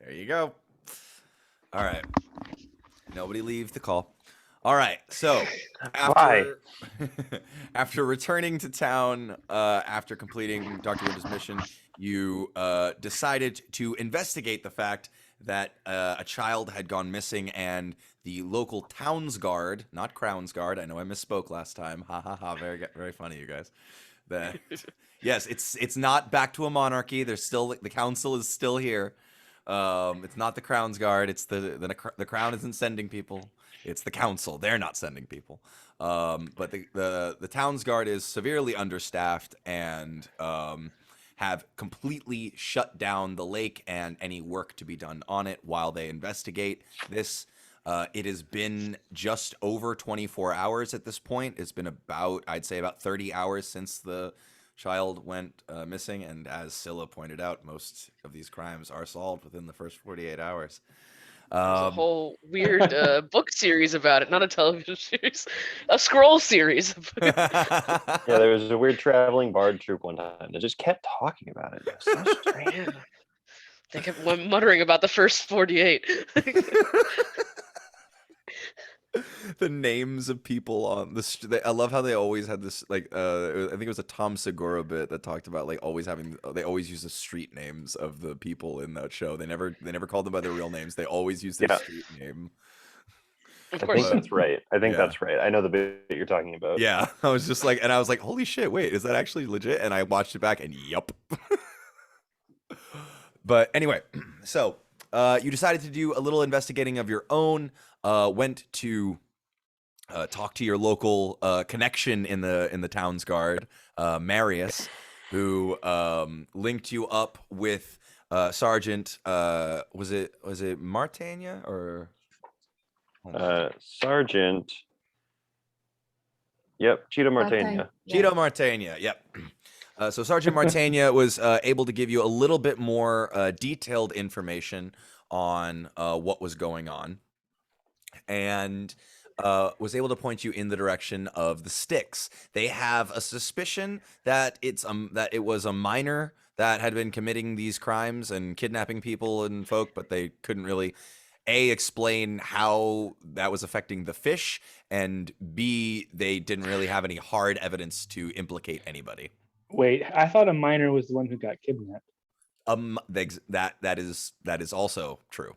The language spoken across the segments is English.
There you go. All right. Nobody leave the call. All right. So Why? after after returning to town, after completing Dr. Winter's mission, you decided to investigate the fact that a child had gone missing, and the local towns guard, not Crown's guard. I know I misspoke last time. Ha ha ha! Very funny, you guys. The, yes, it's not back to a monarchy. There's still the council is still here. It's not the Crown's guard. It's the Crown isn't sending people. It's the council. They're not sending people. But the town's guard is severely understaffed and have completely shut down the lake and any work to be done on it while they investigate this. It has been just over 24 hours at this point. It's been about, I'd say, about 30 hours since the child went missing. And as Scylla pointed out, most of these crimes are solved within the first 48 hours. There's a whole weird book series about it, not a television series, a scroll series. Yeah, there was a weird traveling bard troupe one time that just kept talking about it. It was so strange. Yeah. They kept muttering about the first 48. The names of people on this. I love how they always had this. Like, I think it was a Tom Segura bit that talked about like always having. They always use the street names of the people in that show. They never called them by their real names. They always use their street name. Of I course. think that's right. I think Yeah. that's right. I know the bit you're talking about. Yeah, I was just like, and I was like, holy shit, wait, is that actually legit? And I watched it back, and yup. But anyway, so you decided to do a little investigating of your own. Went to talk to your local connection in the town's guard, Marius, who linked you up with Sergeant. Was it Martania or Sergeant. Yep, Cheetah Martania. Cheeto Martania? Yep. So Sergeant Martania was able to give you a little bit more detailed information on what was going on, and was able to point you in the direction of the sticks. They have a suspicion that it was a minor that had been committing these crimes and kidnapping people and folk, but they couldn't really explain how that was affecting the fish, and B, they didn't really have any hard evidence to implicate anybody. Wait, I thought a minor was the one who got kidnapped. That is also true.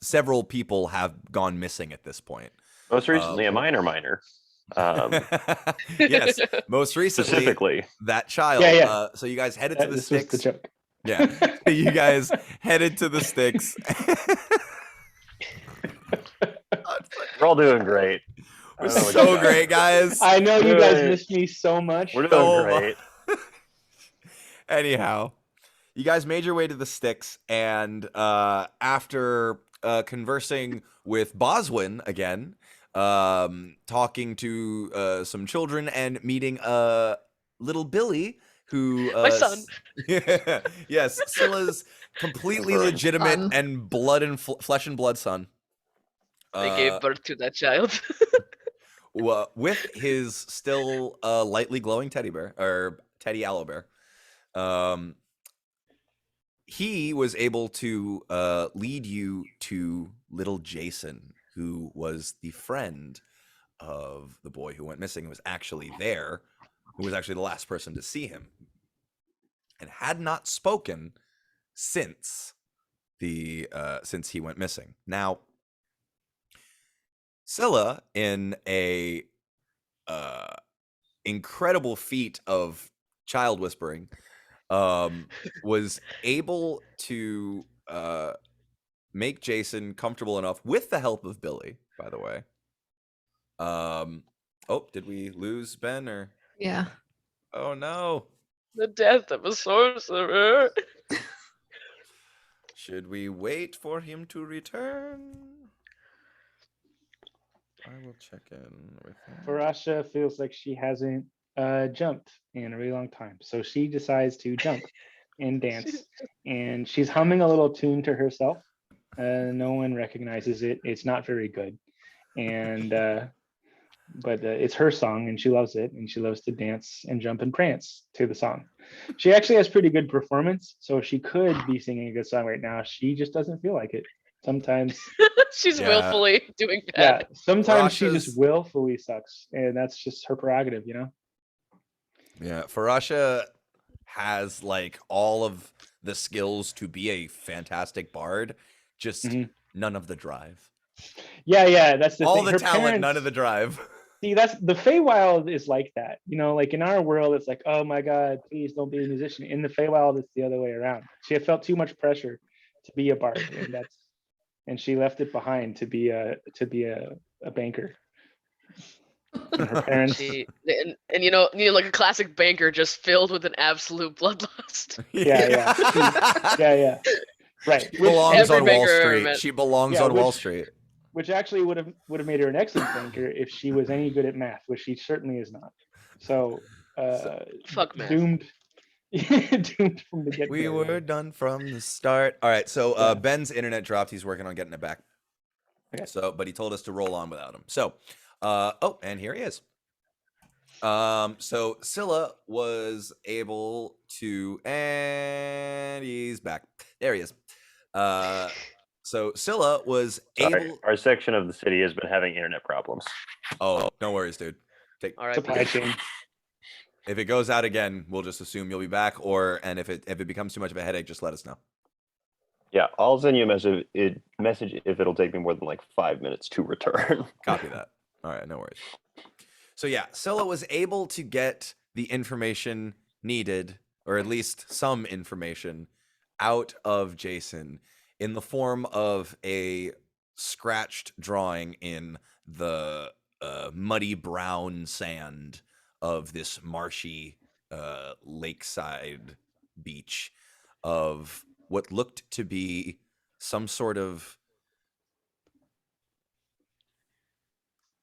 Several people have gone missing at this point. Most recently, a minor. Yes, most recently, Specifically, that child. Yeah. So you guys headed to the This sticks. was the joke. Yeah, you guys headed to the sticks. we're all doing great. We're so great, guys. I know you guys Good. missed me so much. We're doing So great. Anyhow, you guys made your way to the sticks, and after conversing with Boswin again, talking to some children, and meeting little Billy, who My son. Yes, Scylla's completely legitimate Son. and blood and flesh and blood son. They gave birth to that child. With his still lightly glowing teddy bear, or teddy aloe bear. He was able to lead you to little Jason, who was the friend of the boy who went missing, who was actually there, who was actually the last person to see him, and had not spoken since since he went missing. Now, Scylla, in a incredible feat of child whispering, was able to make Jason comfortable enough, with the help of Billy, by the way. Oh, did we lose Ben, or? Yeah. Oh no. The death of a sorcerer. Should we wait for him to return? I will check in with him. Farasha feels like she hasn't jumped in a really long time, so she decides to jump and dance, and she's humming a little tune to herself. No one recognizes it. It's not very good, and but it's her song and she loves it, and she loves to dance and jump and prance to the song. She actually has pretty good performance, so she could be singing a good song right now. She just doesn't feel like it sometimes. She's Yeah. willfully doing Yeah, bad. sometimes she just Farasha's- willfully sucks, and that's just her prerogative, you know. Yeah, Farasha has like all of the skills to be a fantastic bard, just Mhm. none of the drive. Yeah, that's the All thing. the Her talent, none parents- of the drive. See, that's the Feywild is like that. You know, like in our world, it's like, oh my God, please don't be a musician. In the Feywild, it's the other way around. She had felt too much pressure to be a bard, and she left it behind to be a banker. And her parents, And you know, like a classic banker, just filled with an absolute bloodlust. yeah, right. She belongs Every on Wall banker I ever Street. met. She belongs Yeah, on Wall which- Street. Which actually would have made her an excellent banker if she was any good at math, which she certainly is not. So, Fuck math. doomed, doomed from the get go. We were done from the start. All right, so Yeah. Ben's internet dropped. He's working on getting it back. Okay. So, but he told us to roll on without him. So, and here he is. So Scylla was able to, and he's back. There he is. So Scylla was Sorry, able. our section of the city has been having internet problems. Oh, no worries, dude. All right. Supply chain. If it goes out again, we'll just assume you'll be back. And if it becomes too much of a headache, just let us know. Yeah, I'll send you a message if it'll take me more than like 5 minutes to return. Copy that. All right, no worries. So yeah, Scylla was able to get the information needed, or at least some information, out of Jason in the form of a scratched drawing in the muddy brown sand of this marshy lakeside beach of what looked to be some sort of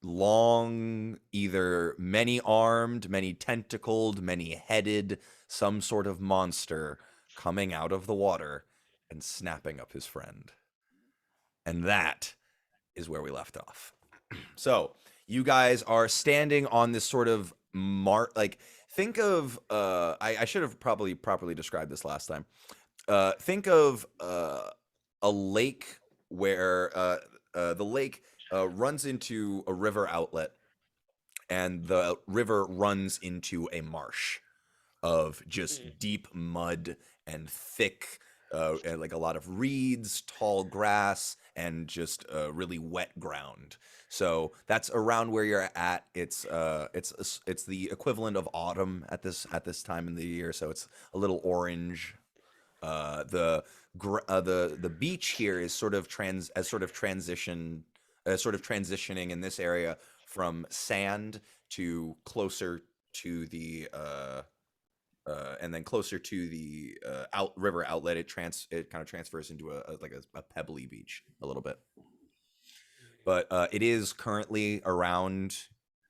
long, either many armed, many tentacled, many headed, some sort of monster coming out of the water and snapping up his friend. And that is where we left off. So you guys are standing on this sort of like, think of I should have probably properly described this last time. Think of a lake where the lake runs into a river outlet, and the river runs into a marsh of just deep mud and thick, and like a lot of reeds, tall grass, and just really wet ground. So that's around where you're at. It's the equivalent of autumn at this time in the year. So it's a little orange. The beach here is sort of transitioning in this area from sand to closer to the and then closer to the river outlet. It kind of transfers into a pebbly beach a little bit. But it is currently around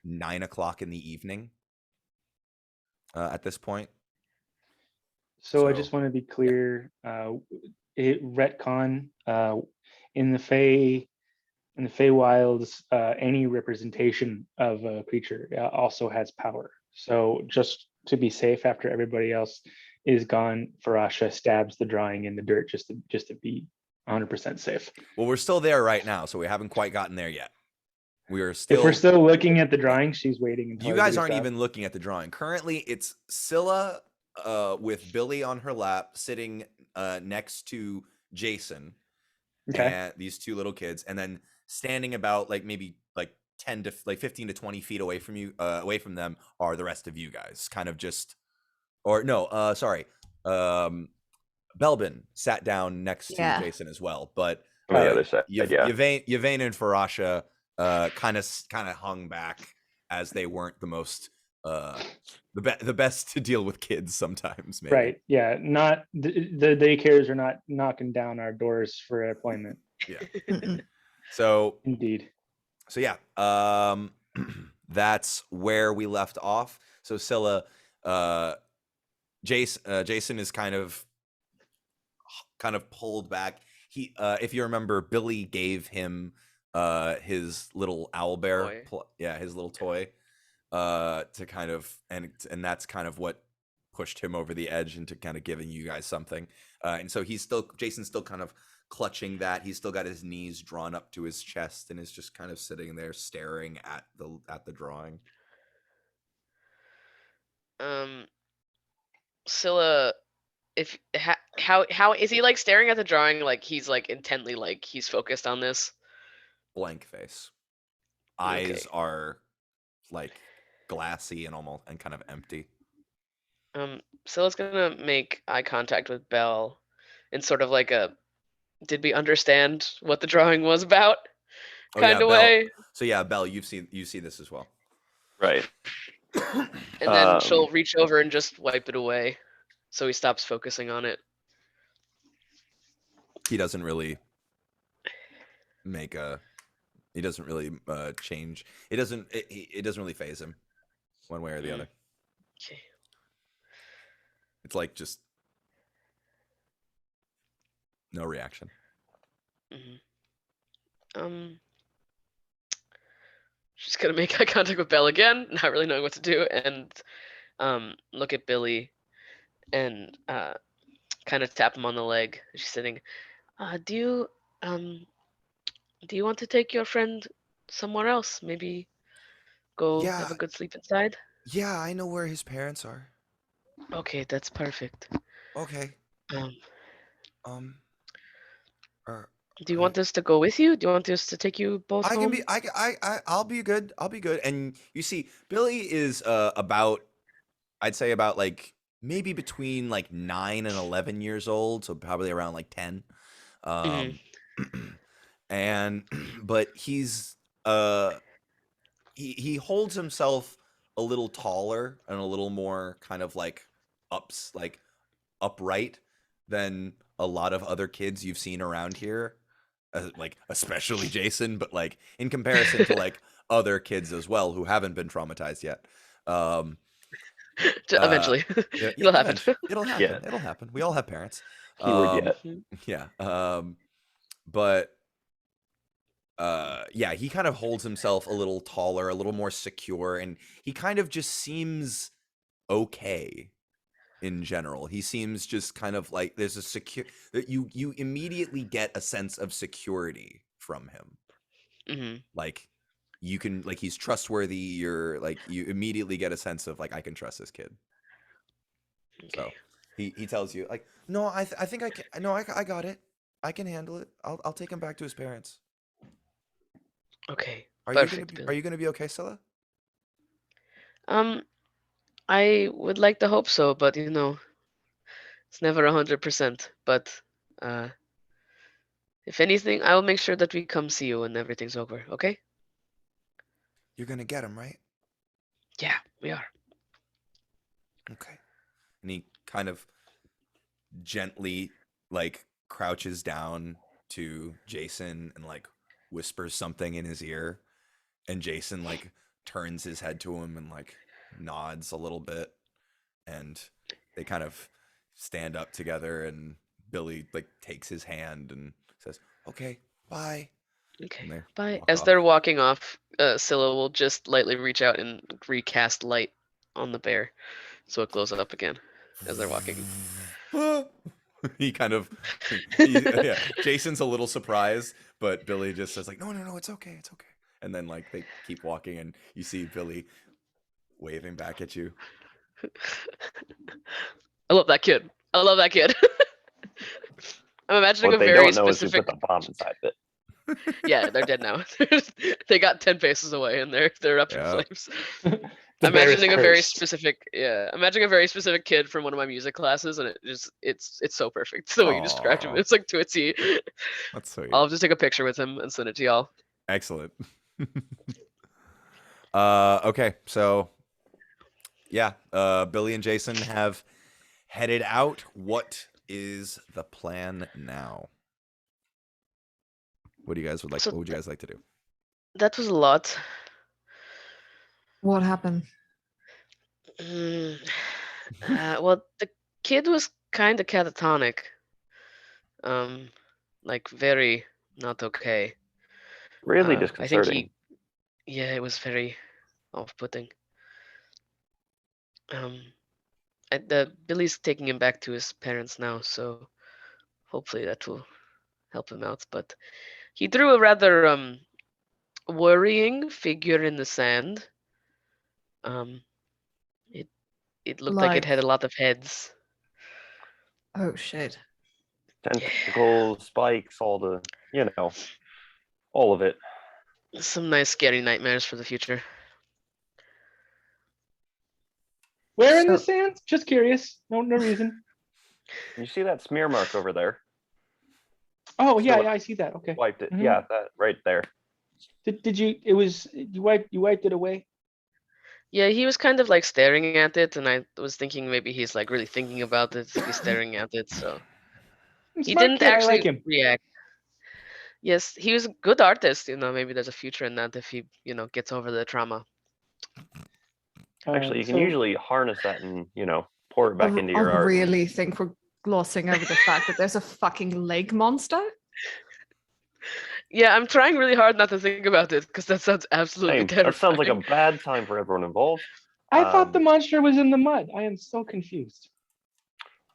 9 o'clock in the evening at this point. So I So, just want to be clear. Retcon in the Feywilds, any representation of a creature also has power. So just to be safe, after everybody else is gone, Farasha stabs the drawing in the dirt just to be 100% safe. well, we're still there right now, so we haven't quite gotten there yet. We are If still. we're still looking at the drawing, she's waiting until You guys everybody's aren't stopped. even looking at the drawing. Currently, it's Scylla with Billy on her lap, sitting next to Jason. Okay. And these two little kids, and then standing about maybe 10 to 15 to 20 feet away from them are the rest of you guys. Kind of just, or no, sorry. Belbin sat down next to Jason as well, but On the other side, yeah. Yvain and Farasha kind of hung back, as they weren't the most the best to deal with kids sometimes, maybe. Right. Yeah. Not the daycares are not knocking down our doors for appointment. Yeah. So Indeed. So yeah, that's where we left off. So Scylla, Jason is kind of pulled back. He, if you remember, Billy gave him his little owl bear, Toy. his little toy, to kind of and that's kind of what pushed him over the edge into kind of giving you guys something. And so Jason's still kind of clutching that. He's still got his knees drawn up to his chest and is just kind of sitting there staring at the drawing. Scylla, if how is he like staring at the drawing like he's like intently like he's focused on this? Blank face. Okay. Eyes are like glassy and almost and kind of empty. Scylla's gonna make eye contact with Belle in sort of like a did we understand what the drawing was about kind of Belle. way. So yeah, Belle, you've seen this as well. Right. And then she'll reach over and just wipe it away so he stops focusing on it. He doesn't really make a. He doesn't really change. It doesn't really phase him, one way or the other. Okay. It's like just no reaction. She's gonna make eye contact with Belle again, not really knowing what to do, and look at Billy and kind of tap him on the leg. She's sitting. Do you want to take your friend somewhere else? Maybe go have a good sleep inside? Yeah, I know where his parents are. Okay, that's perfect. Okay. Do you want us to go with you? Do you want us to take you both I home? can be. I'll be good. I'll be good. And you see, Billy is about. I'd say about like maybe between like 9 and 11 years old, so probably around like 10. And but he's he holds himself a little taller and a little more kind of like upright than a lot of other kids you've seen around here, like especially Jason, but like in comparison to like other kids as well who haven't been traumatized yet. Eventually, Yeah, it'll happen. It'll happen. Yeah. It'll happen. We all have parents. Keyword yet. Yeah. But yeah, he kind of holds himself a little taller, a little more secure, and he kind of just seems okay in general. He seems just kind of like there's a secure that you immediately get a sense of security from him. Like you can like he's trustworthy. You're like you immediately get a sense of like I can trust this kid. Okay. So he tells you like no, I think I can. No, I got it. I can handle it. I'll take him back to his parents. Okay. Are Perfect, you gonna be okay, Scylla? I would like to hope so, but you know, it's never 100%. But if anything, I will make sure that we come see you when everything's over. Okay? You're gonna get him, right? Yeah, we are. Okay. And he kind of gently like crouches down to Jason and like whispers something in his ear, and Jason like turns his head to him and like nods a little bit, and they kind of stand up together, and Billy like takes his hand and says, "Okay, bye." Okay, bye. walk As off. they're walking off, Scylla will just lightly reach out and recast light on the bear, so it glows up again as they're walking. He kind of, yeah. Jason's a little surprised, but Billy just says like, no, it's okay, it's okay. And then like they keep walking, and you see Billy waving back at you. I love that kid. I love that kid. I'm imagining What a they very don't know is who specific. put the bomb inside of it. Yeah, they're dead now. They got 10 paces away and they're up in Yeah. flames. The I'm bear is imagining a very cursed. specific, yeah. I'm imagining a very specific kid from one of my music classes, and it's so perfect the way you described him. Aw. It's like to a T. That's sweet. I'll just take a picture with him and send it to y'all. Excellent. Okay, so yeah, Billy and Jason have headed out. What is the plan now? What do you guys So what would you guys like to do? That was a lot. What happened? Well, the kid was kind of catatonic. Like very not okay. Really I think disconcerting. yeah, it was very off-putting. Billy's taking him back to his parents now, so hopefully that will help him out. But he drew a rather worrying figure in the sand. Um, it looked like it had a lot of heads. Oh shit. Tentacles, spikes, all the, all of it. Some nice scary nightmares for the future. Where in the So- sands? Just curious. No reason. You see that smear mark over there? Oh yeah, So- yeah, I see that. Okay. Wiped it. Mhm. Yeah, that right there. Did you? It was you wiped it away. Yeah, he was kind of like staring at it, and I was thinking maybe he's like really thinking about it if he's staring at it. So he Smart didn't kid. I like actually him. react. Yes, he was a good artist. Maybe there's a future in that if he, gets over the trauma. Actually, you can So- usually harness that and, pour it back into I your art. really think we're glossing over the fact that there's a fucking leg monster. Yeah, I'm trying really hard not to think about it because that sounds absolutely Same. terrifying. That sounds like a bad time for everyone involved. I thought the Um, monster was in the mud. I am so confused.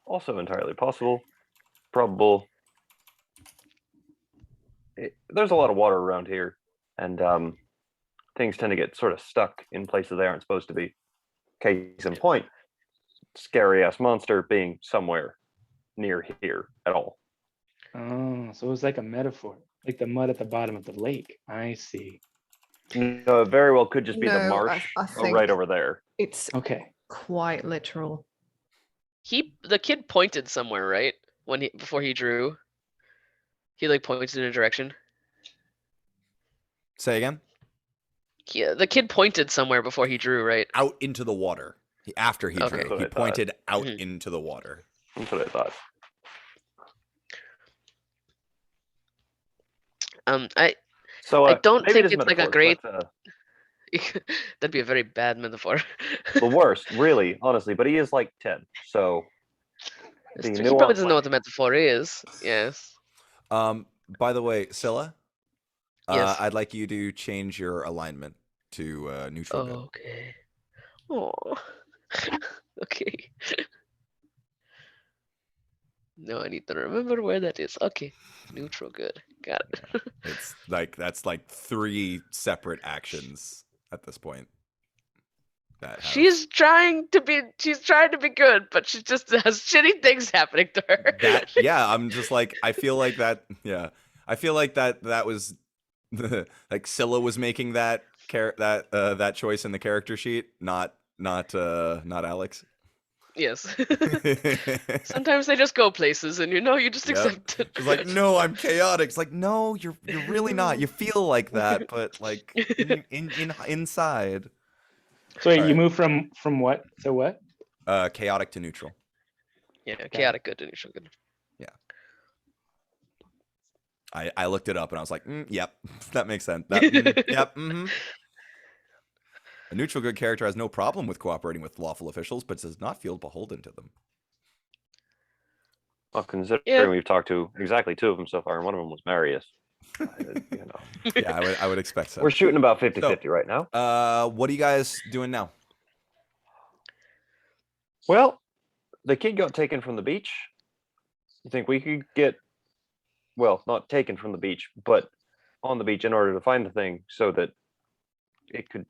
Also entirely possible, probable. There's a lot of water around here, and things tend to get sort of stuck in places they aren't supposed to be. Case in point, scary ass monster being somewhere near here at all. Oh, so it was like a metaphor, like the mud at the bottom of the lake. I see. No, it very well could just be the No, marsh I think right over there. it's Okay. quite literal. The kid pointed somewhere, right? Before he drew. He like pointed in a direction. Say again. Yeah, the kid pointed somewhere before he drew, right? Out into the water. After he Okay. drew, That's what he I thought. pointed out Mhm. into the water. That's what I thought. I So I don't maybe it think is it's like a metaphoric, great. but, That'd be a very bad metaphor. the worst, really, honestly. But he is like 10, so It's the true. He probably nuance doesn't might know what be- the metaphor is. Yes. By the way, Scylla, Yes. I'd like you to change your alignment to neutral good. Okay. Oh. Okay. No, I need to remember where that is. Okay. Neutral good. Got it. It's like that's like 3 separate actions at this point. That have, She's trying to be good, but she just has shitty things happening to her. yeah, I'm just like I feel like that that was like Scylla was making that that choice in the character sheet, not Alex. Yes. Sometimes they just go places and you just Yep. accept it. She's like, no, I'm chaotic. It's like, no, you're really not. You feel like that, but like inside. So wait, you Alright. move from what to what? Chaotic to neutral. Yeah, chaotic good to neutral good. I looked it up and I was like, yep, that makes sense. Yep. A neutral good character has no problem with cooperating with lawful officials, but does not feel beholden to them. Well, considering Yeah. we've talked to exactly 2 of them so far, and one of them was Marius. Yeah, I would expect so. We're shooting about 50-50 right now. What are you guys doing now? Well, the kid got taken from the beach. You think we could get, well, not taken from the beach, but on the beach in order to find the thing so that it could,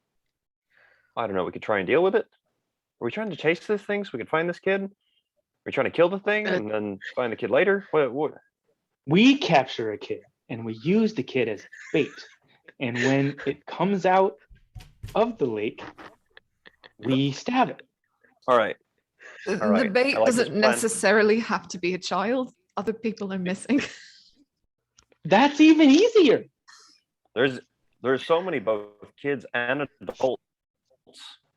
I don't know, we could try and deal with it? Are we trying to chase this thing so we could find this kid? Are we trying to kill the thing and then find the kid later? What? We capture a kid and we use the kid as bait. And when it comes out of the lake, we stab it. All right. The right, bait I like this doesn't plan. necessarily have to be a child. Other people are missing. That's even easier. There's so many both kids and adults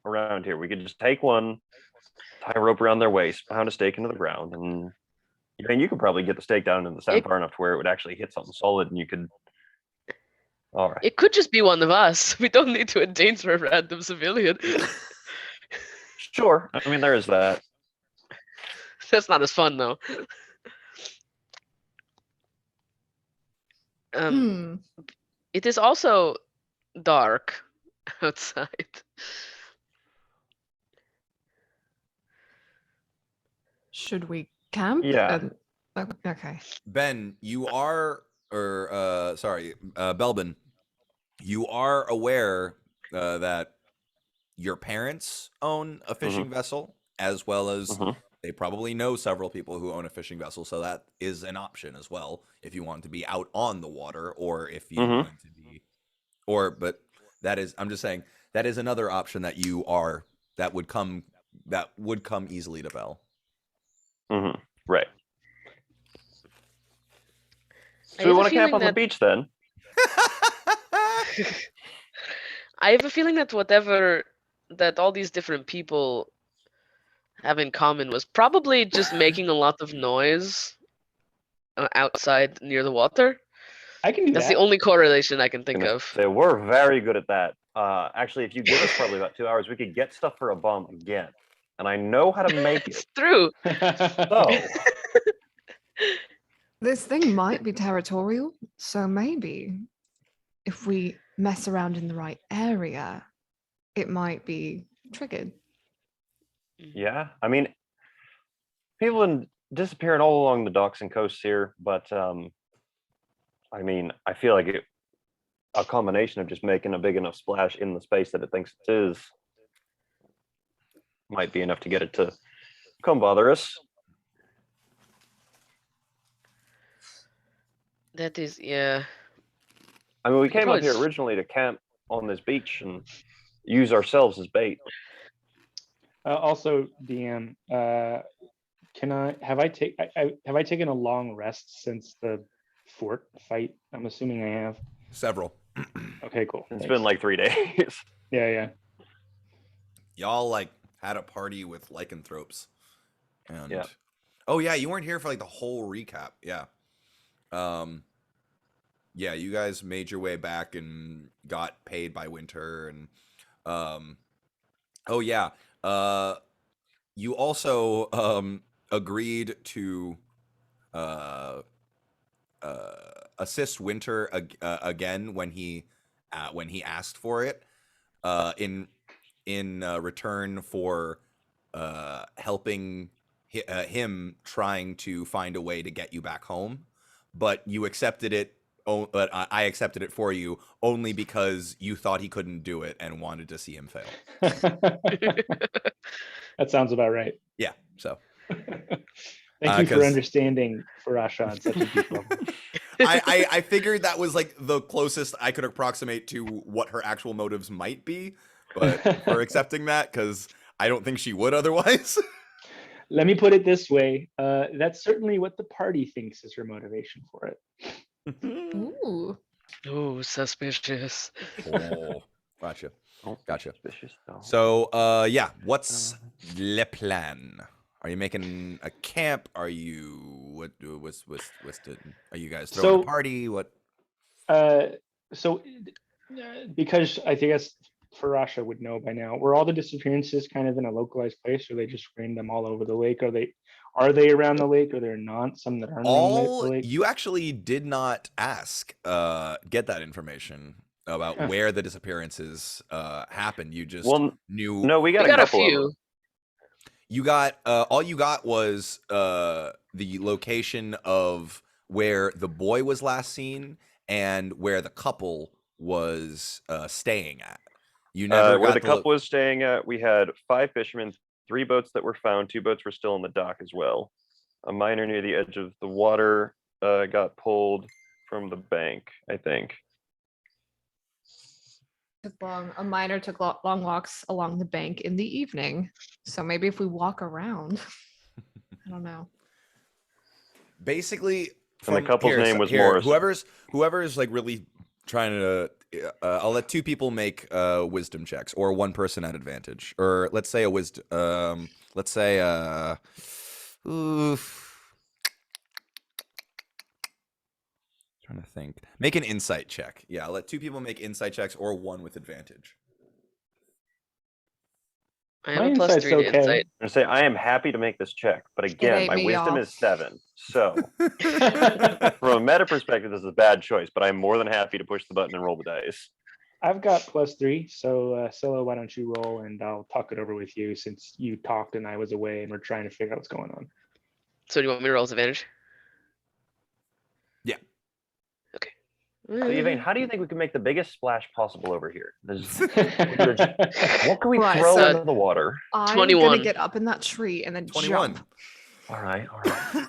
around here. We could just take one, tie a rope around their waist, pound a stake into the ground, and you could probably get the stake down in the sand far enough to where it would actually hit something solid, and you could. All right. It could just be one of us. We don't need to endanger a random civilian. Sure. I mean, there is that. That's not as fun though. It is also dark outside. Should we camp? Yeah. Okay. Ben, you are, or sorry, Belbin, you are aware that your parents own a fishing vessel, as well as Mhm. they probably know several people who own a fishing vessel. So that is an option as well if you want to be out on the water, or if you Mhm. wanted to be, or but that is, I'm just saying that is another option that you are that would come easily to Bell. Mhm. Right. I So we have a want to camp feeling on the that beach then. I have a feeling that whatever that all these different people have in common was probably just making a lot of noise outside near the water. I can do That's the that. only correlation I can think Gonna of. say we're very good at that. Actually, if you give us probably about 2 hours, we could get stuff for a bomb again. And I know how to make It's it. true. So This thing might be territorial, so maybe if we mess around in the right area, it might be triggered. yeah, I mean, people have been disappearing all along the docks and coasts here, but I mean, I feel like a combination of just making a big enough splash in the space that it thinks it is might be enough to get it to come bother us. That is, yeah. I mean, we We could came up probably here originally to camp on this beach and use ourselves as bait. Also, DM, can I have I take I have I taken a long rest since the fort fight? I'm assuming I have. Several. Okay, cool. It's Thanks. been like 3 days. Yeah. Y'all like had a party with lycanthropes, and Yeah. oh yeah, you weren't here for like the whole recap. Yeah, yeah, you guys made your way back and got paid by Winter, and oh yeah, you also agreed to uh, assist Winter again when he asked for it in return for helping him trying to find a way to get you back home, but you accepted it. But I accepted it for you only because you thought he couldn't do it and wanted to see him fail. That sounds about right. Yeah. So Thank you for 'cause understanding Farasha on such a deep level. I figured that was like the closest I could approximate to what her actual motives might be, but for accepting that, because I don't think she would otherwise. Let me put it this way. That's certainly what the party thinks is her motivation for it. Ooh. Oh, suspicious. Oh, gotcha. Don't be Gotcha. suspicious, though. So, yeah, what's le plan? Are you making a camp? Are you what's the, are you guys throwing a So, party? What? so because I guess Farasha would know by now, were all the disappearances kind of in a localized place, or they just random all over the lake? Are they around the lake, or they're not? Some that aren't around the All lake. you actually did not ask get that information about Huh. where the disappearances happened. You just Well, knew no, we got We a got a couple of them. few. you got all you got was the location of where the boy was last seen and where the couple was staying at. You never Where got the the couple was staying at, we had 5 fishermen, 3 boats that were found, 2 boats were still in the dock as well. A miner near the edge of the water got pulled from the bank, I think. A miner took long walks along the bank in the evening. So maybe if we walk around, I don't know. basically And the from couple's here, name was here Morrison. whoever's like really trying to I'll let 2 people make wisdom checks, or 1 person at advantage, or let's say a wisdom let's say oof, trying to think, make an insight check. Yeah, I'll let 2 people make insight checks, or 1 with advantage. I have My a plus insight's 3 to okay. insight. I say I am happy to make this check, but again, ate my me wisdom off. is 7. So from a meta perspective, this is a bad choice, but I'm more than happy to push the button and roll the dice. I've got +3, so Scylla, why don't you roll and I'll talk it over with you since you talked and I was away and we're trying to figure out what's going on. So do you want me to roll as advantage? Yeah. Okay. So, Yvain, how do you think we can make the biggest splash possible over here? What can we Right, throw so- into the water? I'm 21. gonna get up in that tree and then 21. jump. All right, all right.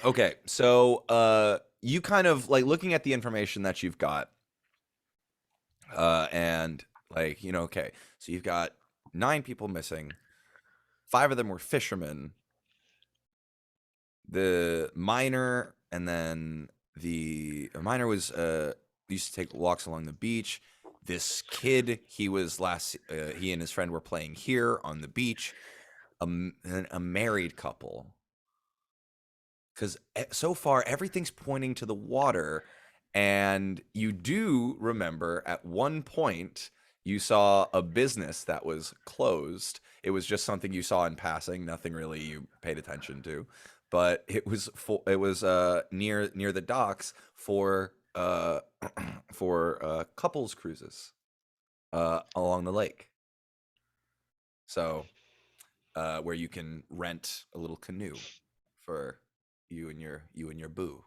Okay, so you kind of like looking at the information that you've got, and like okay, so you've got 9 people missing, 5 of them were fishermen, the miner, and then the miner was used to take walks along the beach. This kid, he and his friend were playing here on the beach. A married couple. Because so far everything's pointing to the water, and you do remember at one point you saw a business that was closed. It was just something you saw in passing, nothing really you paid attention to, but it was near the docks for for couples cruises along the lake. So where you can rent a little canoe for you and your boo.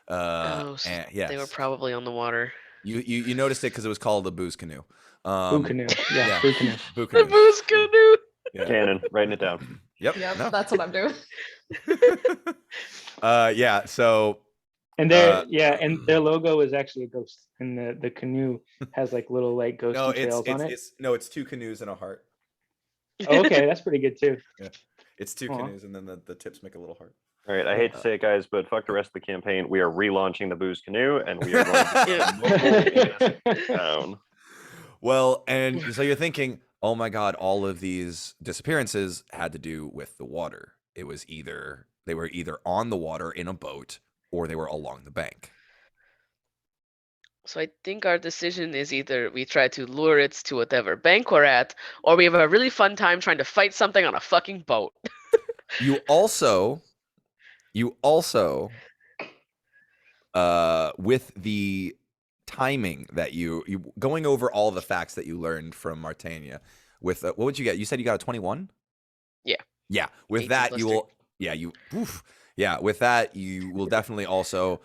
Oh, so And they were yes, probably on the water. you noticed it because it was called the booze canoe. Boo canoe. Yeah, yeah. boo canoe. Boo The canoe. booze canoe. Yeah. Cannon, writing it down. Yep. Yep, No. that's what I'm doing. Yeah. So. And their logo is actually a ghost, and the canoe has like little like ghosty No, trails on it. it's 2 canoes and a heart. Oh, okay, that's pretty good too. It's 2 Aw. canoes, and then the tips make a little heart. All right, I hate to say it, guys, but fuck the rest of the campaign. We are relaunching the booze canoe, and we are going to down. Well, and so you're thinking, oh my God, all of these disappearances had to do with the water. It was they were either on the water in a boat or they were along the bank. So I think our decision is either we try to lure it to whatever bank we're at, or we have a really fun time trying to fight something on a fucking boat. You also, with the timing that you going over all the facts that you learned from Martania, with what would you get? You said you got a 21? Yeah. Yeah. With 18 that, plus you 3. will. Yeah. With that, you will definitely also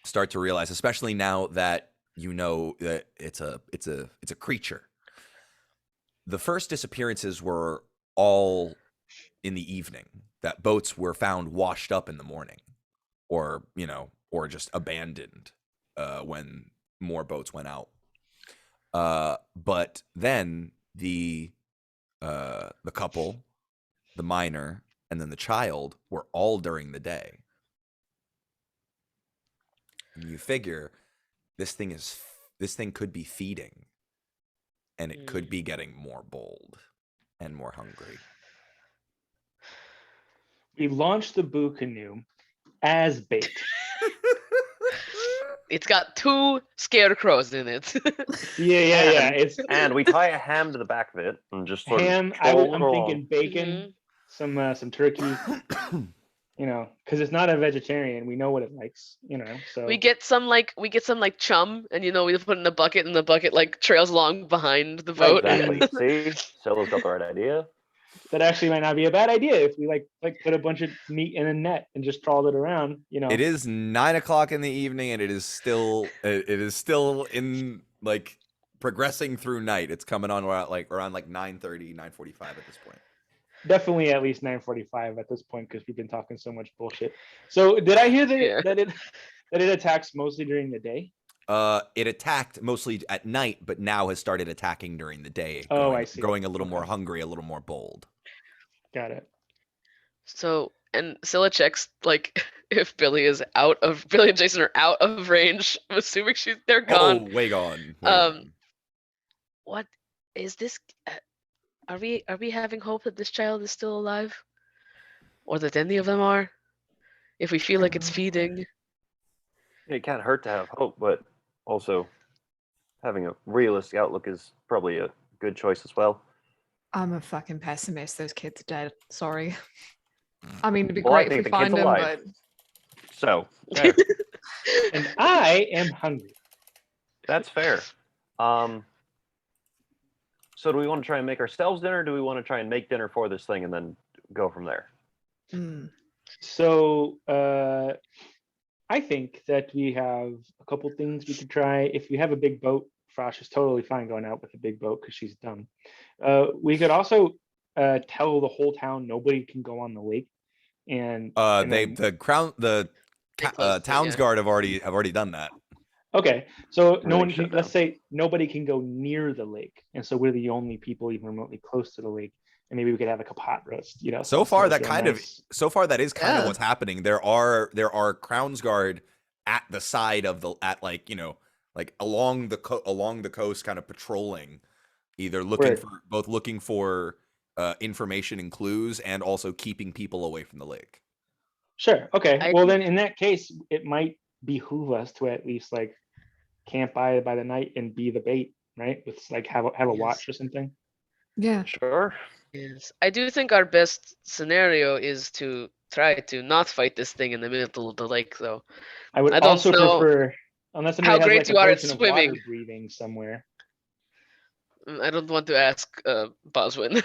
start to realize, especially now that you know that it's a creature. The first disappearances were all in the evening. That boats were found washed up in the morning, or or just abandoned when more boats went out. But then the couple, the miner, and then the child were all during the day. And you figure this thing could be feeding, and it could be getting more bold and more hungry. We launched the boo canoe as bait. It's got 2 scarecrows in it. Yeah. It's And we tie a ham to the back of it and just sort ham. of I'm troll it thinking bacon, some turkey. Because it's not a vegetarian. We know what it likes. So We get some like chum, and we put it in a bucket, and the bucket like trails along behind the boat. Exactly. See, Stella's got the right idea. that actually might not be a bad idea if we like put a bunch of meat in a net and just trawled it around. It is 9:00 in the evening, and it is still in like progressing through night. It's coming on around 9:30, 9:45 at this point. Definitely at least 9:45 at this point because we've been talking so much bullshit. So did I hear that it attacks mostly during the day? It attacked mostly at night, but now has started attacking during the day. I see. Growing a little Okay. more hungry, a little more bold. Got it. So, and Scylla checks like if Billy and Jason are out of range. I'm assuming they're gone. Oh, way gone. Way gone. What is this? Are we having hope that this child is still alive, or that any of them are? If we feel like it's feeding. It can't hurt to have hope, but also having a realistic outlook is probably a good choice as well. I'm a fucking pessimist. Those kids are dead. Sorry. I mean, it'd be Well, I great if think we the kid's find them, alive. but So there, And I am hungry. that's fair. So do we want to try and make ourselves dinner? Or do we want to try and make dinner for this thing and then go from there? So I think that we have a couple things we could try. If we have a big boat, Frosh is totally fine going out with a big boat because she's dumb. We could also tell the whole town nobody can go on the lake, and then, the They closed it, town's yeah. guard have already done that. okay, so no Everything one can. shut Let's down. say nobody can go near the lake, and so we're the only people even remotely close to the lake. And maybe we could have like a pot roast. You know, So it far, smells that real kind of nice. that is kind of Yeah. what's happening. There are Crown's Guard at the side of like along the coast, kind of patrolling, either looking Word. for information and clues, and also keeping people away from the lake. Sure. Okay. I Well, think- then in that case, it might behoove us to at least like camp by the night and be the bait, right? With like have a Yes. watch or something. yeah. Sure. Yes, I do think our best scenario is to try to not fight this thing in the middle of the lake, though. I would I don't also know prefer, unless how somebody has great like a you are at potion of water swimming. breathing somewhere. I don't want to ask Boswin.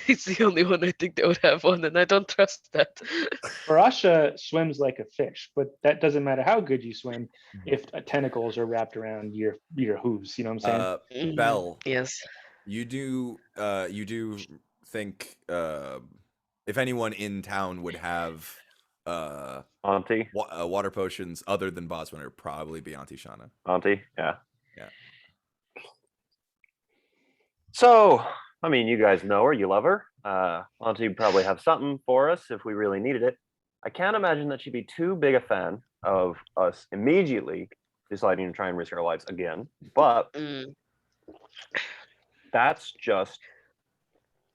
He's the only one I think that would have one, and I don't trust that. Barasha swims like a fish, but that doesn't matter how good you swim if tentacles are wrapped around your hooves. You know what I'm saying? Mhm, Bell, Yes. you do think if anyone in town would have Auntie. water potions other than Boswin, it would probably be Auntie Shauna. Auntie. Yeah. Yeah. So, I mean, you guys know her, you love her. Auntie would probably have something for us if we really needed it. I can't imagine that she'd be too big a fan of us immediately deciding to try and risk our lives again. But Mm, that's just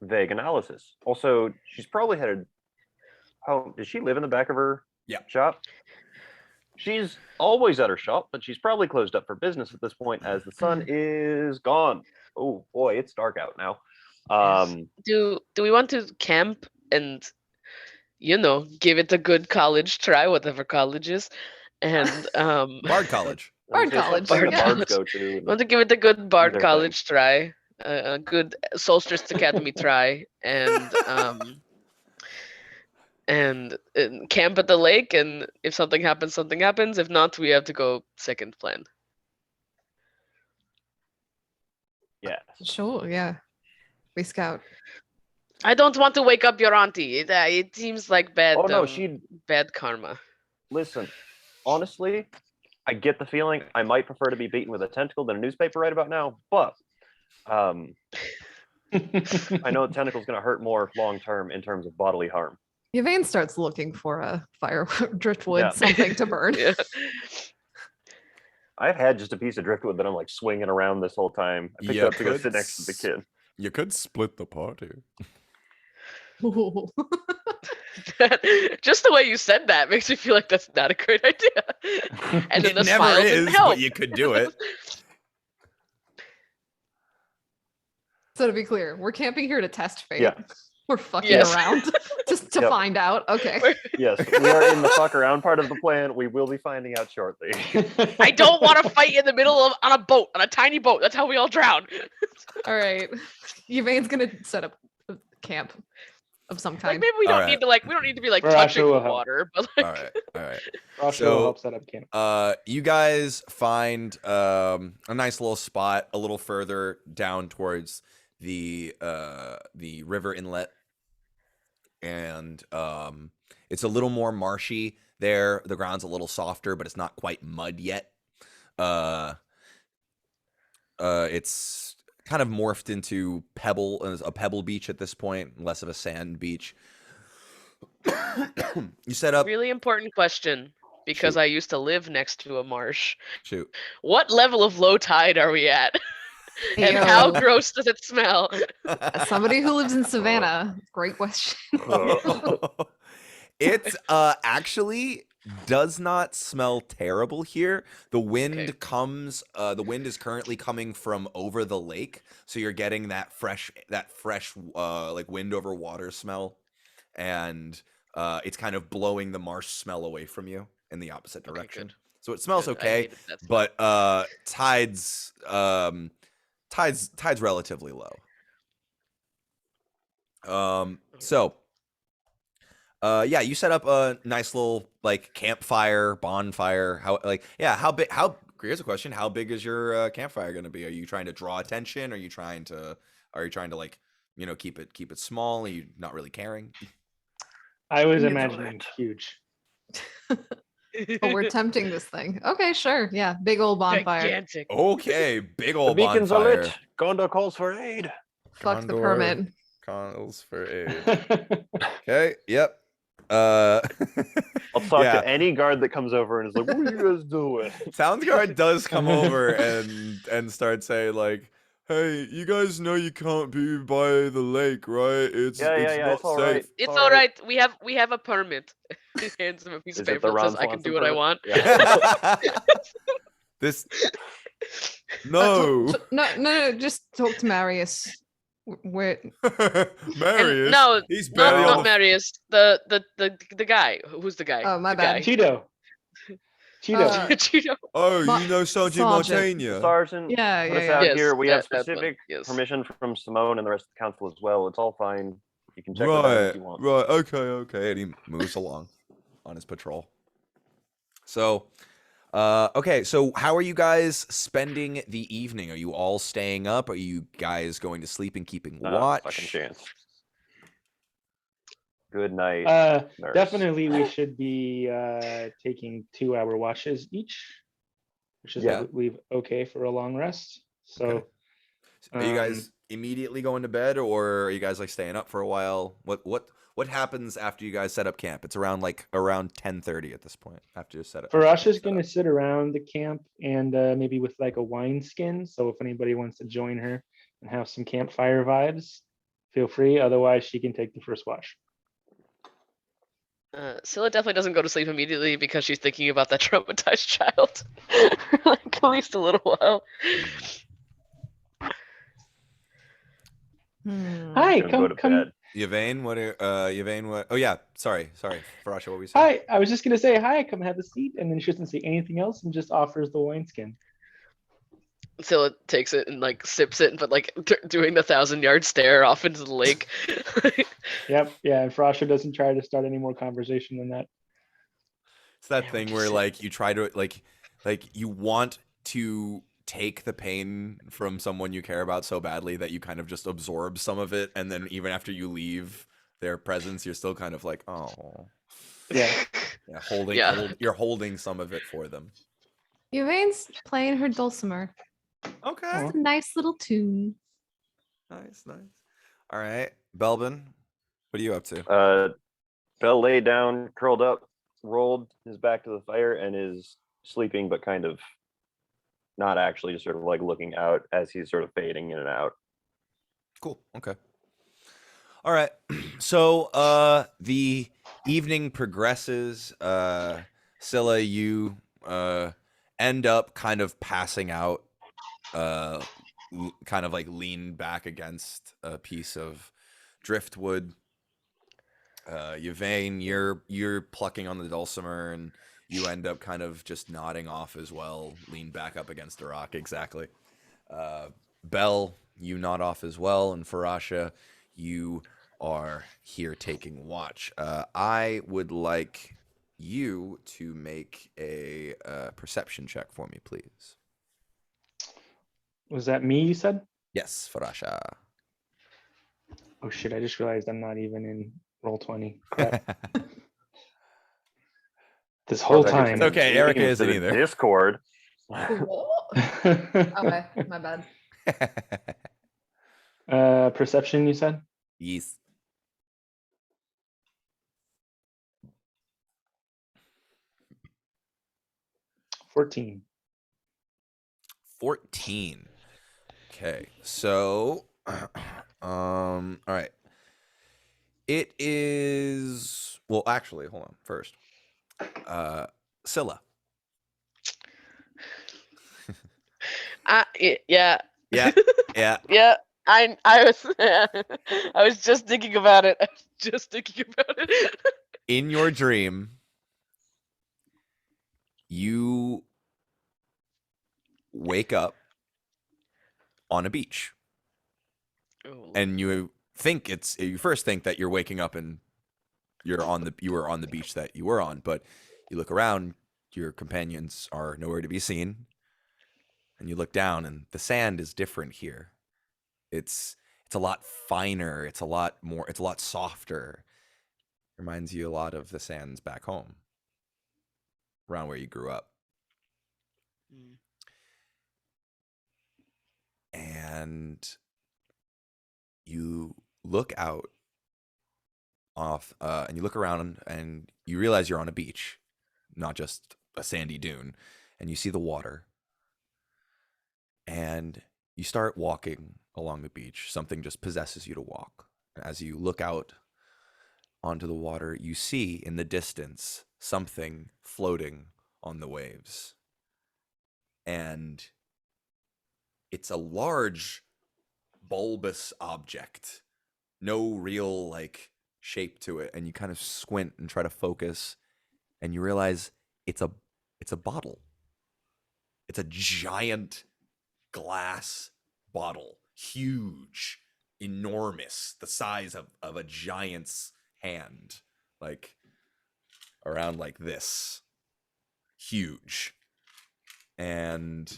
vague analysis. Also, she's probably headed home. Does she live in the back of her Yeah. shop? She's always at her shop, but she's probably closed up for business at this point as the sun is gone. Oh boy, it's dark out now. do we want to camp and give it a good college try, whatever college is, and Bard College. Bard It's college, something the yeah. bards go to. want to give it a good Bard their thing. college try, a good Solstice Academy try, and camp at the lake. And if something happens, something happens. If not, we have to go second plan. Yes. Sure, yeah. We scout. I don't want to wake up your auntie. It seems like bad. Oh no, she'd bad karma. listen. Honestly, I get the feeling I might prefer to be beaten with a tentacle than a newspaper right about now, but I know a tentacle's going to hurt more long term in terms of bodily harm. Yvain starts looking for a fire driftwood, Yeah. something to burn. Yeah. I've had just a piece of driftwood that I'm like swinging around this whole time. I picked it You up to go could sit next to the kid. You could split the party. Ooh. Just the way you said that makes me feel like that's not a great idea. And then It the never smile is, didn't help. but you could do it. So to be clear, we're camping here to test fate. Yeah. We're fucking Yes. around just to Yep. find out. Okay. Yes, we are in the fuck around part of the plan. We will be finding out shortly. I don't want to fight in the middle of on a boat, on a tiny boat. That's how we all drown. All right. Yvain's gonna set up a camp of some Like kind. maybe we don't Alright. need to we don't need to be like Barasha touching will the help. water, but All like right, all right. Rasha So- will help set up camp. You guys find a nice little spot a little further down towards the river inlet, and it's a little more marshy there. The ground's a little softer, but it's not quite mud yet. It's kind of morphed into a pebble beach at this point, less of a sand beach. You set up. really important question because Shoot. I used to live next to a marsh. Shoot. What level of low tide are we at? And how Yo. gross does it smell? As somebody who lives in Savannah, great question. It's actually does not smell terrible here. The wind Okay. comes. The wind is currently coming from over the lake, so you're getting that fresh, like wind over water smell, and it's kind of blowing the marsh smell away from you in the opposite Okay, direction. good. So it smells Good. I okay, hated that smell. but tide's relatively low. So yeah, you set up a nice little like campfire, bonfire. How big? Here's a question: how big is your campfire going to be? Are you trying to draw attention? Are you trying to like keep it small? Are you not really caring? I was It's imagining alright. huge. Oh, we're tempting this thing. Okay, sure. Yeah, big old bonfire. Gigantic. Okay, big The old beacons are bonfire. lit. Gondor calls for aid. Fuck the Condor permit. calls for aid. Okay. Yep. Uh, I'll talk yeah. to any guard that comes over and is like, "What are you guys doing?" Sounds Guard does come over and start saying like, "Hey, you guys know you can't be by the lake, right? It's Yeah, not it's all safe." right. It's all right. We have a permit. He hands him a piece of Is it paper the that says Ron I can Swanson do what I permit? want. Yeah. This No, no, no, just talk to Marius. Where And Marius. no, He's barely No. not on the. Marius. The guy. Who's the guy? Oh, my the bad. guy. Cheeto. Cheeto. Cheeto. Oh, Ma- you know Sergeant Sergeant. Montaigne. Sergeant, Yeah, put yeah, us yeah. out Yes, here. We have that one, specific yes. permission from Simone and the rest of the council as well. It's all fine. You can check with them if Right, you want. right. Okay. And he moves along on his patrol. So, okay. So, how are you guys spending the evening? Are you all staying up? Are you guys going to sleep and keeping watch? Fucking chance. Good night. nurse. Definitely we should be taking 2-hour watches each, which is Yeah. I believe okay for a long rest. So Are you guys immediately going to bed, or are you guys like staying up for a while? What happens after you guys set up camp? It's around 10:30 at this point. After you set up. Farash is going to sit around the camp and maybe with like a wine skin. So if anybody wants to join her and have some campfire vibes, feel free. Otherwise, she can take the first watch. Scylla definitely doesn't go to sleep immediately because she's thinking about that traumatized child for like at least a little while. Hi, Gonna go to come. bed. Yvain, what? Oh yeah, sorry, Farasha, what were you saying? Hi, I was just going to say hi. Come have a seat, and then she doesn't say anything else and just offers the wineskin. Scylla takes it and like sips it, but like doing the 1,000-yard stare off into the lake. Yep, yeah. And Frasha doesn't try to start any more conversation than that. It's that Yeah, thing we where just- like you try to like you want to take the pain from someone you care about so badly that you kind of just absorb some of it, and then even after you leave their presence, you're still kind of like, oh, Yeah. Yeah. you're holding some of it for them. Yvain's playing her dulcimer. Okay, It's a nice little tune. nice. All right, Belbin, what are you up to? Bell laid down, curled up, rolled his back to the fire, and is sleeping, but kind of not actually, just sort of like looking out as he's sort of fading in and out. Cool. Okay. All right. So the evening progresses. Scylla, you end up kind of passing out, kind of like lean back against a piece of driftwood. Yvain, you're plucking on the dulcimer, and you end up kind of just nodding off as well, lean back up against a rock. Exactly. Bell, you nod off as well, and Farasha, you are here taking watch. I would like you to make a perception check for me, please. Was that me, you said? Yes, Farasha. Oh shit, I just realized I'm not even in roll 20. Crap. This whole Or if I time. get It's okay, some Erica memes isn't to the either. Discord. Okay, my bad. Perception, you said? Yes. 14. 14. Okay, so all right. It is, well, actually, hold on first. Scylla. Yeah. Yeah, yeah. Yeah. I was I was just thinking about it. I was just thinking about it. In your dream, you wake up on a beach, Ooh. and you first think that you're waking up and you were on the beach that you were on, but you look around, your companions are nowhere to be seen, and you look down, and the sand is different here. It's a lot finer. It's a lot softer. Reminds you a lot of the sands back home, around where you grew up. Mm. And you look out and you look around, and you realize you're on a beach, not just a sandy dune, and you see the water, and you start walking along the beach. Something just possesses you to walk. As you look out onto the water, you see in the distance something floating on the waves. And it's a large, bulbous object. No real shape to it. And you kind of squint and try to focus, and you realize it's a bottle. It's a giant glass bottle. Huge, enormous, the size of a giant's hand. Like around like this. Huge. And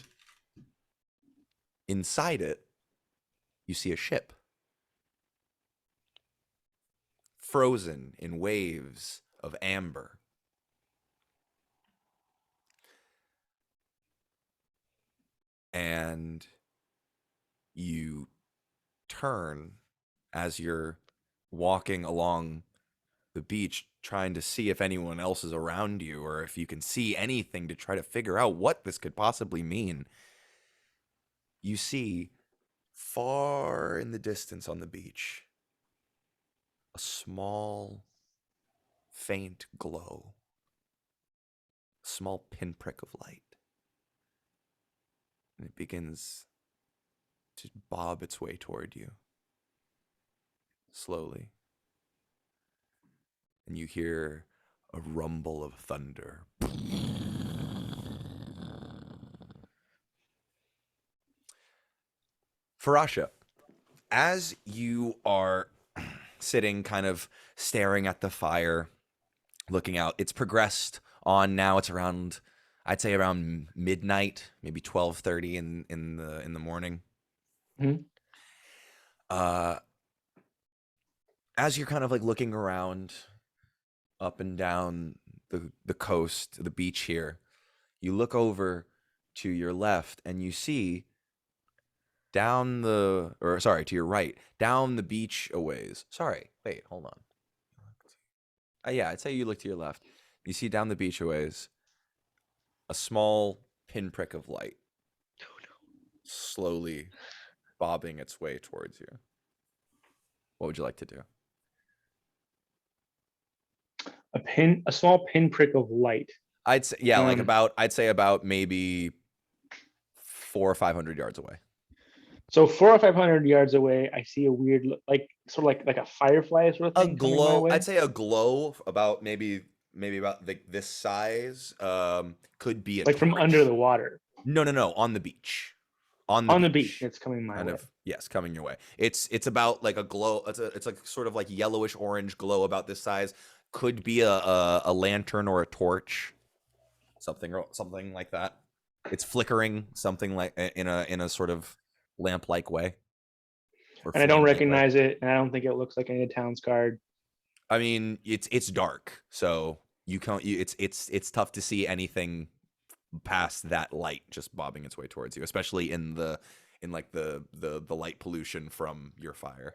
inside it, you see a ship. Frozen in waves of amber. And you turn as you're walking along the beach, trying to see if anyone else is around you, or if you can see anything to try to figure out what this could possibly mean. You see, far in the distance on the beach, a small, faint glow, a small pinprick of light. And it begins to bob its way toward you, slowly. And you hear a rumble of thunder. Farasha, as you are sitting kind of staring at the fire, looking out, it's progressed on now. It's around, I'd say around midnight, maybe 12:30 in the morning. Mhm. As you're kind of looking around up and down the coast, the beach here, you look over to your left and you see to your right, down the beach a ways. Sorry, wait, hold on. Yeah, I'd say you look to your left. You see down the beach a ways a small pinprick of light slowly bobbing its way towards you. What would you like to do? A small pinprick of light. I'd say I'd say about maybe 400 or 500 yards away. So 400 or 500 yards away, I see a weird, sort of like a firefly sort of A thing coming my glow. way. I'd say a glow about maybe about this size. Could be a Like from torch. under the water. No, on the beach. On the beach, it's coming my Kind way. of, yes, coming your way. It's about like a glow. It's like sort of like yellowish orange glow about this size. Could be a lantern or a torch, something like that. It's flickering, something like in a sort of lamp-like way. And I don't flame-like way. recognize it, and I don't think it looks like any of Town's guard. I mean, it's dark, so you can't. It's tough to see anything past that light just bobbing its way towards you, especially in the light pollution from your fire.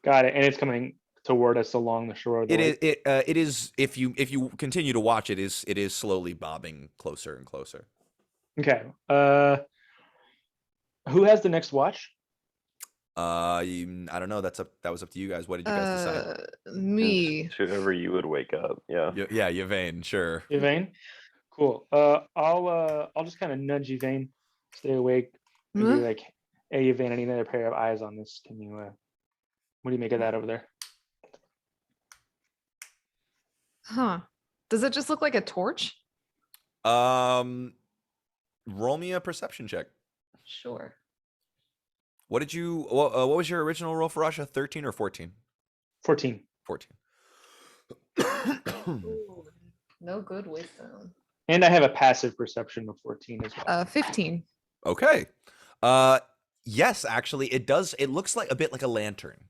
Got it. And it's coming toward us along the shore of the lake. It is if you continue to watch it is slowly bobbing closer and closer. Okay. Who has the next watch? I don't know. That was up to you guys. What did you guys decide? Me. It's whoever you would wake up. Yeah. Yeah, Yvain, sure. Yvain? Cool. I'll just kind of nudge Yvain, stay awake, and be Huh? like, "Hey, Yvain, I need another pair of eyes on this. Can you? What do you make of that over there?" Huh. Does it just look like a torch? Roll me a perception check. Sure. What was your original roll for Russia? 13 or 14? 14. 14. Ooh, no good wisdom. And I have a passive perception of 14 as well. 15. Okay. Yes, actually, it does. It looks like a bit like a lantern.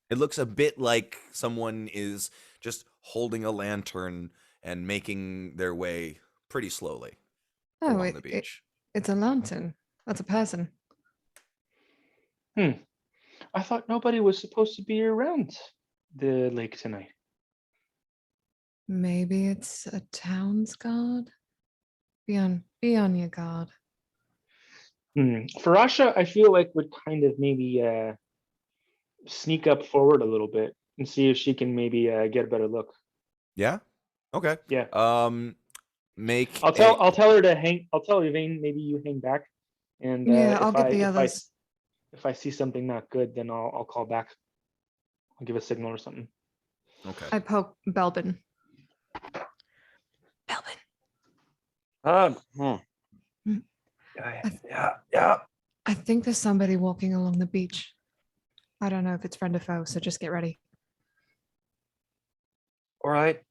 It looks a bit like someone is just holding a lantern and making their way pretty slowly Oh, along the beach. it's a lantern. That's a person. I thought nobody was supposed to be around the lake tonight. Maybe it's a town's guard. Be on your guard. Farasha, I feel like would kind of maybe sneak up forward a little bit and see if she can maybe get a better look. Yeah. Okay. Yeah. Make. I'll tell her to hang. I'll tell Yvain maybe you hang back, and Yeah, I'll get the others. if I see something not good, then I'll call back. I'll give a signal or something. Okay. I poke Belbin. Belbin. Hmm. Mm. Yeah. I think there's somebody walking along the beach. I don't know if it's friend or foe, so just get ready. All right.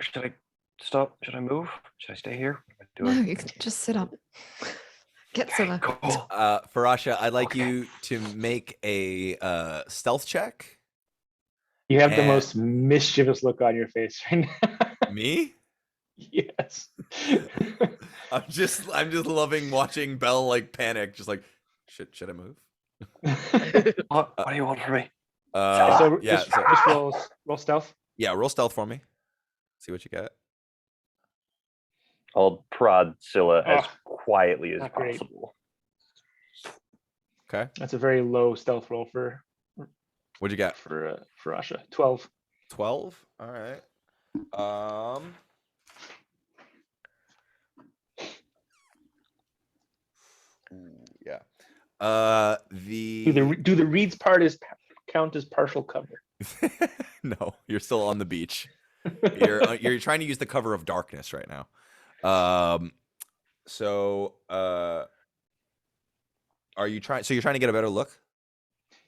Should I stop? Should I move? Should I stay here? What am I No, doing? you can just sit up. Get Okay, Scylla. cool. Farasha, I'd like Okay. you to make a stealth check. You have the And- most mischievous look on your face right now. Me? Yes. I'm just loving watching Belle like panic, just like, should I move? What do you want from me? so Yeah. just, So, just roll stealth. yeah, roll stealth for me. See what you get. I'll prod Scylla as Ah, quietly as not great. possible. Okay. That's a very low stealth roll for What'd you get? Asha. 12. 12. All right. Ooh, yeah. Do the reads part count as partial cover? No, you're still on the beach. You're trying to use the cover of darkness right now. So are you trying? So you're trying to get a better look?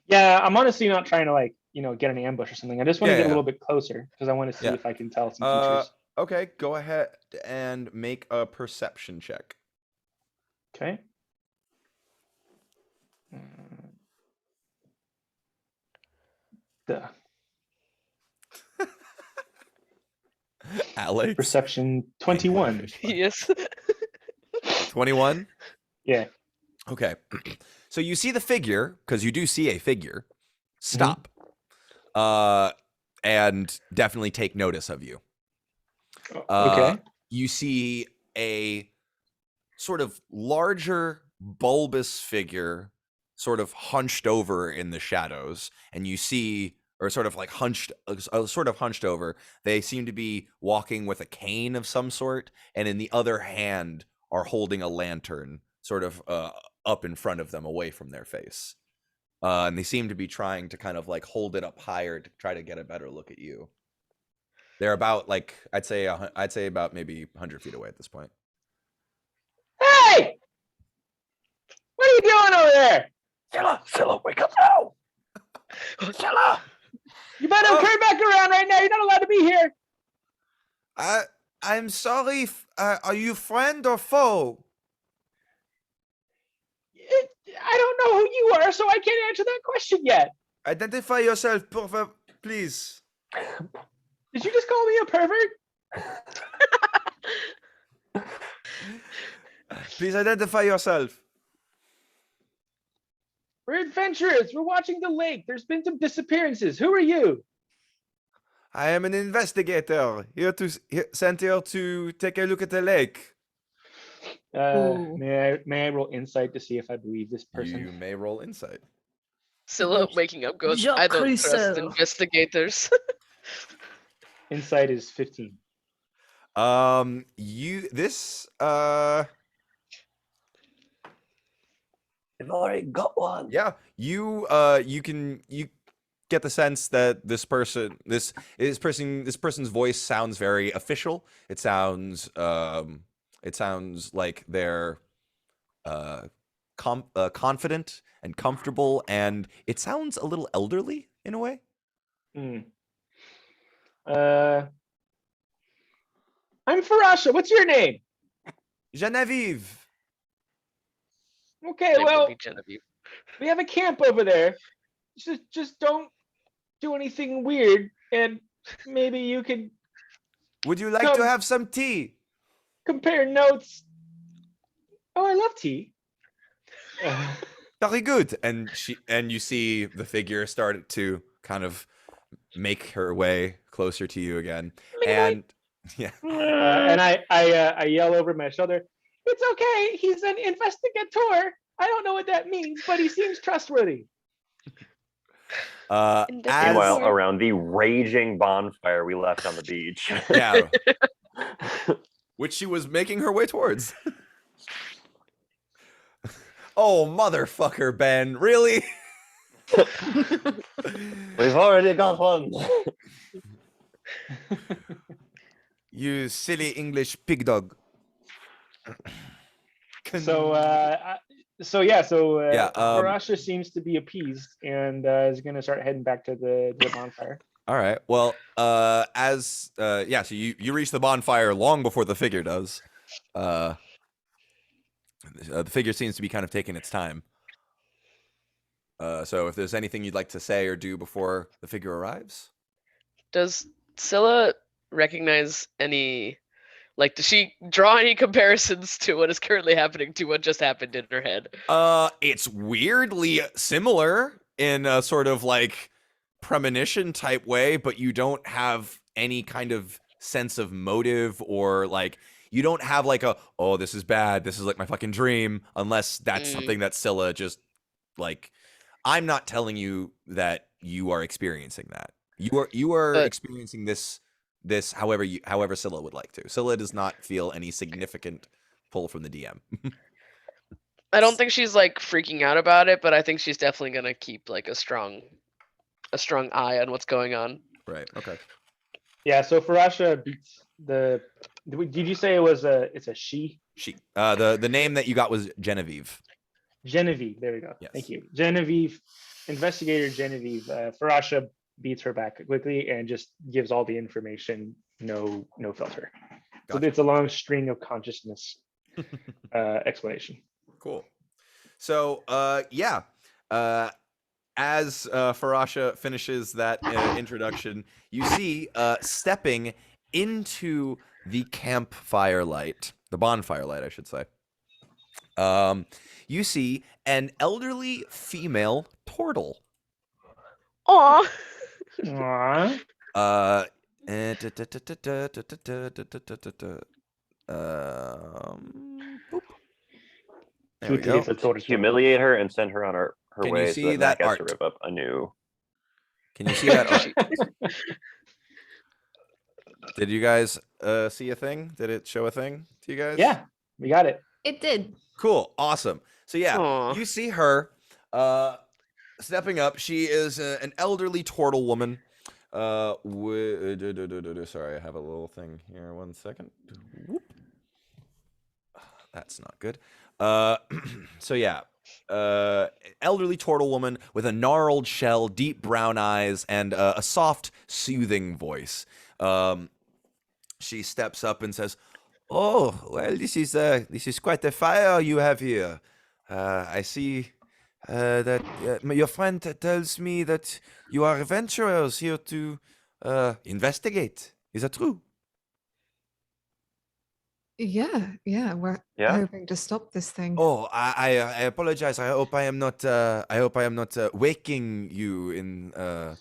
Yeah, I'm honestly not trying to get an ambush or something. I just want to Yeah, get yeah. a little bit closer because I want to see Yeah. if I can tell some features. Okay, go ahead and make a perception check. Okay. Duh. Alex, Perception 21. Yes. 21. Yeah. Okay. So you see the figure, because you do see a figure, stop. And definitely take notice of you. Okay. You see a sort of larger, bulbous figure sort of hunched over in the shadows, and you see, or sort of like hunched over, they seem to be walking with a cane of some sort, and in the other hand are holding a lantern sort of up in front of them, away from their face. And they seem to be trying to kind of like hold it up higher to try to get a better look at you. They're about like, I'd say about maybe 100 feet away at this point. Hey! What are you doing over there? Scylla, wake up now! Scylla! You better turn back around right now. You're not allowed to be here. I'm sorry. Are you friend or foe? I don't know who you are, so I can't answer that question yet. Identify yourself, please. Did you just call me a pervert? Please identify yourself. We're adventurers. We're watching the lake. There's been some disappearances. Who are you? I am an investigator sent here to take a look at the lake. Ooh. May I roll insight to see if I believe this person? You may roll insight. Scylla waking up goes, Jacques I don't trust Rousseau." investigators. Insight is 15. You this I've already got one. yeah, you you get the sense that this person's voice sounds very official. It sounds like they're confident and comfortable, and it sounds a little elderly in a way. Hmm. I'm Farasha. What's your name? Genevieve. Okay, Name would well, be Genevieve. we have a camp over there. Just don't do anything weird, and maybe you can Would you like to Come. have some tea? compare notes. Oh, I love tea. Very good. And you see the figure start to kind of make her way closer to you again. And yeah. And I yell over my shoulder. It's okay. He's an investigator. I don't know what that means, but he seems trustworthy. As Meanwhile, around the raging bonfire we left on the beach. yeah, which she was making her way towards. Oh, motherfucker, Ben! Really? We've already got one. You silly English pig dog. Farasha seems to be appeased and is gonna start heading back to the bonfire. All right. Well, so you reach the bonfire long before the figure does. The figure seems to be kind of taking its time. So if there's anything you'd like to say or do before the figure arrives. Does Scylla recognize any, like, does she draw any comparisons to what is currently happening to what just happened in her head? It's weirdly similar in a sort of like premonition type way, but you don't have any kind of sense of motive, or like you don't have like oh, this is bad, this is like my fucking dream, unless that's something that Scylla just like. I'm not telling you that you are experiencing that. You are experiencing this however Scylla would like to. Scylla does not feel any significant pull from the DM. I don't think she's like freaking out about it, but I think she's definitely gonna keep like a strong eye on what's going on. Right. Okay. Yeah. So Farasha beats the. Did you say it's a she? She. The name that you got was Genevieve. Genevieve. There we go. Yes. Thank you, Genevieve. Investigator Genevieve. Farasha beats her back quickly and just gives all the information. No filter. Gotcha. So it's a long string of consciousness explanation. Cool. So, as Farasha finishes that introduction, you see stepping into the campfire light, the bonfire light, I should say. You see an elderly female turtle. Aw. Aww. Boop. There we go. Let's humiliate her and send her on her Can you way see so that that Matt gets art? to rip up a new. Can you see that art? Did you guys see a thing? Did it show a thing to you guys? Yeah, we got it. It did. Cool. Awesome. So yeah, Aw. you see her stepping up. She is an elderly turtle woman. Sorry, I have a little thing here. 1 second. Whoop. That's not good. So yeah, elderly turtle woman with a gnarled shell, deep brown eyes, and a soft, soothing voice. She steps up and says, "Oh, well, this is quite a fire you have here. I see that your friend tells me that you are adventurers here to investigate. Is that true?" Yeah, we're Yeah? hoping to stop this thing. Oh, I apologize. I hope I am not. I hope I am not waking you in or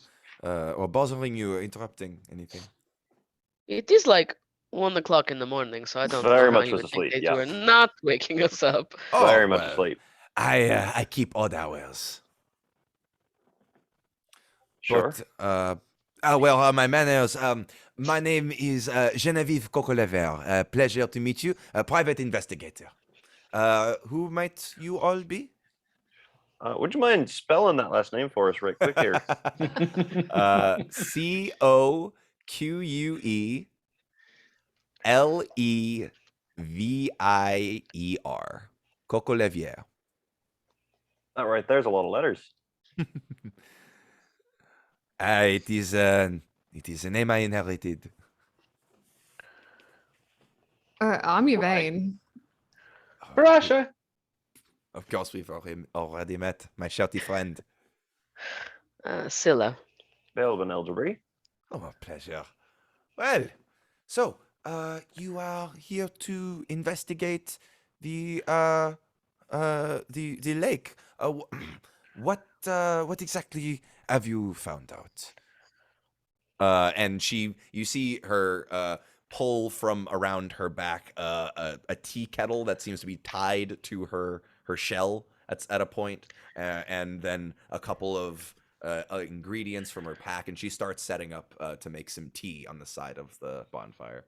bothering you, or interrupting anything. It is like 1 o'clock in the morning, so I don't Very know how much you was would think asleep, they yeah. were not waking us up. Oh, Very much well, asleep. I keep odd hours. Sure. But my manners. My name is Genevieve Cocolever. Pleasure to meet you. A private investigator. Who might you all be? Would you mind spelling that last name for us right quick here? Coquevier. Cocolevier. That right there's a lot of letters. It is a name I inherited. I'm Yvain. Parasha. Of course, we've already met. My shouty friend. Scylla. Belvin Elderbury. Oh, a pleasure. Well, so you are here to investigate the lake. What exactly have you found out? And you see her pull from around her back a tea kettle that seems to be tied to her shell at a point, and then a couple of ingredients from her pack, and she starts setting up to make some tea on the side of the bonfire.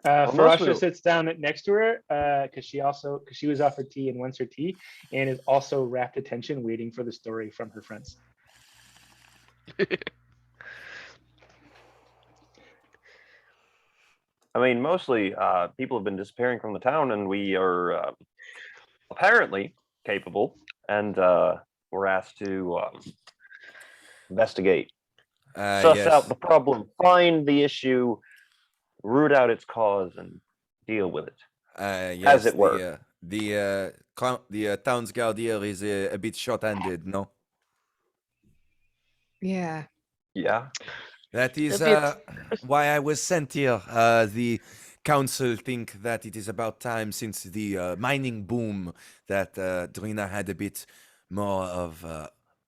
mostly- Farasha sits down next to her because she was offered tea and wants her tea, and is also rapt attention, waiting for the story from her friends. I mean, mostly people have been disappearing from the town, and we are apparently capable, and we're asked to investigate, suss Yes. out the problem, find the issue, root out its cause, and deal with it. Yes, it were. The town's guard here is a bit short-handed, no? Yeah. Yeah. That is A why I was sent here. The council think that it is about time, since the mining boom, that Drina had a bit more of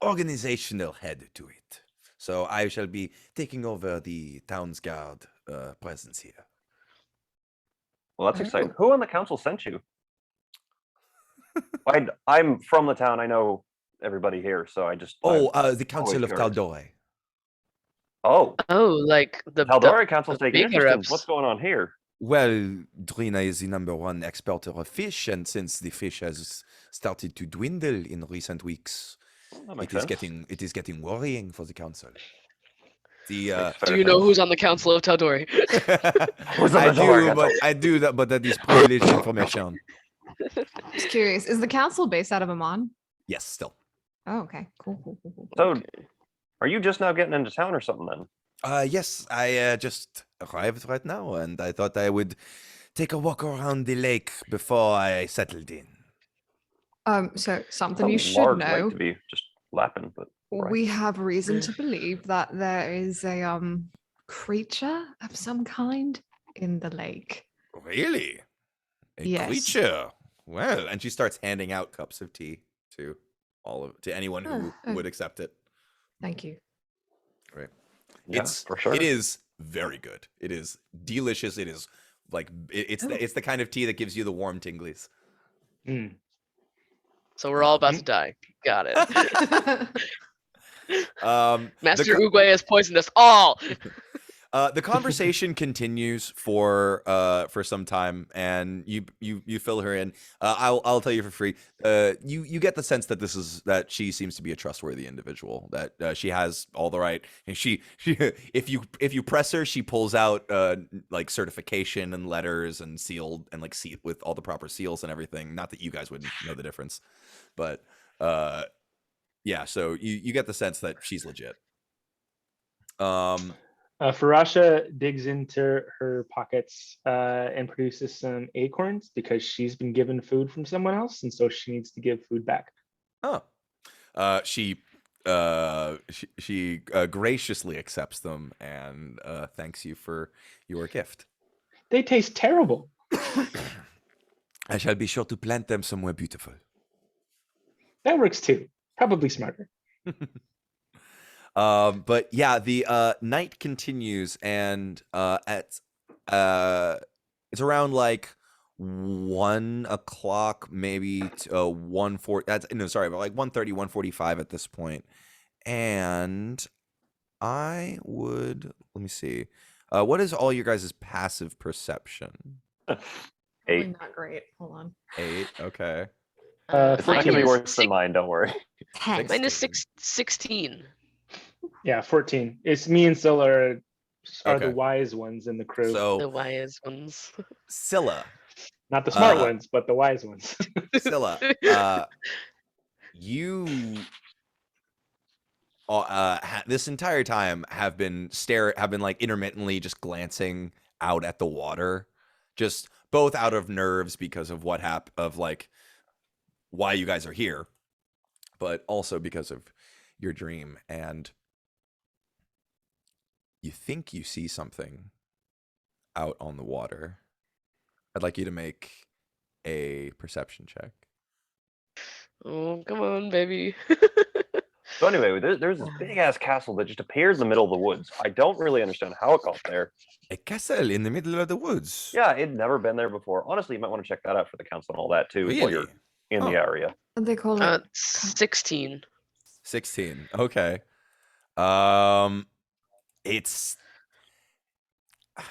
organizational head to it. So I shall be taking over the town's guard presence here. Well, that's Oh. exciting. Who on the council sent you? I'm from the town. I know everybody here, so I just. Oh, I'm the council of curious. Taldore. Oh, Oh, like the Taldori Council's the taking bigger interest in ups. what's going on here. Well, Drina is the #1 exporter of fish, and since the fish has started to dwindle in recent weeks, That makes it is sense. getting worrying for the council. The Makes Do fair you know sense. who's on the council of Taldori? Who's on I the Taldori do, Council? but that is privileged information. Just curious. Is the council based out of Amman? Yes, still. Oh, okay. Cool. So, are you just now getting into town or something then? Yes, I just arrived right now, and I thought I would take a walk around the lake before I settled in. So It's something a you should large know. lake to be just lapping, but right. We have reason to believe that there is a creature of some kind in the lake. Really? A Yes. creature? Well, and she starts handing out cups of tea to anyone who Oh. would accept it. Thank you. Right. Yeah, for sure. It is very good. It is delicious. It is like it's the kind of tea that gives you the warm tinglies. Mm. So we're all about to die. Got it. Master the, Uguay has poisoned us all. the conversation continues for some time, and you fill her in. I'll tell you for free. You get the sense that she seems to be a trustworthy individual. That she has all the right. And she if you press her, she pulls out like certification and letters and sealed and like with all the proper seals and everything. Not that you guys would know the difference, but yeah. So you get the sense that she's legit. Farasha digs into her pockets and produces some acorns because she's been given food from someone else, and so she needs to give food back. Oh, she graciously accepts them and thanks you for your gift. They taste terrible. I shall be sure to plant them somewhere beautiful. That works too. Probably smarter. But yeah, the night continues, and it's around like 1 o'clock, maybe to 1:40. That's no, sorry, but like 1:30, 1:45 at this point. And I would let me see. What is all your guys' passive perception? Probably 8. not great. Hold on. 8. Okay. It's not Mine gonna be is worse than mine. Don't worry. 10. Mine is 16. 16. Yeah, 14. It's me and Scylla are the Okay. wise ones in the crew. So The wise ones. Scylla, Not the smart uh, ones, but the wise ones. Scylla, you this entire time have been like intermittently just glancing out at the water, just both out of nerves because of like why you guys are here, but also because of your dream, and you think you see something out on the water. I'd like you to make a perception check. Oh, come on, baby. So anyway, there's this big ass castle that just appears in the middle of the woods. I don't really understand how it got there. A castle in the middle of the woods. Yeah, it'd never been there before. Honestly, you might want to check that out for the council and all that too, while you're Really? in the Oh. area. They call it 16. 16. Okay. It's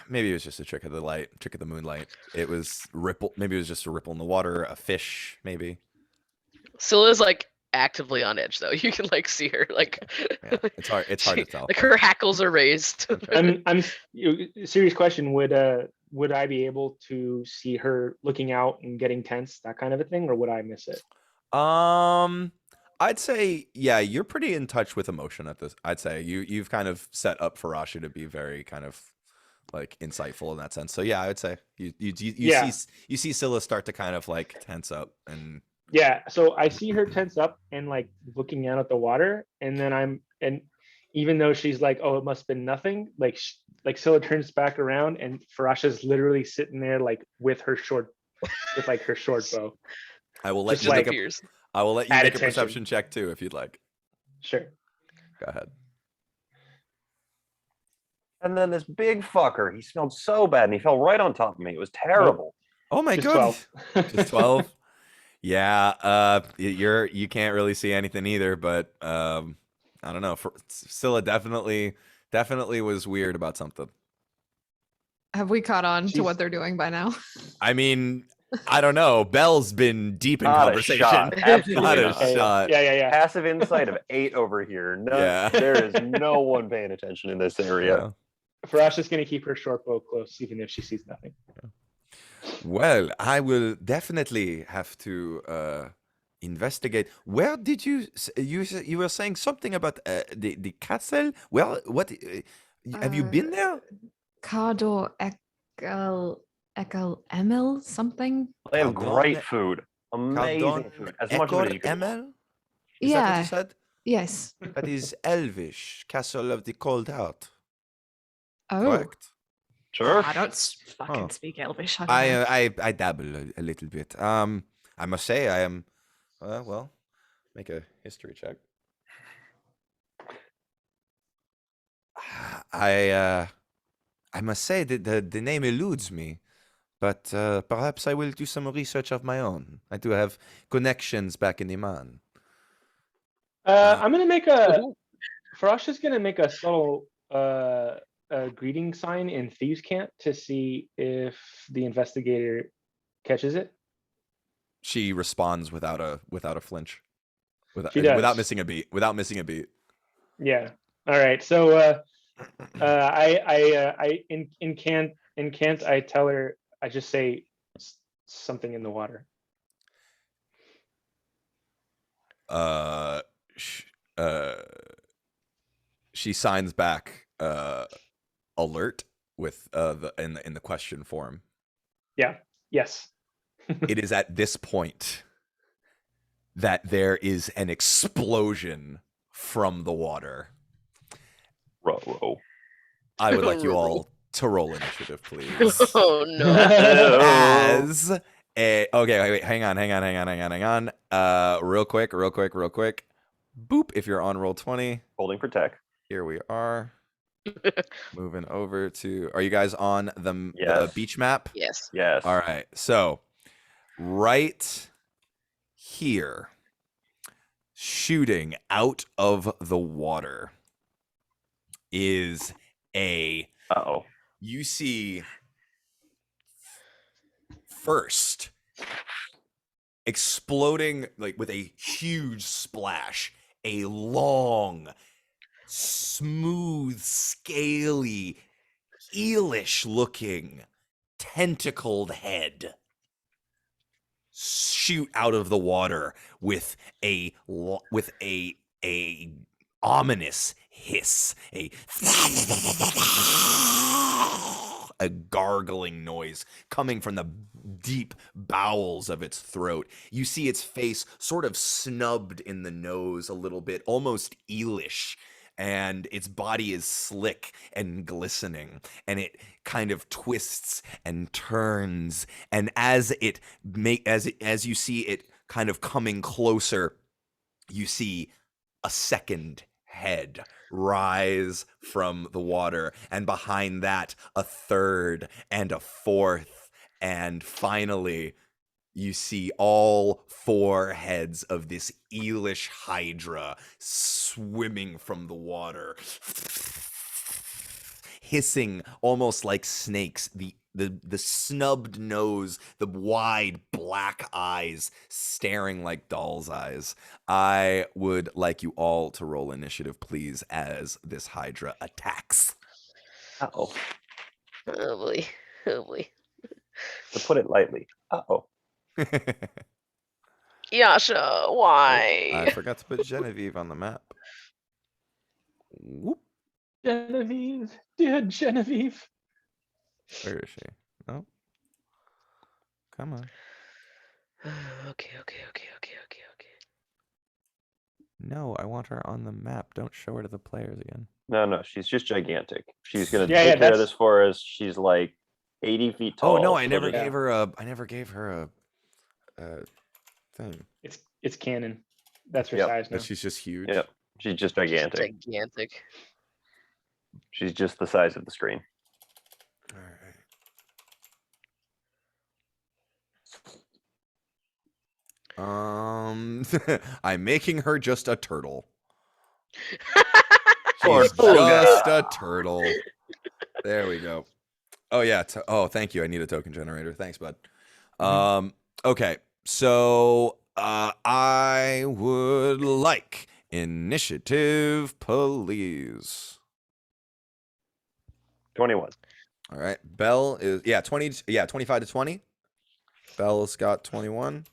maybe it was just a trick of the light, trick of the moonlight. It was ripple. Maybe it was just a ripple in the water, a fish, maybe. Scylla's like actively on edge though. You can like see her like Yeah, it's hard. It's hard to tell. like her hackles are raised. Serious question. Would I be able to see her looking out and getting tense, that kind of a thing, or would I miss it? I'd say yeah, you're pretty in touch with emotion at this. I'd say you've kind of set up Farasha to be very kind of like insightful in that sense. So yeah, I would say you Yeah. see Scylla start to kind of like tense up and Yeah, so I see her tense up and like looking out at the water, and then even though she's like, "Oh, it must have been nothing," like Scylla turns back around and Farasha's literally sitting there like with her short bow. I will let Just you like- make appears. I will let you Add make a attention. perception check too if you'd like. Sure. Go ahead. And then this big fucker, he smelled so bad and he fell right on top of me. It was terrible. Oh my Just god. 12. Just 12. Yeah, you can't really see anything either, but I don't know. Scylla definitely was weird about something. Have we caught on to She's- what they're doing by now? I mean, I don't know. Belle's been deep in Not a conversation. shot. Absolutely Not a not. shot. Yeah. Passive insight of 8 over here. No, Yeah. there is no one paying attention in this area. Yeah. Farasha's gonna keep her short bow close, even if she sees nothing. Well, I will definitely have to investigate. Where did you were saying something about the castle? Well, what have you been there? Cardor Ekel Emil something? They have Cardone- great food. Amazing Cardone food. As much of it as you Ekor can. Emel? Is that what Yeah. you said? Yes. That is Elvish, Castle of the Cold Heart. Oh. Correct. Sure. I don't fucking Huh. speak Elvish. I don't know. I dabble a little bit. I must say I am. Well, make a history check. I must say that the name eludes me, but perhaps I will do some research of my own. I do have connections back in Iman. I'm gonna make Farasha's gonna make a subtle greeting sign in Thieves' Camp to see if the investigator catches it. She responds without a flinch, She does. without missing a beat. Without missing a beat. Yeah. All right. So I in Cant I tell her, I just say something in the water. She signs back alert with in the question form. Yeah. Yes. It is at this point that there is an explosion from the water. Row. I would like you all to roll initiative, please. Oh no. As a okay, wait, hang on. Real quick. Boop, if you're on roll 20. Holding for tech. Here we are. Moving over to. Are you guys on the Yes. beach map? Yes. Yes. All right. So, right here, shooting out of the water, is a. Uh-oh. You see first exploding like with a huge splash, a long, smooth, scaly, eelish looking tentacled head shoot out of the water with a ominous hiss, a gargling noise coming from the deep bowels of its throat. You see its face sort of snubbed in the nose a little bit, almost eelish, and its body is slick and glistening, and it kind of twists and turns, and as you see it kind of coming closer, you see a second head rise from the water, and behind that a third and a fourth, and finally you see all four heads of this eelish hydra swimming from the water, hissing almost like snakes. The snubbed nose, the wide black eyes staring like doll's eyes. I would like you all to roll initiative, please, as this hydra attacks. Uh-oh. Oh boy. Oh boy. To put it lightly. Uh-oh. Yasha, why? I forgot to put Genevieve on the map. Whoop. Genevieve, dear Genevieve. Where is she? Oh. Come on. Okay. No, I want her on the map. Don't show her to the players again. No, she's just gigantic. She's gonna Yeah, take care of that's- this for us. She's like 80 feet tall. Oh no, I so never just- gave her a. I never gave her a thing. It's canon. That's her Yep. size now. That she's just huge. Yep. She's just gigantic. Gigantic. She's just the size of the screen. All right. I'm making her just a turtle. She's just a turtle. There we go. Oh yeah. Oh, thank you. I need a token generator. Thanks, bud. Okay. So I would like initiative, please. 21. All right. Bell is 25 to 20. Bell's got 21.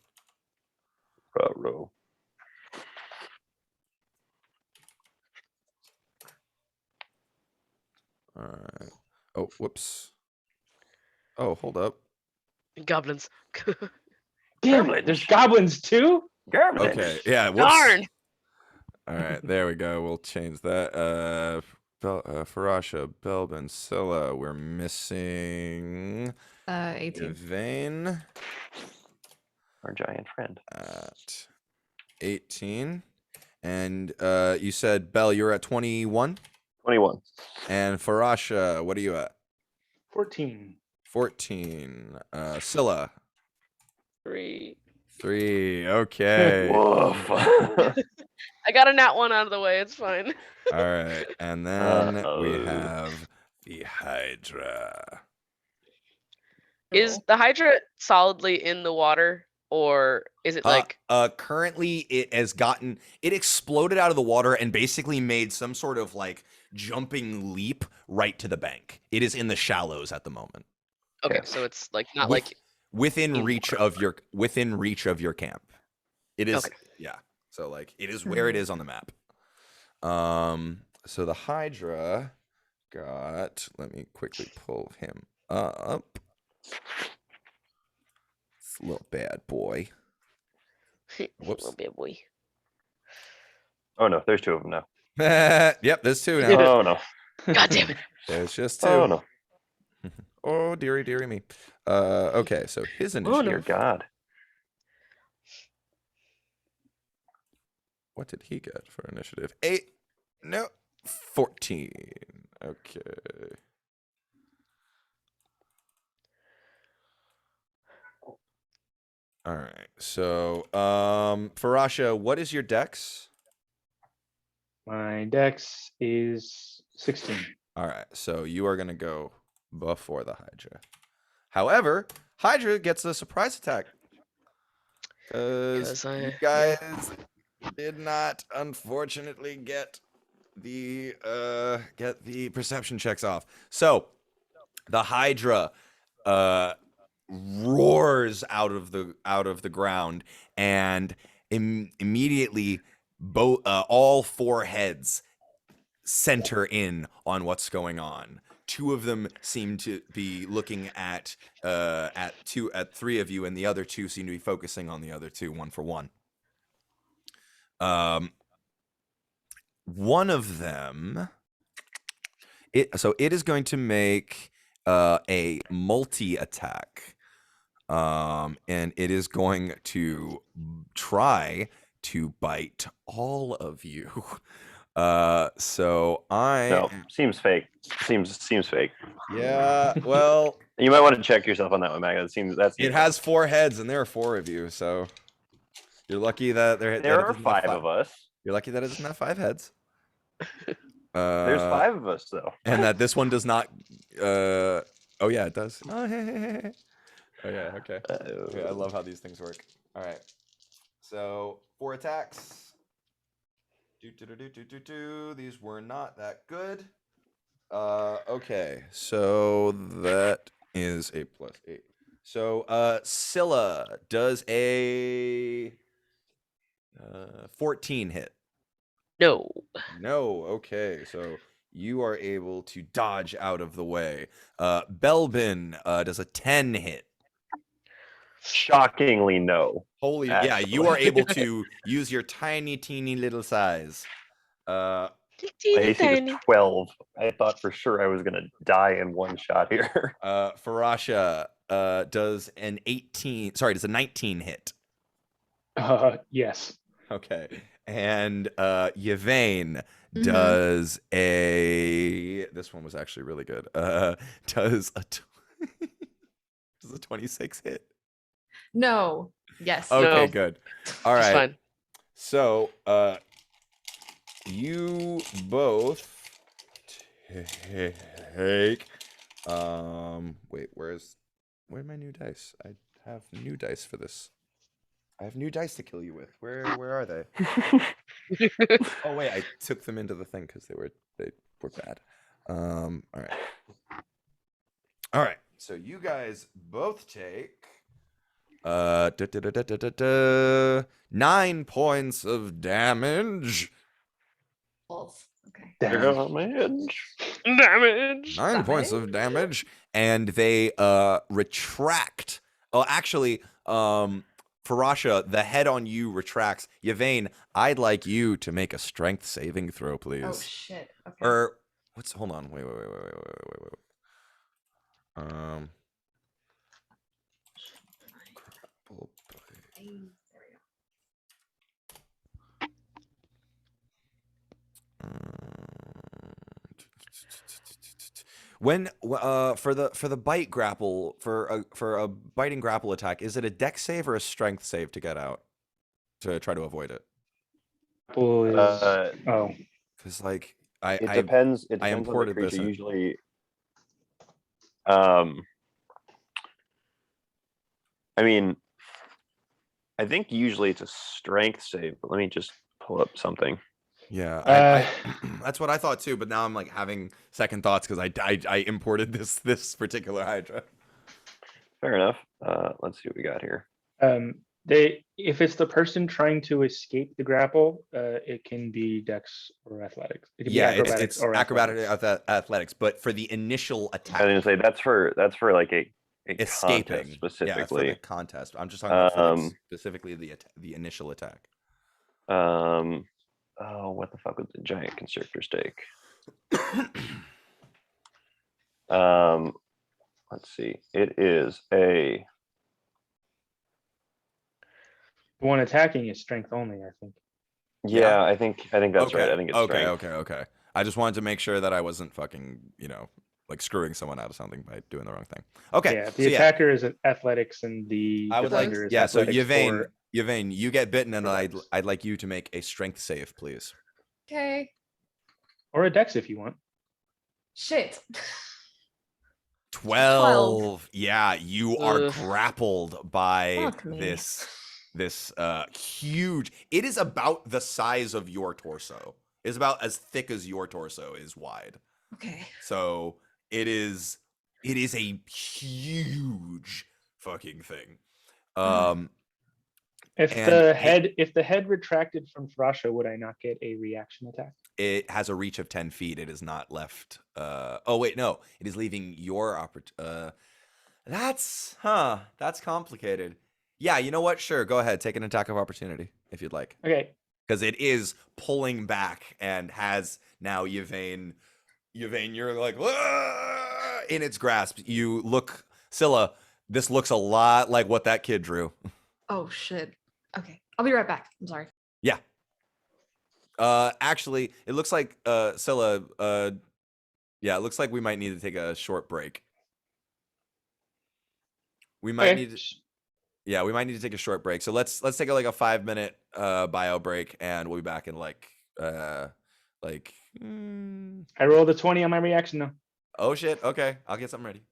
Row. All right. Oh, whoops. Oh, hold up. Goblins. Damn Gremlins. it, there's goblins too? Gremlins. Okay. Yeah. Whoops. Darn. All right. There we go. We'll change that. Farasha, Belbin, Scylla. We're missing 18. Yvain Our giant friend. at 18. And you said, Bell, you're at 21? 21. And Farasha, what are you at? 14. 14. Scylla, 3. 3. Okay. Woof. I got a nat 1 out of the way. It's fine. All right. And then we Uh-oh. have the Hydra. Is the Hydra solidly in the water, or is it like? Currently it exploded out of the water and basically made some sort of like jumping leap right to the bank. It is in the shallows at the moment. Okay, Yeah. so it's like not With- like. Within in reach water. of your camp. It is Okay. yeah. So like it is where it is on the map. So the Hydra got, let me quickly pull him up. It's a little bad boy. Whoops. Little bit boy. Oh no, there's two of them now. Yep, there's two now. Oh no. God damn it. There's just two. Oh no. Oh, dearie me. Okay, so his Oh initiative. dear God. What did he get for initiative? 8. No. 14. Okay. All right. So, Farasha, what is your dex? My dex is 16. All right. So you are gonna go before the Hydra. However, Hydra gets a surprise attack because 'Cause you yeah. guys did not, unfortunately, get the perception checks off. So the Hydra roars out of the ground, and immediately both all four heads center in on what's going on. Two of them seem to be looking at three of you, and the other two seem to be focusing on the other two, one for one. One of them, it is going to make a multi attack, and it is going to try to bite all of you. So No, seems fake. Seems fake. Yeah, well, You might want to check yourself on that one, Maga. it has 4 heads, and there are 4 of you, so you're lucky that There are 5 of us. You're lucky that it doesn't have 5 heads. There's 5 of us though. And that this one does not. Oh yeah, it does. Oh yeah, okay. Okay, I love how these things work. All right, so 4 attacks. These were not that good. Okay, so that is a +8. So Scylla does a 14 hit. No. No, okay, so you are able to dodge out of the way. Belbin does a 10 hit. Shockingly, no. Holy, yeah, you are able to use your tiny, teeny little size. My Teeny AC tiny. is 12. I thought for sure I was gonna die in one shot here. Farasha does an 18. Sorry, does a 19 hit. Yes. Okay, and Yvain Mhm. does a. This one was actually really good. Does a. Does a 26 hit? No. Yes. Okay, No. good. All It's right. fine. So, you both take. Wait, where's my new dice? I have new dice for this. I have new dice to kill you with. Where are they? Oh wait, I took them into the thing because they were bad. All right. All right. So you guys both take 9 points of damage. Okay. Damage. Damage. 9 points of damage, and they retract. Oh, actually, Farasha, the head on you retracts. Yvain, I'd like you to make a strength saving throw, please. Oh shit. Okay. Or what's? Hold on. Wait. Grapple bite. When for the bite grapple for a biting grapple attack, is it a dex save or a strength save to get out to try to avoid it? Apple is oh. Because like It depends. It I depends on the imported this creature. in. Usually, I mean, I think usually it's a strength save. But let me just pull up something. Yeah, I that's what I thought too. But now I'm like having second thoughts because I imported this particular Hydra. Fair enough. Let's see what we got here. If it's the person trying to escape the grapple, it can be Dex or Athletics. It can be acrobatics it's or acrobatic athletics. athletics, but for the initial I attack, was gonna say that's for like a escaping contest Yeah, it's for specifically. the contest. I'm just talking about for like, specifically the initial attack. Oh, what the fuck would the giant constrictors take? Let's see. It is a. The one attacking is strength only, I think. Yeah, I think that's right. I think it's Okay, strength. okay. I just wanted to make sure that I wasn't fucking, like screwing someone out of something by doing the wrong thing. Okay. Yeah, the so attacker is athletics and the I would like, defender is yeah. So athletics for Yvain, you get bitten, and for I'd dex. I'd like you to make a strength save, please. Okay. or a dex if you want. Shit. 12. Yeah, you are Ugh. grappled by Fuck me. this huge. It is about the size of your torso. It's about as thick as your torso is wide. Okay. So it is a huge fucking thing. Mhm. If And the head retracted from Thrasha, would I not get a reaction attack? it has a reach of 10 feet. It is not left. Oh wait, no, it is leaving your that's complicated. Yeah, you know what? Sure, go ahead. Take an attack of opportunity if you'd like. Okay. Because it is pulling back and has now Yvain, you're like in its grasp. You look, Scylla, this looks a lot like what that kid drew. Oh shit. Okay. I'll be right back. I'm sorry. Yeah. Actually, it looks like Scylla, yeah, it looks like we might need to take a short break. We might Okay. need to, yeah, we might need to take a short break. So let's take like a 5-minute bio break, and we'll be back in like I rolled a 20 on my reaction though. oh shit. Okay, I'll get something ready.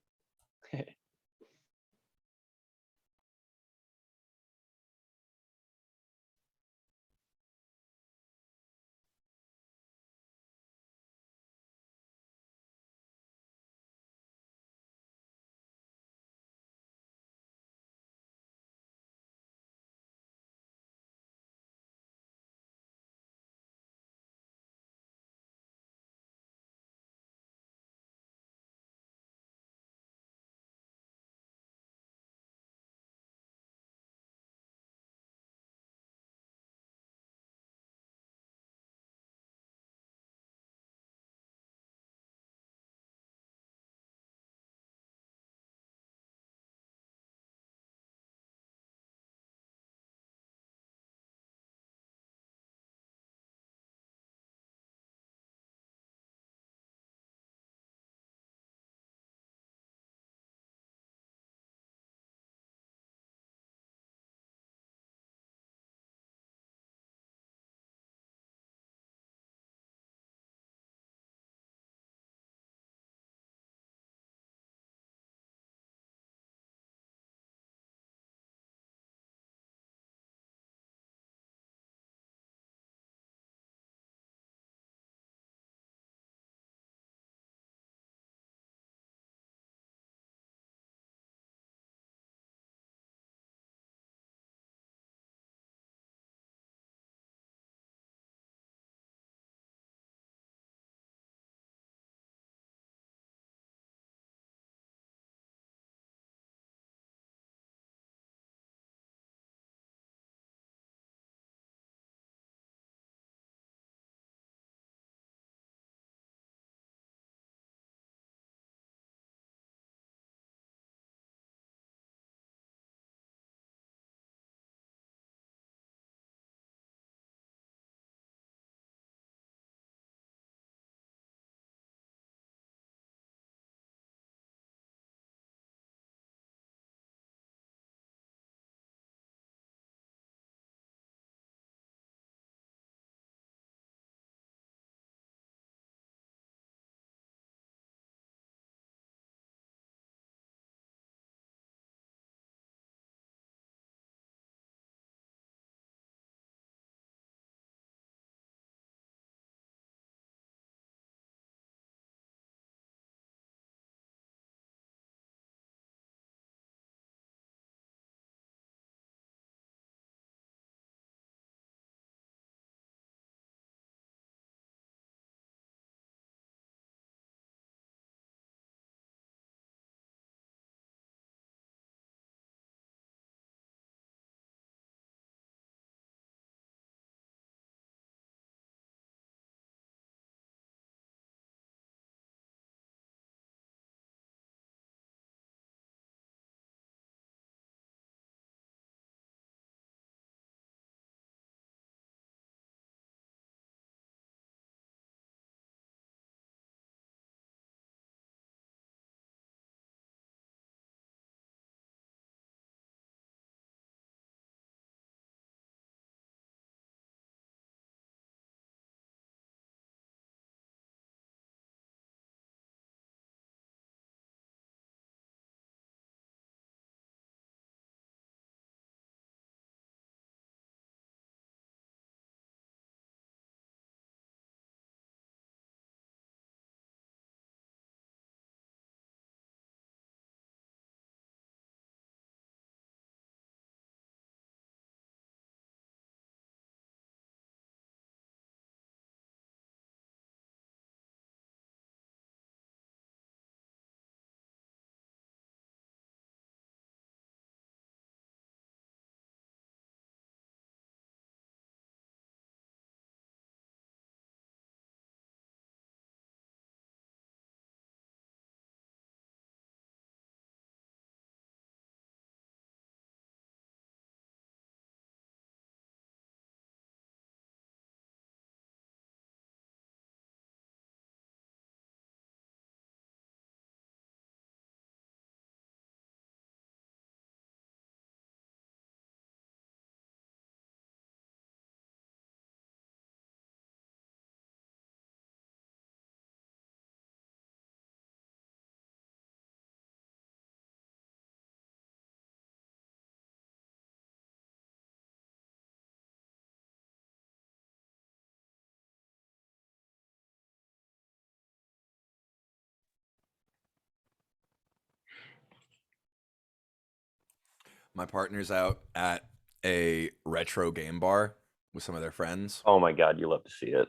my partner's out at a retro game bar with some of their friends. Oh my god, you love to see it.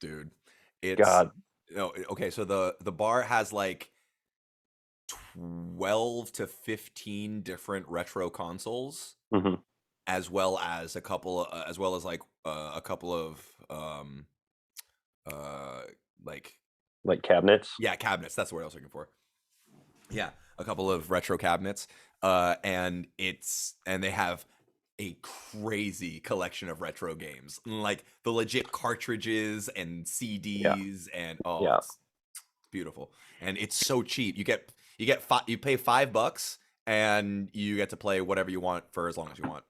Dude, it's God. no, okay, so the bar has like 12 to 15 different retro consoles, Mhm. as well as a couple a couple of like Like cabinets. yeah, cabinets. That's the word I was looking for. Yeah, a couple of retro cabinets. And they have a crazy collection of retro games, like the legit cartridges and CDs, and Yeah. it's beautiful, and it's so cheap. You pay $5, and you get to play whatever you want for as long as you want,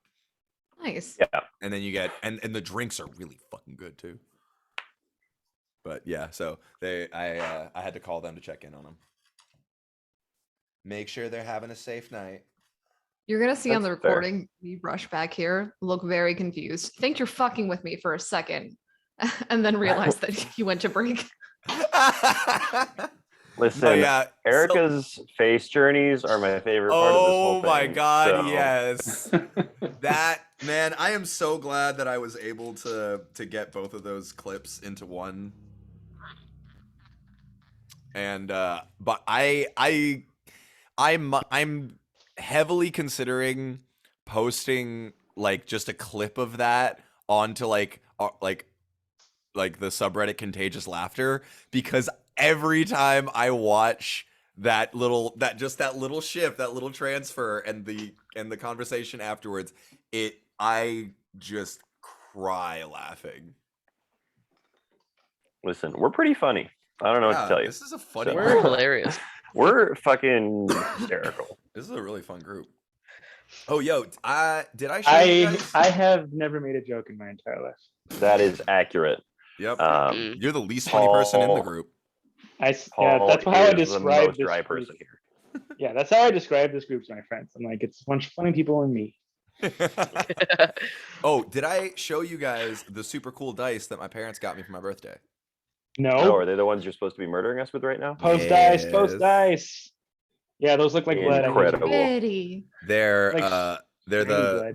Nice. Yeah. and then you get and the drinks are really fucking good too. But yeah, so I had to call them to check in on them. Make sure they're having a safe night. You're gonna see on the That's fair. recording me rush back here, look very confused, think you're fucking with me for a second, and then realize that you went to break. Listen, Oh yeah, Erica's face journeys are my favorite part of this whole oh thing. my god, so- yes. That man, I am so glad that I was able to get both of those clips into one. And but I'm heavily considering posting like just a clip of that onto like the subreddit Contagious Laughter, because every time I watch that little shift, that little transfer, and the conversation afterwards, I just cry laughing. Listen, we're pretty funny. I don't know what to tell you. This is a funny So- We're group. hilarious. We're fucking hysterical. This is a really fun group. Oh, yo, did I show you guys? I have never made a joke in my entire life. That is accurate. Yep. Mm. You're the least funny person in the Paul- group. Paul That's how I is the describe most this dry group. person here. Yeah, that's how I describe this group to my friends. I'm like, it's a bunch of funny people and me. Oh, did I show you guys the super cool dice that my parents got me for my birthday? Oh, No, are they the ones you're supposed to be murdering us with right now? post dice, post Yes. dice. Yeah, those look like blood. I hate them. Incredible. Pretty. They're Like they're shiny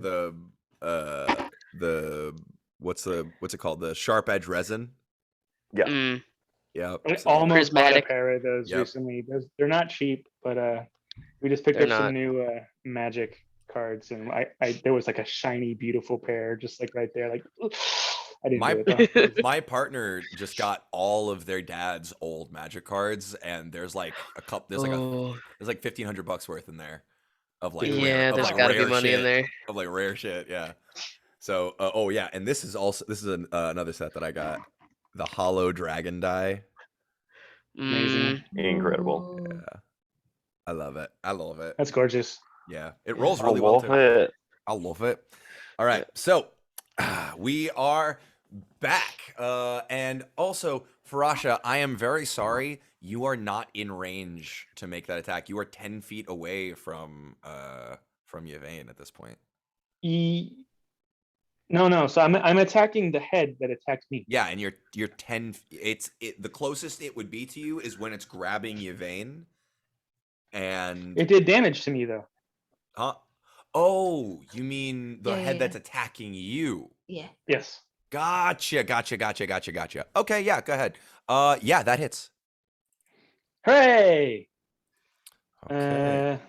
the what's it called? The sharp edge resin. Yeah. Mm. Yep. I so- almost bought a Prismatic. pair of those Yep. recently. They're not cheap, but we just picked They're up not. some new magic cards, and there was like a shiny, beautiful pair, just like right there. Like I didn't My- do it though. My partner just got all of their dad's old magic cards, and there's like a couple. Oh, There's like $1,500 worth in there of like yeah, rare, of there's like got to be rare money shit, in there. of like rare shit. Yeah. So oh yeah, and this is another set that I got, the hollow dragon die. Mm. Incredible. Ooh. Yeah. I love it. I love it. That's gorgeous. Yeah, it rolls I really well love too. it. I love it. All right, so we are back, and also Farasha, I am very sorry. You are not in range to make that attack. You are 10 feet away from Yvain at this point. No. So I'm attacking the head that attacked me. Yeah, and you're 10. The closest it would be to you is when it's grabbing Yvain, and It did damage to me though. huh? Oh, you mean the Yeah, head yeah, that's yeah. attacking you? Yeah. Yes. Gotcha. Okay, yeah, go ahead. Yeah, that hits. Hooray! Okay.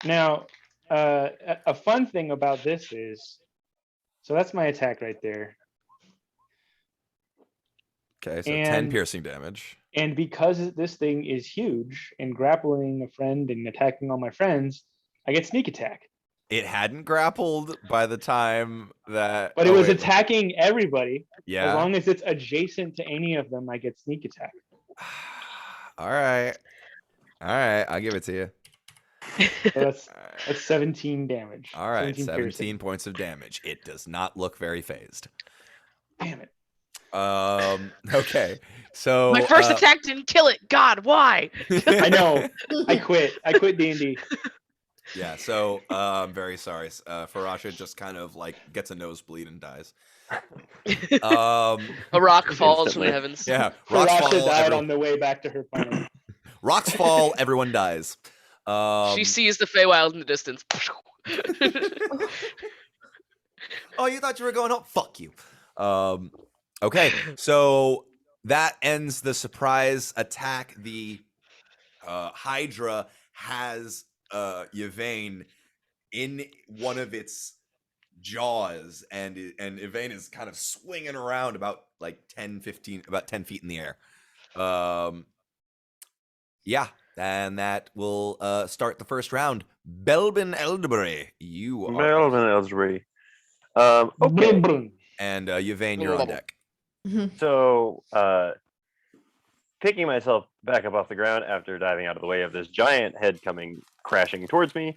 Now, a fun thing about this is, so that's my attack right there. Okay, so 10 and- piercing damage. And because this thing is huge and grappling a friend and attacking all my friends, I get sneak attack. It hadn't grappled by the time that. But it oh, was wait, attacking everybody. Yeah. As long as it's adjacent to any of them, I get sneak attack. All right. I'll give it to you. So that's All right. that's 17 damage. All right, 17 17 piercing. points of damage. It does not look very phased. Damn it. Okay. So My first attack didn't kill it. God, why? I know. I quit D&D. Yeah, so I'm very sorry. Farasha just kind of like gets a nosebleed and dies. A rock falls from Instantly. the heavens. Yeah, rocks Farasha fall. died on the way back to her planet. Rocks fall. Everyone dies. She sees the Feywild in the distance. Oh, you thought you were going home? Fuck you. Okay, so that ends the surprise attack. The Hydra has Yvain in one of its jaws, and Yvain is kind of swinging around about like 10 15 about 10 feet in the air. Yeah, and that will start the first round. Belbin Eldbury, you are Melvin Ellsbury. Okay. Brum, brum. and Yvain, you're on deck. So, picking myself back up off the ground after diving out of the way of this giant head coming crashing towards me,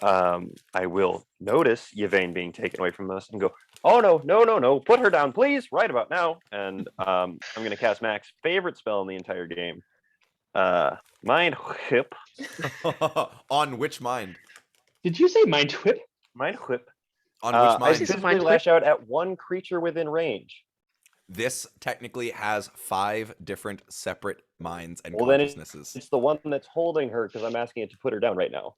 I will notice Yvain being taken away from us and go, "Oh no! Put her down, please, right about now." And I'm going to cast Mac's favorite spell in the entire game, Mind Whip. On which mind? Did you say mind whip? Mind Whip. On which I mind? see some physically Mind lash out at one creature within range. This technically has 5 different separate minds and Well, then consciousnesses. it's the one that's holding her because I'm asking it to put her down right now.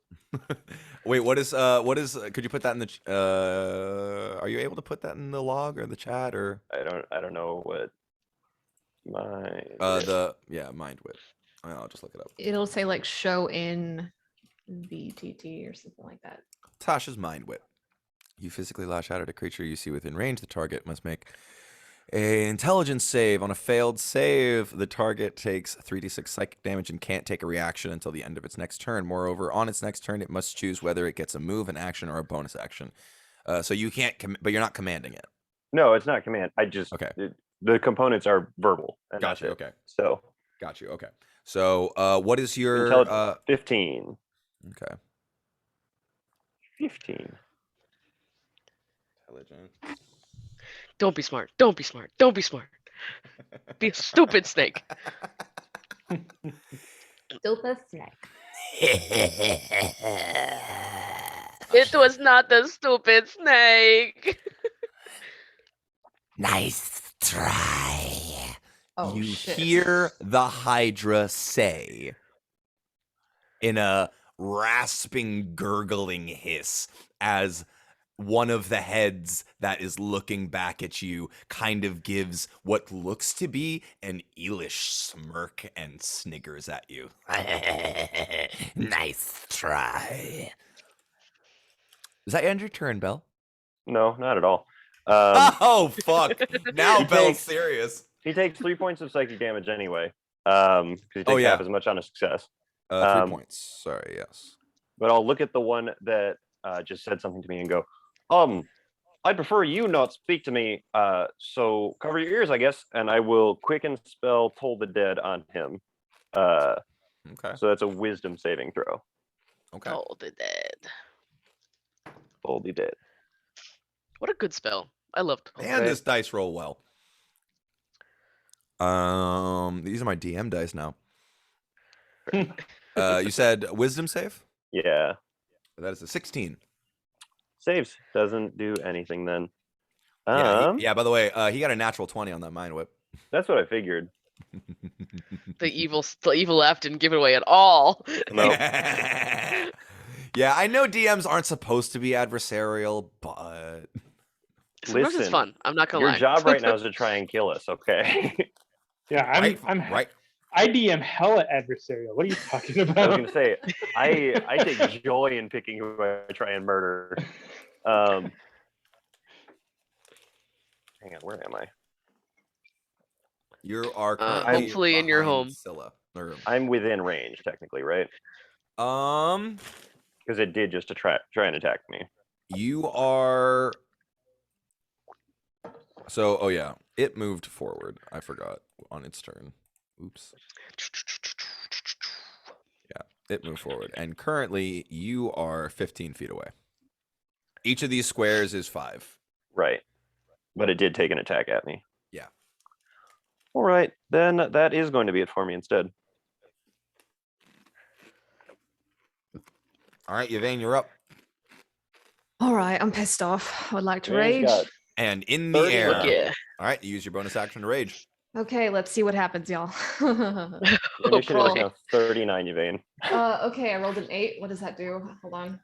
Wait, what is could you put that in the are you able to put that in the log or the chat or I don't know what mind. mind whip. I'll just look it up. It'll say like show in VTT or something like that. Tasha's mind whip. You physically lash out at a creature you see within range. The target must make an intelligence save. On a failed save, the target takes 3d6 psychic damage and can't take a reaction until the end of its next turn. Moreover, on its next turn, it must choose whether it gets a move, an action, or a bonus action. So you can't, but you're not commanding it. No, it's not command. I just Okay. The components are verbal. And that's Gotcha. it. Okay. So Got you. Okay. So what is your intelligence 15. Okay. 15. Intelligence. Don't be smart. Don't be smart. Don't be smart. Be a stupid snake. Stupid snake. It was not the stupid snake. Nice try. Oh, You shit. hear the Hydra say in a rasping, gurgling hiss as one of the heads that is looking back at you kind of gives what looks to be an eelish smirk and sniggers at you. Nice try. Is that end your turn, Belle? No, not at all. Oh, fuck. Now He Belle's takes- serious. He takes 3 points of psychic damage anyway. Because he takes yeah. half as much on a success. 3 points. Sorry, yes. But I'll look at the one that just said something to me and go, I prefer you not speak to me. So cover your ears, I guess, and I will quicken spell Toll the Dead on him. Okay. So that's a wisdom saving throw. Okay. Toll the Dead. Toll the Dead. What a good spell. I loved Toll the And Dead. this dice roll well. These are my DM dice now. You said wisdom save? Yeah. That is a 16. Saves. Doesn't do anything then. Yeah, by the way, he got a natural 20 on that mind whip. That's what I figured. The evil laugh didn't give it away at all. No. Yeah, I know DMs aren't supposed to be adversarial, but Sometimes it's Listen, fun. I'm not gonna Your lie. job right now is to try and kill us, okay? Yeah, right. I DM hella adversarial. What are you talking I was about? gonna say, I take joy in picking who I try and murder. Hang on, where am I? You are currently hopefully in your behind home. Scylla. Or, I'm within range, technically, right? Because it did just to try and attack me. you are. So, oh yeah, it moved forward. I forgot on its turn. Oops. It moved forward, and currently you are 15 feet away. Each of these squares is 5. Right. But it did take an attack at me. Yeah. All right, then that is going to be it for me instead. All right, Yvain, you're up. All right, I'm pissed off. I would like to Yvain's rage. got And in the 30 air. Look, yeah. All right, you use your bonus action to rage. Okay, let's see what happens, y'all. Your initiative is Roll. now 39, Yvain. Okay, I rolled an 8. What does that do? Hold on.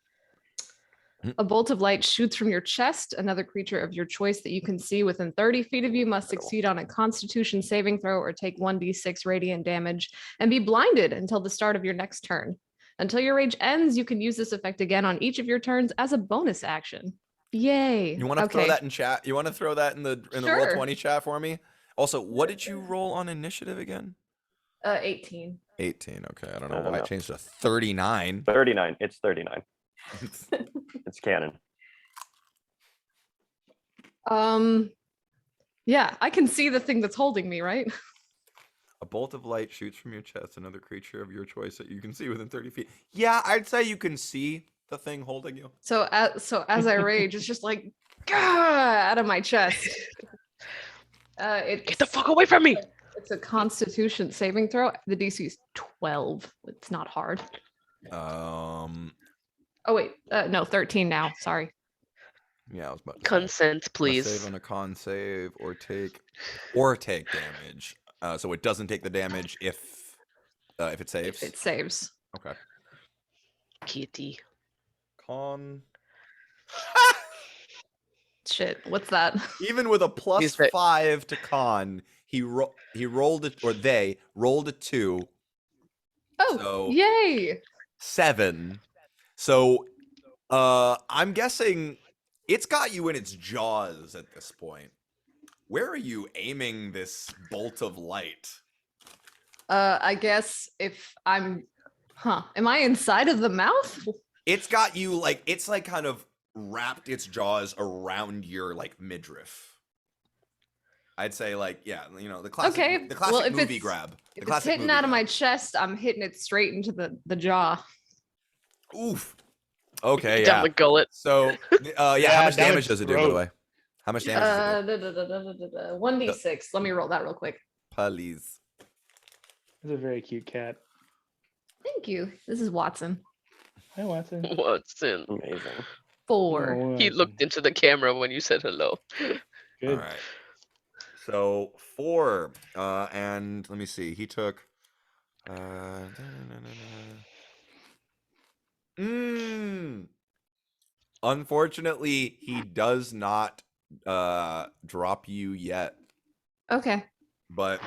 Hmm. A bolt of light shoots from your chest. Another creature of your choice that you can see within 30 feet of you must succeed on a Constitution saving throw or take 1d6 radiant damage and be blinded until the start of your next turn. Until your rage ends, you can use this effect again on each of your turns as a bonus action. Yay. You want to throw Okay. that in chat? You want to throw that in the Sure. roll 20 chat for me? Also, what did you roll on initiative again? 18. 18. Okay, I don't know I don't why I know. changed to 39. 39. It's 39. It's canon. Yeah, I can see the thing that's holding me, right? A bolt of light shoots from your chest. Another creature of your choice that you can see within 30 feet. Yeah, I'd say you can see the thing holding you. So as I rage, it's just like "Gah!" out of my chest. Get the fuck away from me! It's a Constitution saving throw. The DC is 12. It's not hard. Um, Oh wait, no, 13 now. Sorry. yeah, I was about to say. Consent, Must please. save on a con save or take damage. So it doesn't take the damage if it saves. If it saves. Okay. Kitty. Con. Shit, what's that? Even with a plus He's the- 5 to con, he rolled it, or they rolled a 2. Oh, So- yay! 7. So I'm guessing it's got you in its jaws at this point. Where are you aiming this bolt of light? I guess if I'm, am I inside of the mouth? It's got you like it's like kind of wrapped its jaws around your like midriff. I'd say like the classic Okay, the classic well, if movie it's- grab. The If it's classic hitting movie out of my grab. chest, I'm hitting it straight into the jaw. Oof. Okay, Down yeah. the gullet. So how Yeah, much down damage its does it do, by the throat. way? How much damage does it do? 1d6. Let me roll that real quick. Please. It's a very cute cat. Thank you. This is Watson. Hi, Watson. Watson. Amazing. 4. Oh, He Watson. looked into the camera when you said hello. Good. All right. So 4, and let me see. He took. Unfortunately, he does not drop you yet, Okay. but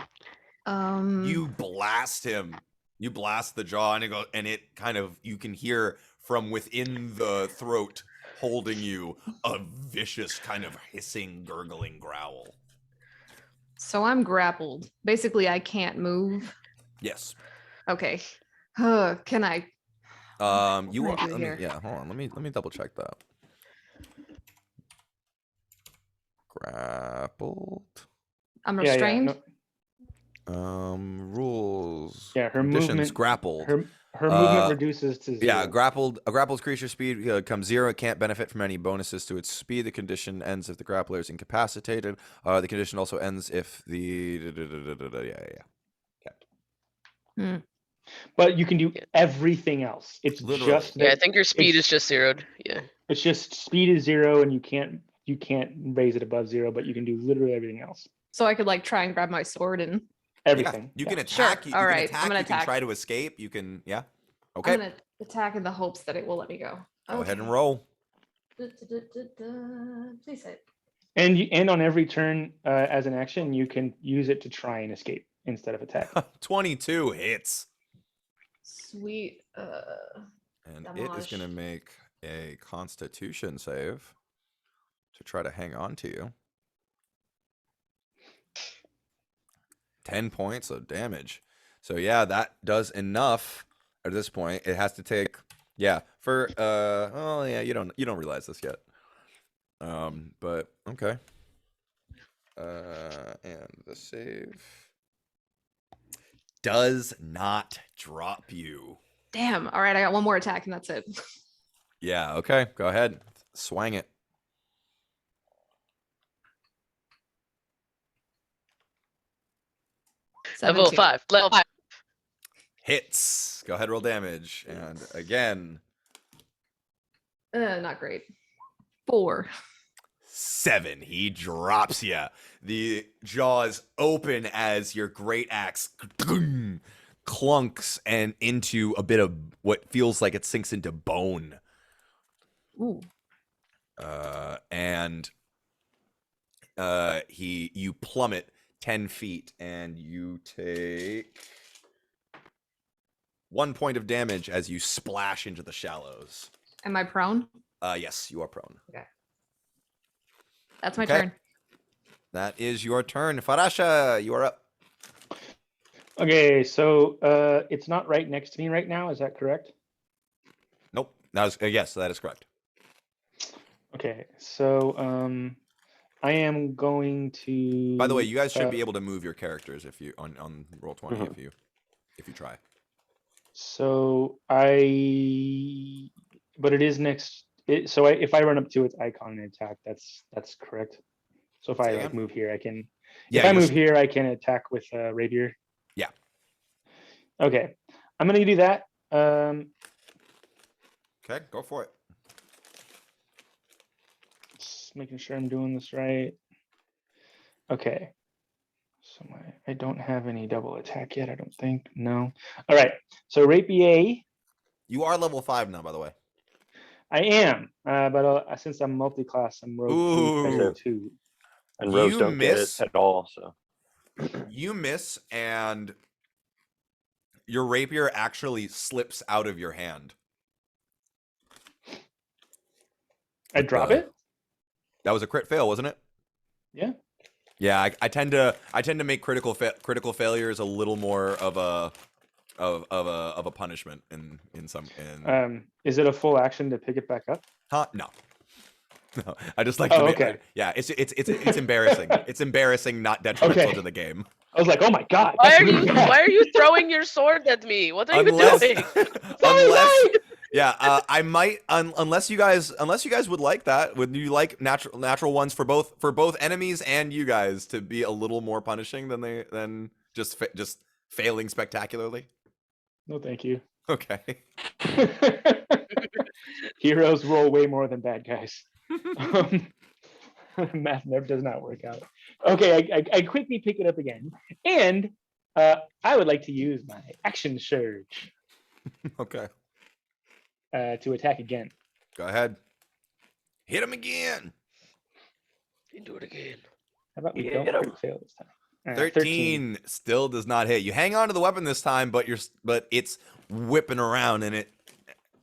you blast him. You blast the jaw, and it kind of you can hear from within the throat holding you a vicious kind of hissing, gurgling growl. So I'm grappled. Basically, I can't move. Yes. Okay. Can I? You can I do let me, here? yeah. Hold on. Let me double check that. Grappled. I'm Yeah, restrained. Rules. Yeah, her conditions, movement. grappled. Her movement reduces to 0. Yeah, grappled. A grappled's creature speed comes 0. It can't benefit from any bonuses to its speed. The condition ends if the grappler is incapacitated. The condition also ends if the But you can do Yeah. everything else. It's Literally. just Yeah, I that think your speed it's- is just zeroed. Yeah. It's just speed is 0, and you can't raise it above 0, but you can do literally everything else. So I could like try and grab my sword and. Everything. You Yeah. can Sure. attack. You All can right, I'm attack. gonna You can attack. try to escape. You can. Yeah. Okay. I'm gonna attack in the hopes that it will let me go. Go ahead and Okay. roll. Please hit. And on every turn as an action, you can use it to try and escape instead of attack. 22 hits, Sweet. and it is going to Damage. make a Constitution save to try to hang on to you. 10 points of damage. So yeah, that does enough at this point. It has to take for you don't realize this yet. But okay. And the save does not drop you. Damn. All right, I got one more attack and that's it. Yeah, okay. Go ahead. Swang it. Level 17. 5. Level 5. Hits. Go ahead, roll damage. And again, Not great. 4. 7. He drops you. The jaws open as your great axe clunks and into a bit of what feels like it sinks into bone. Ooh. And you plummet 10 feet and you take 1 point of damage as you splash into the shallows. Am I prone? Yes, you are prone. That's my Okay. turn. That is your turn. Farasha, you are up. Okay, so it's not right next to me right now. Is that correct? Nope. That was, yes, that is correct. Okay, so I am going to. By the way, you guys should be able to move your characters if you on roll 20 Mhm. if you try. So but it is next. If I run up to its icon and attack, that's correct. So if I Say like again? move here, I can. Yeah, If I you're move here, I can attack with rapier. Yeah. Okay, I'm gonna do that. Okay, go for it. Just making sure I'm doing this right. Okay. So I don't have any double attack yet. I don't think. No. All right. So rapier. You are level 5 now, by the way. I am, but since I'm multi-class, I'm rogue Ooh. 3 player 2. And rogues You don't get it miss. at all. So You miss, and your rapier actually slips out of your hand. I drop Uh, it. That was a crit fail, wasn't it? Yeah. Yeah, I tend to make critical failures a little more of a punishment in some. Is it a full action to pick it back up? Huh? No. No, I just like Oh, to make, okay. yeah, it's embarrassing. It's embarrassing, not detrimental Okay. to the game. I was like, oh my god. Why that's are really you bad. why are you throwing your sword at me? What are you Unless, doing? unless, yeah, I might unless you guys would like that. Would you like natural ones for both enemies and you guys to be a little more punishing than just failing spectacularly? No, thank you. Okay. Heroes roll way more than bad guys. Math never does not work out. Okay, I quickly pick it up again, and I would like to use my action surge Okay. to attack again. Go ahead. Hit him again. You do it again. How about we Yeah, don't get 'em. crit fail this time? 13 still does not hit. You hang on to the weapon this time, but it's whipping around and it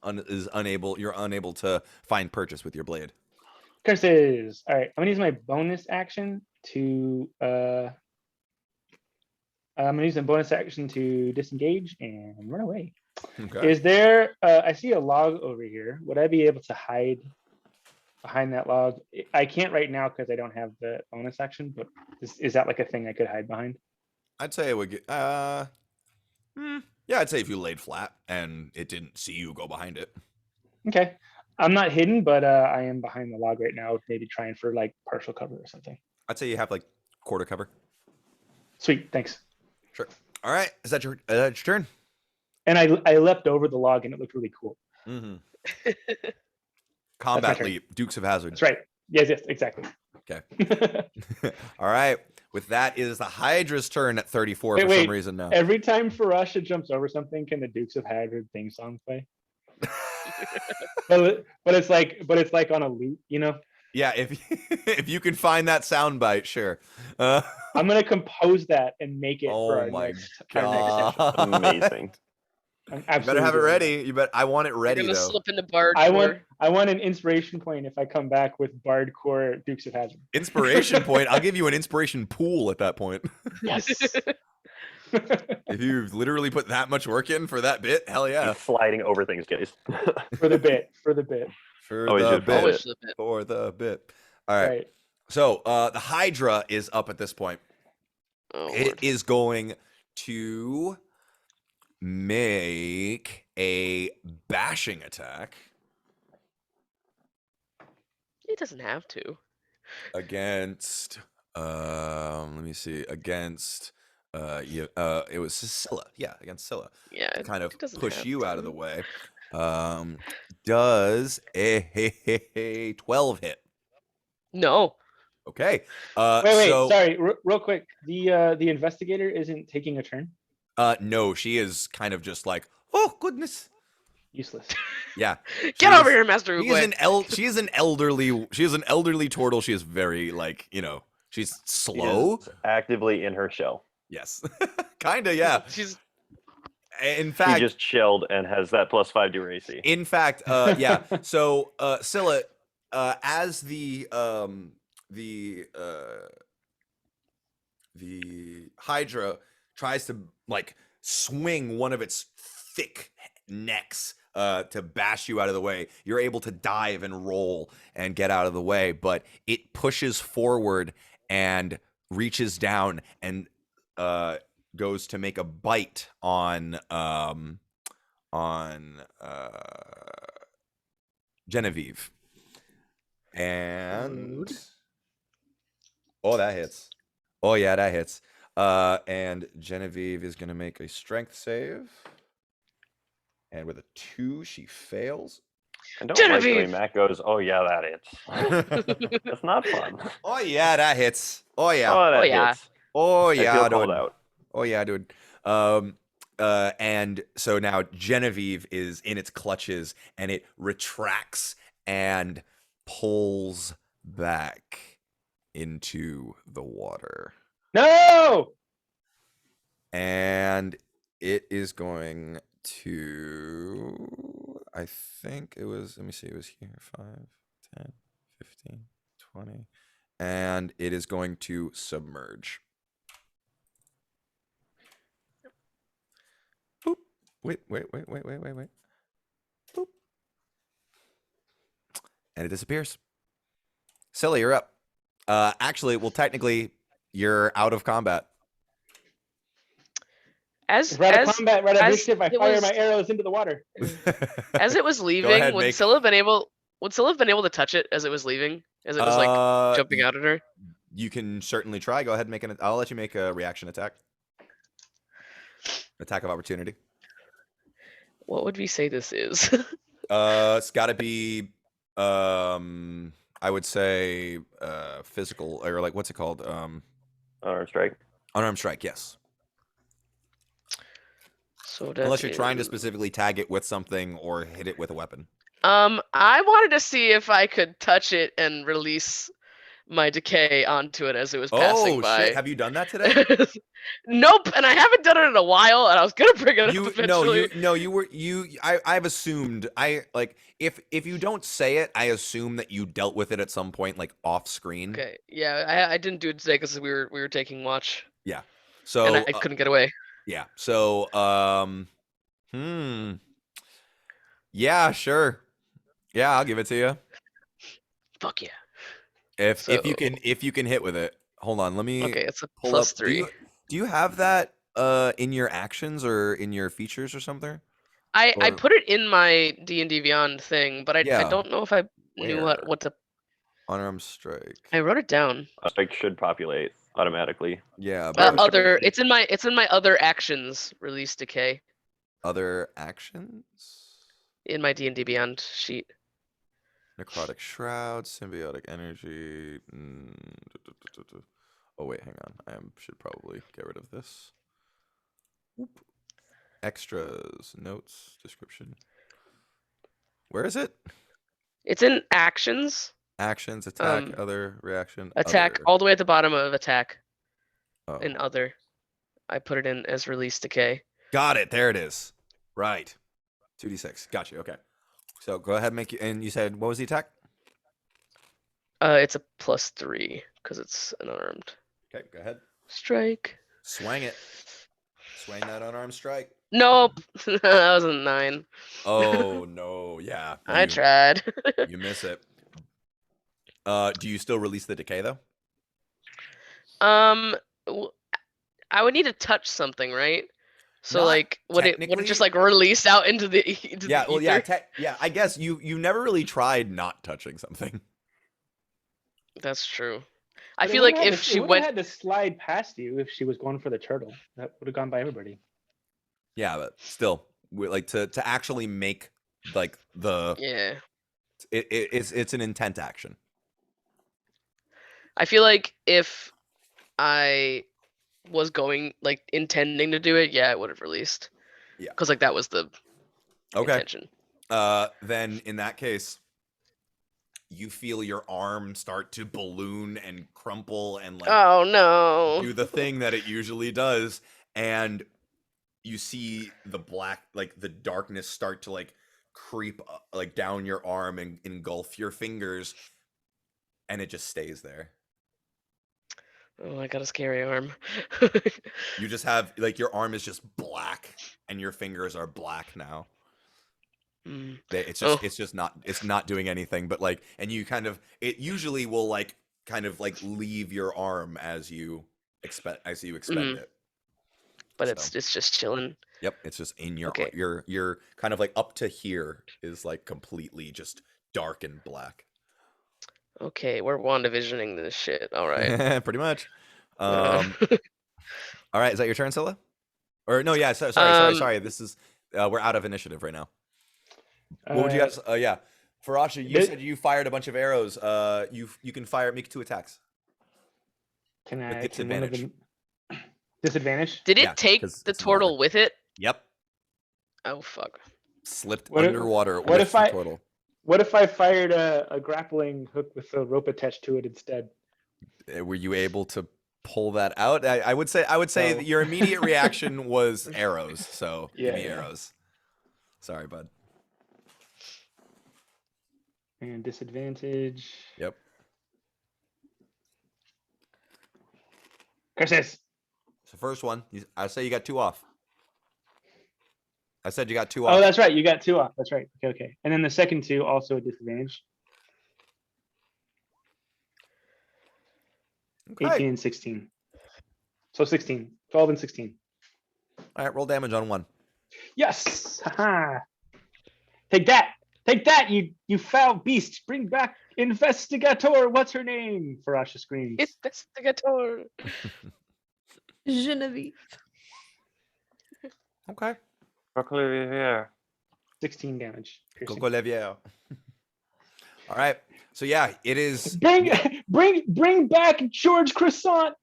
you're unable to find purchase with your blade. Curses. All right, I'm gonna use my bonus action to disengage and run away. Okay. Is there? I see a log over here. Would I be able to hide behind that log? I can't right now because I don't have the bonus action. But is that like a thing I could hide behind? I'd say it would get yeah, I'd say if you laid flat and it didn't see you go behind it. Okay, I'm not hidden, but I am behind the log right now. Maybe trying for like partial cover or something. I'd say you have like quarter cover. Sweet, thanks. Sure. All right. Is that your turn? And I leapt over the log and it looked really cool. Mm-hmm. Combat turn. leap, Dukes of Hazzard. That's right. Yes, exactly. Okay. All right. With that is the Hydra's turn at 34 Wait, for wait. some reason now. Every time Farasha jumps over something, can the Dukes of Hazzard theme song play? but it's like on a loop, you know. Yeah, if you can find that soundbite, sure. I'm gonna compose that and make it for Oh our my next session. god! amazing. I'm You absolutely better have it doing that. ready. I want it ready You're gonna though. slip into Bard. I want an inspiration point if I come back with Bardcore Dukes of Hazzard. Inspiration point. I'll give you an inspiration pool at that point. Yes. If you literally put that much work in for that bit, hell yeah. I'm sliding over things, guys. for the bit. For Always the good bit. Always the bit. For the bit. All right. Right. So the Hydra is up at this point. Oh, It Lord. is going to make a bashing attack He doesn't have to. against let me see, against it was Scylla. Yeah, against Scylla. Yeah. To kind of it doesn't push have you out of to. the way. Does a 12 hit? No. Okay. Wait, so sorry, real quick. The investigator isn't taking a turn. no, she is kind of just like, oh goodness. Useless. Yeah. Get she over is- here, Master She is Oogway. she is an elderly turtle. She is very like, she's She slow. is actively in her shell. Yes. Kinda, yeah. She's In She fact, just shelled and has that +5 to her AC. yeah. So Scylla, as the Hydra tries to like swing one of its thick necks to bash you out of the way, you're able to dive and roll and get out of the way, but it pushes forward and reaches down and goes to make a bite on Genevieve. And Rude. oh, that hits. Oh yeah, that hits. And Genevieve is gonna make a strength save. And with a 2, she fails. I don't like the way Genevieve! Matt goes, oh yeah, that hits. That's not fun. Oh yeah, that hits. Oh yeah. Oh, that Oh, yeah. hits. Oh I yeah, feel dude. called out. Oh yeah, dude. And so now Genevieve is in its clutches and it retracts and pulls back into the water. No. And it is going to, I think it was, let me see, it was here 5, 10, 15, 20. And it is going to submerge. Boop. Wait. Boop. And it disappears. Silly, you're up. Actually, well, technically, you're out of combat. As Right of as combat, right of as initiative. I it fire was- my arrows into the water. as it was ahead, leaving, would make- Scylla have been able to touch it as it was leaving? As it was like jumping out at her? You can certainly try. Go ahead and make an. I'll let you make a reaction attack. Attack of opportunity. What would we say this is? It's got to be. I would say physical or like what's it called? Unarmed strike. Unarmed strike. Yes. So Unless you're trying to is- specifically tag it with something or hit it with a weapon. I wanted to see if I could touch it and release my decay onto it as it was passing Oh by. shit! Have you done that today? Nope, and I haven't done it in a while, and I was gonna bring it up eventually. I've assumed if you don't say it, I assume that you dealt with it at some point like off screen. Okay, yeah, I didn't do it today because we were taking watch, So and I couldn't get away. yeah. So yeah, sure. Yeah, I'll give it to you. Fuck yeah. If you So- can hit with it. Hold on, let me Okay, it's a pull plus up. 3. Do you have that in your actions or in your features or something? I or- put it in my D&D Beyond thing, but I Yeah. don't know if I knew Where? what to. Unarmed strike. I wrote it down. A strike should populate automatically. Yeah, But- but Other. It's in my other actions. Release decay other actions. in my D&D Beyond sheet. Necrotic shroud, symbiotic energy. Oh wait, hang on. I should probably get rid of this. Whoop. Extras, notes, description. Where is it? It's in actions. Actions, attack, Um, other, reaction, Attack other. all the way at the bottom of attack Oh. in other. I put it in as release decay. Got it. There it is. Right. 2d6. Got you. Okay. So go ahead and make you. And you said what was the attack? It's a plus 3 because it's unarmed. Okay. Go ahead. Strike. Swang it. Swang that unarmed strike. Nope. That was a 9. Oh no. Yeah. I you- tried. You miss it. Do you still release the decay though? I would need to touch something, right? So Not like, would it just technically. like release out into the Yeah. the Well, yeah. ether? Yeah. I guess you never really tried not touching something. That's true. I But it feel would've like had if to- she it would've went, had to slide past you if she was going for the turtle. That would have gone by everybody. Yeah, but still, like to actually make like the yeah. it's an intent action. I feel like if I was going like intending to do it, yeah, I would have released. Yeah. Because like that was the Okay. intention. Then in that case, you feel your arm start to balloon and crumple and like Oh no. do the thing that it usually does, and you see the black, like the darkness start to like creep like down your arm and engulf your fingers, and it just stays there. Oh, I got a scary arm. You just have like your arm is just black and your fingers are black now. Mm. It's Oh. just not, it's not doing anything, but like, and you kind of, it usually will like kind of like leave your arm as you expend it. But So. it's just chilling. Yep, it's just in your Okay. your kind of like up to here is like completely just dark and black. Okay, we're WandaVisioning this shit. All right. Pretty much. Uh, All right, is that your turn, Scylla? Or no, yeah, sorry. Um, This is we're out of initiative right now. What would you guys? Yeah, Farasha, you Bit- said you fired a bunch of arrows. You can make 2 attacks. Can With I? Can one of disadvantage. them disadvantage? Did it Yeah, take 'cause the it's in water. turtle with it? Yep, Oh fuck. slipped What if- underwater what with if the I- turtle. What if I fired a grappling hook with a rope attached to it instead? Were you able to pull that out? I would say No. that your immediate reaction was arrows. So give me Yeah. arrows. Sorry, bud. And disadvantage. Yep. Curses. So first one, I say you got 2 off. I said you got 2 Oh, off. that's right. You got 2 off. That's right. Okay. And then the second 2 also a disadvantage. Okay. 18 and 16. So 16. 12 and 16. All right, roll damage on 1. Yes. Haha. Take that. Take that, you foul beast. Bring back Investigator. What's her name? Farasha screams. It's Investigator. Genevieve. Okay. Yeah. 16 damage. piercing. Coco Levier. All right. So yeah, it is. Bring back George Croissant.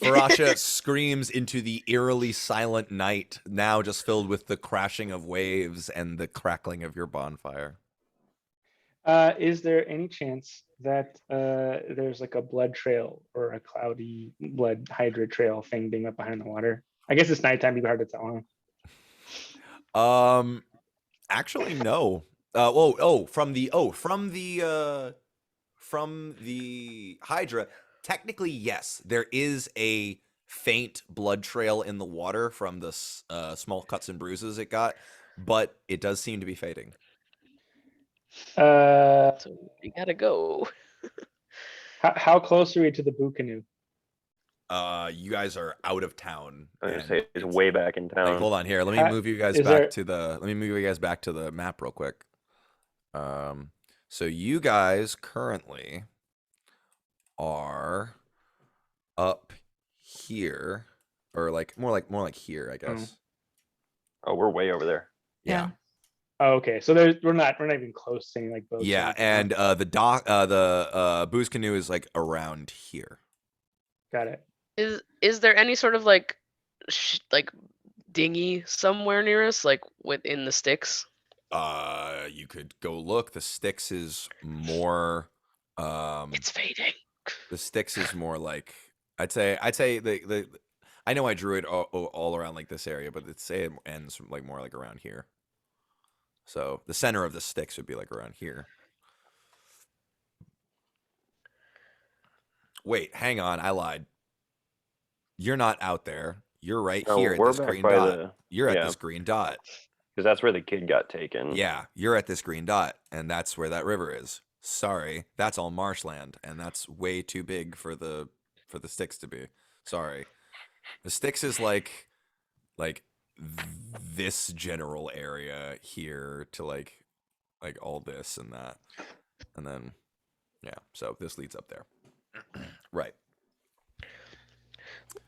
Farasha screams into the eerily silent night, now just filled with the crashing of waves and the crackling of your bonfire. Is there any chance that there's like a blood trail or a cloudy blood hydra trail thing being up behind the water? I guess it's nighttime. It'd be hard to tell. Actually, no. From the Hydra. Technically, yes, there is a faint blood trail in the water from the small cuts and bruises it got, but it does seem to be fading. So we gotta go. How close are we to the Boo canoe? You guys are out of town. I was and gonna say it's it's- way back in town. Like, hold on here. Let me Ha- move you guys is back there- to the. Let me move you guys back to the map real quick. So you guys currently are up here, or like more like here, I guess. Oh, we're way over there. Yeah. Oh, okay, so we're not even close to any like boats. or Yeah, anything. and the booze canoe is like around here. Got it. Is there any sort of like dinghy somewhere near us, like within the sticks? You could go look. The Styx is more. It's fading. The Styx is more like I'd say the. I know I drew it all around like this area, but it ends like more like around here. So the center of the Styx would be like around here. Wait, hang on, I lied. You're not out there. You're right No, here at we're this back green by dot. the- You're at yeah. this green dot. Because that's where the kid got taken. Yeah, you're at this green dot, and that's where that river is. Sorry, that's all marshland, and that's way too big for the Styx to be. Sorry, the Styx is like this general area here to like all this and that, and then yeah. So this leads up there, right?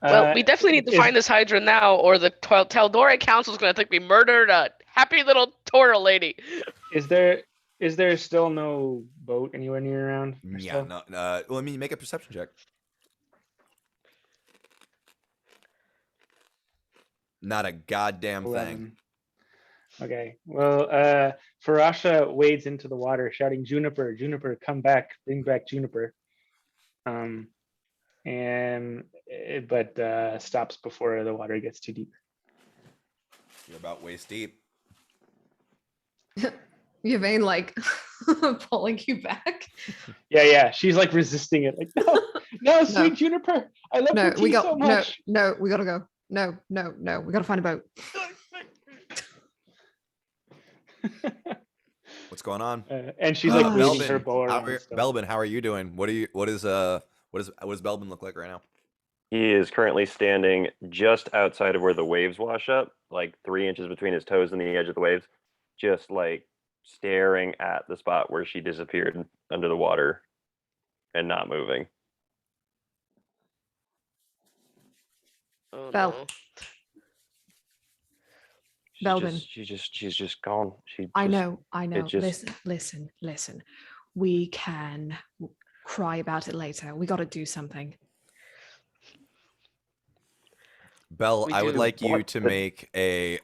Well, we definitely need to is- find this Hydra now, or the Taldore Council is going to think we murdered a happy little turtle lady. Is there Is there still no boat anywhere near around? Or Yeah, still? no. Well, I mean, make a perception check. Not a goddamn thing. 11. Okay. Well, Farasha wades into the water, shouting, "Juniper, Juniper, come back! Bring back Juniper!" But stops before the water gets too deep. You're about waist deep. Yvain like pulling you back. Yeah. She's like resisting it. Like, no, no, sweet No. Juniper, I love No, your tea so much. no, we gotta go. No, we gotta find a boat. What's going on? And she's like Oh, waving shit. her bow How around. are, still. Belbin, how are you doing? What does Belbin look like right now? He is currently standing just outside of where the waves wash up, like 3 inches between his toes and the edge of the waves, just like staring at the spot where she disappeared under the water and not moving. Oh Belle. no. Belbin. She's just gone. I know. it just- Listen. We can cry about it later. We gotta do something. Bell, We I would do. like you What to the- make a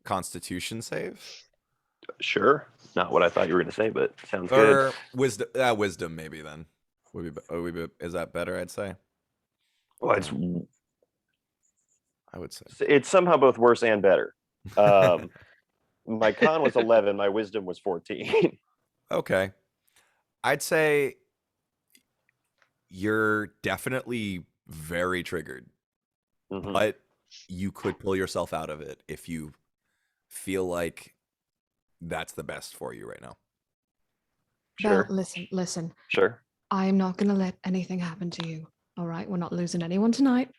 Constitution save Sure. Not what I thought you were going to say, but sounds good. or wisdom. Wisdom, maybe then. Is that better? I'd say. Well, I would say. it's somehow both worse and better. My con was 11. My wisdom was 14. Okay. I'd say you're definitely very triggered, Mhm. but you could pull yourself out of it if you feel like that's the best for you right now. Belle, Sure. listen. Sure. I'm not gonna let anything happen to you. All right, we're not losing anyone tonight.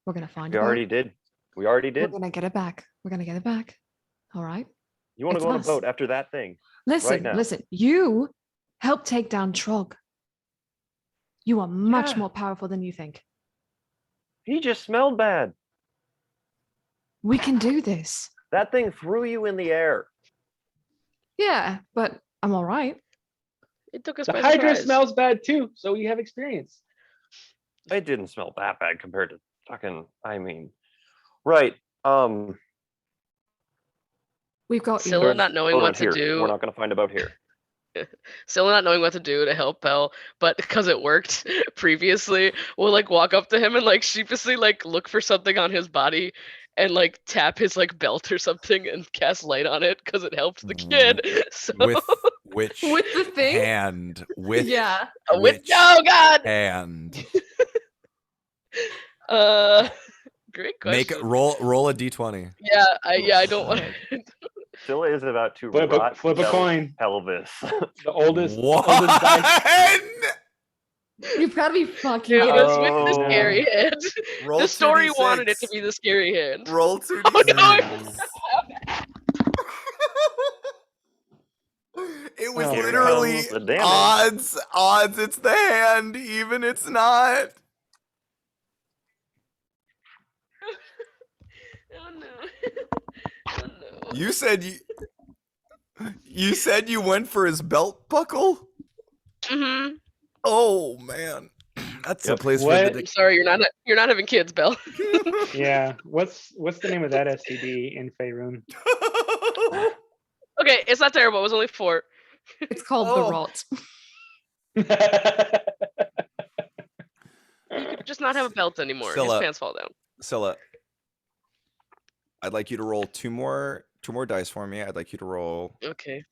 We're gonna find We a boat. already did. We already We're did. gonna get it back. We're gonna get it back. All right. You want to It's go on a us. boat after that thing? Listen, now. listen. You helped take down Trog. You are much Yeah. more powerful than you think. He just smelled bad. We can do this. That thing threw you in the air. Yeah, but I'm all right. It took us The by Hydra surprise. smells bad too, so you have experience. It didn't smell that bad compared to fucking. I mean, right. We've got you. Scylla not knowing Hold what on, to here. do. We're not going to find a boat here. Scylla not knowing what to do to help Belle, but because it worked previously, will like walk up to him and like sheepishly like look for something on his body and like tap his like belt or something and cast light on it because it helped the kid. So With which With the thing? hand? With Yeah. with which oh god. hand? Great Make question. roll a d20. Yeah, I don't want to. Scylla is about to Flip rot a Belle's coin. pelvis. The oldest What? dice. You've got to be fucking It kidding was me. with the Oh. scary hand. Roll The story 2d6. wanted it to be the scary hand. Roll 2d6. Oh no! It was Oh, Here literally comes the damage. odds. It's the hand, even it's not. Oh no! Oh no! You said you went for his belt buckle. Mm-hmm. Oh man, that's a Yep. place What? for I'm sorry, you're not having kids, Belle. the. Yeah. What's the name of that STD in Faerun? Okay, it's not terrible. It was only 4. It's called Oh. the rot. He could just not have a belt anymore. His Scylla. pants fall down. Scylla, I'd like you to roll two more dice for me. I'd like you to roll Okay.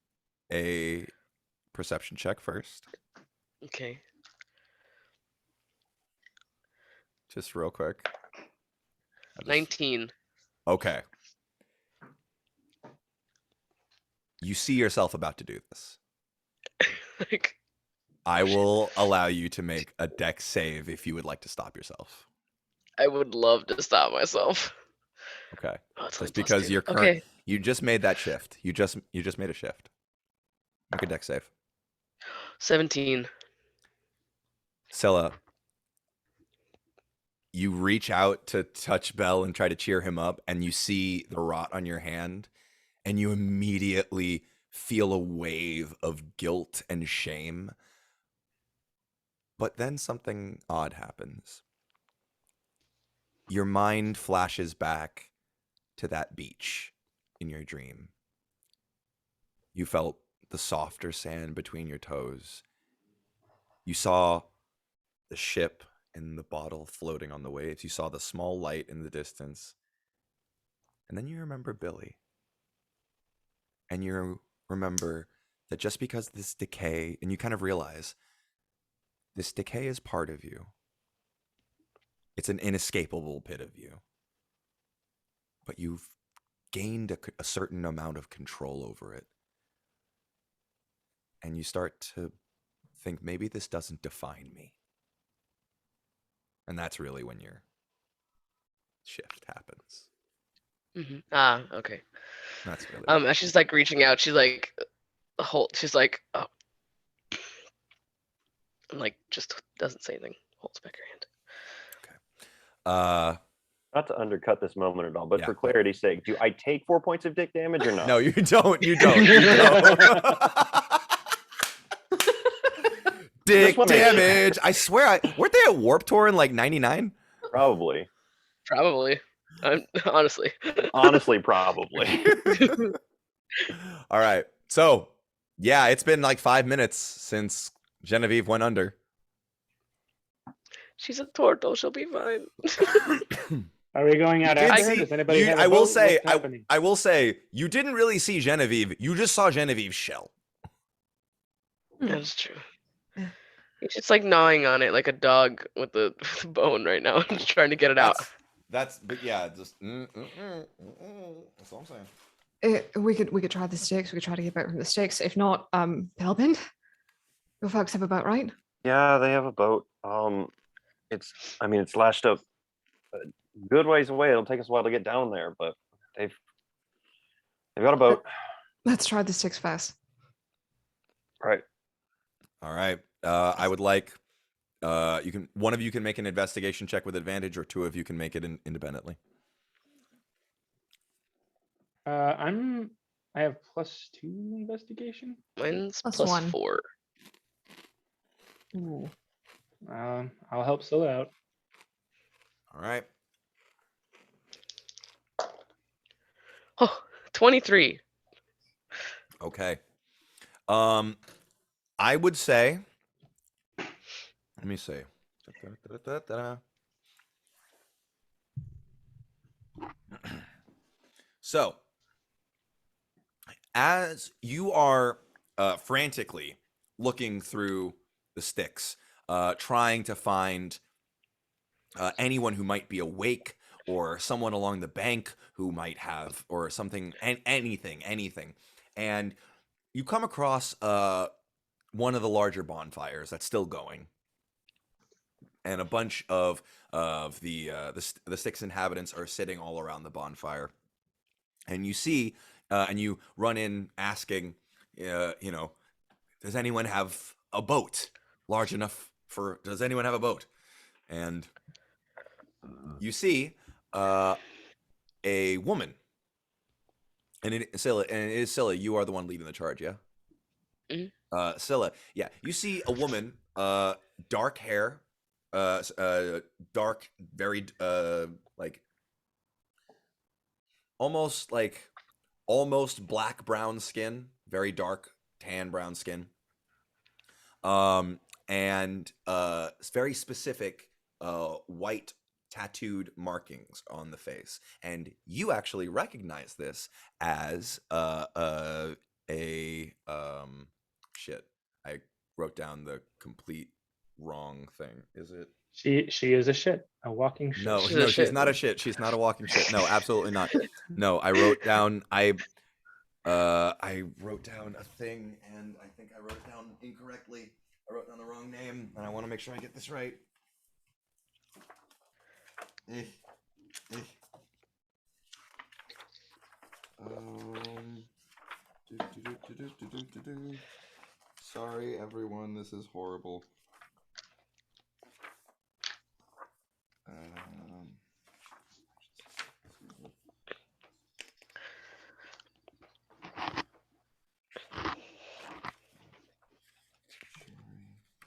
a perception check first, Okay. just real quick. I just- 19. Okay. You see yourself about to do this. Like, I will allow you to make a dex save if you would like to stop yourself. I would love to stop myself. Okay. Oh, it's only Just plus because 2. you're okay. you just made that shift. You just made a shift. Make a dex save. 17. Scylla, you reach out to touch Bell and try to cheer him up, and you see the rot on your hand, and you immediately feel a wave of guilt and shame. But then something odd happens. Your mind flashes back to that beach in your dream. You felt the softer sand between your toes. You saw the ship and the bottle floating on the waves. You saw the small light in the distance. And then you remember Billy. And you remember that just because this decay, and you kind of realize this decay is part of you. It's an inescapable bit of you. But you've gained a certain amount of control over it. And you start to think, maybe this doesn't define me. And that's really when your shift happens. Ah, okay. That's really As she's like reaching out, she's like, she's like, oh, and like just doesn't say anything. Holds back her hand. Not to undercut this moment at all, but Yeah. for clarity's sake, do I take 4 points of dick damage or not? No, you don't. You don't. You don't. Dick one makes- damage. I swear, weren't they at Warp Tour in like '99? Probably. Probably. Honestly. Honestly, probably. All right. So, yeah, it's been like 5 minutes since Genevieve went under. She's a turtle. She'll be fine. Are we going out You did after her? see- Does anybody have a I will vote? say, What's happening? I will say, you didn't really see Genevieve. You just saw Genevieve's shell. That's true. Yeah. He's just like gnawing on it like a dog with the bone right now, just trying to get it out. But yeah, just that's all I'm saying. We could try the sticks. We could try to get back from the sticks. If not, Hellbent, your folks have a boat, right? Yeah, they have a boat. It's lashed up a good ways away. It'll take us a while to get down there, but they've got a boat. Let's try the sticks fast. Right. All right. I would like one of you can make an investigation check with advantage, or two of you can make it independently. I have +2 investigation. Mine's Plus plus one. 4. Ooh. I'll help Scylla out. All right. Oh, 23. Okay. I would say, let me see. So, as you are frantically looking through the sticks, trying to find anyone who might be awake, or someone along the bank who might have, or something, anything, and you come across one of the larger bonfires that's still going, and a bunch of the Styx inhabitants are sitting all around the bonfire, and you see, and you run in asking, does anyone have a boat large enough for? Does anyone have a boat? And you see a woman, and it is Scylla. You are the one leading the charge, yeah. Mhm. Scylla, yeah. You see a woman, dark hair, dark, very like almost black brown skin, very dark tan brown skin, and very specific white tattooed markings on the face, and you actually recognize this as shit. I wrote down the complete wrong thing. Is it? She is a shit, a walking shit. No, She's a no, she's shit. not a shit. She's not a walking shit. No, absolutely not. No, I wrote down I wrote down a thing, and I think I wrote it down incorrectly. I wrote down the wrong name, and I want to make sure I get this right. Eh, eh. Sorry, everyone. This is horrible.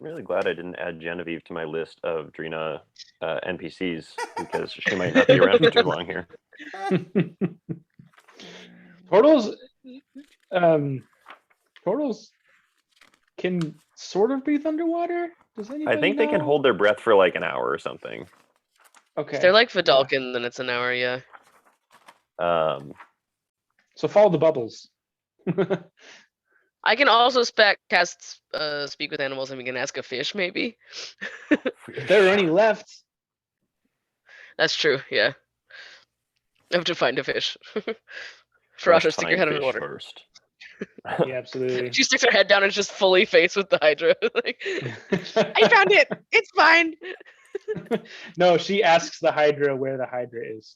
really glad I didn't add Genevieve to my list of Drina NPCs because she might not be around for too long here. Turtles, turtles can sort of breathe underwater. Does anybody I think they can know? hold their breath for like an hour or something. Okay. If they're like Vidalkin, then it's an hour, yeah. So follow the bubbles. I can also cast speak with animals, and we can ask a fish, maybe. If there are any left. That's true, yeah. I have to find a fish. Must Farasha, stick your find head fish underwater. first. Yeah, absolutely. She sticks her head down and is just fully faced with the Hydra. Like, I found it. It's fine. No, she asks the Hydra where the Hydra is.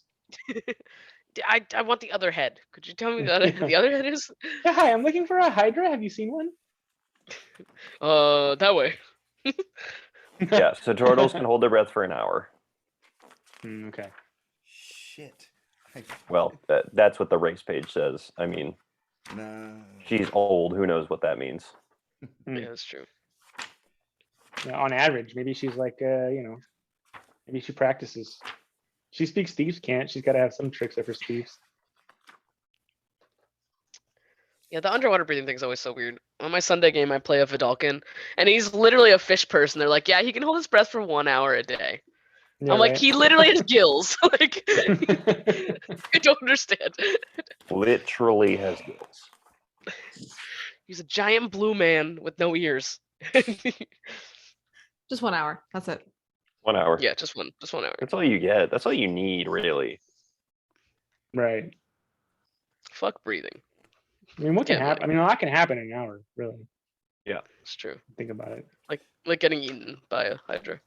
I want the other head. Could you tell me the other head is? Yeah, hi, I'm looking for a Hydra. Have you seen one? That way. Yeah, so turtles can hold their breath for an hour. Okay. Shit. Well, that's what the race page says. I mean, No. she's old. Who knows what that means? Yeah, that's true. Yeah, on average, maybe she's like, maybe she practices. She speaks thieves' can't. She's got to have some tricks up her sleeves. Yeah, the underwater breathing thing is always so weird. On my Sunday game, I play a Vidalkin, and he's literally a fish person. They're like, yeah, he can hold his breath for 1 hour a day. Yeah, I'm like, right? he literally has gills. Like, I don't understand. Literally has gills. He's a giant blue man with no ears. Just 1 hour. That's it. 1 hour. Yeah, just one hour. That's all you get. That's all you need, really. Right. Fuck breathing. I mean, what can Get happen? I money. mean, a lot can happen in an hour, really. It's true. Think about it. Like getting eaten by a Hydra.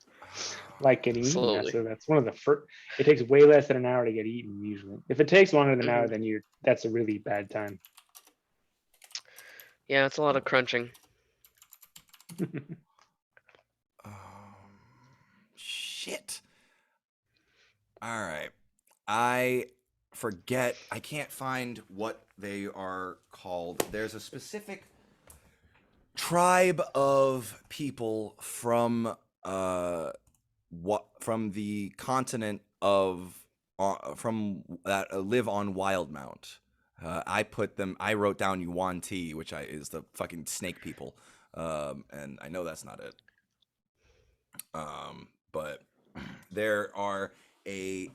Like getting eaten. Yeah, Slowly. so that's one of the first. It takes way less than an hour to get eaten usually. If it takes longer than an hour, then that's a really bad time. Yeah, it's a lot of crunching. Shit. All right. I forget. I can't find what they are called. There's a specific tribe of people from from the continent of from that live on Wildmount. I wrote down Yuan Ti, which is the fucking snake people. And I know that's not it. But there are there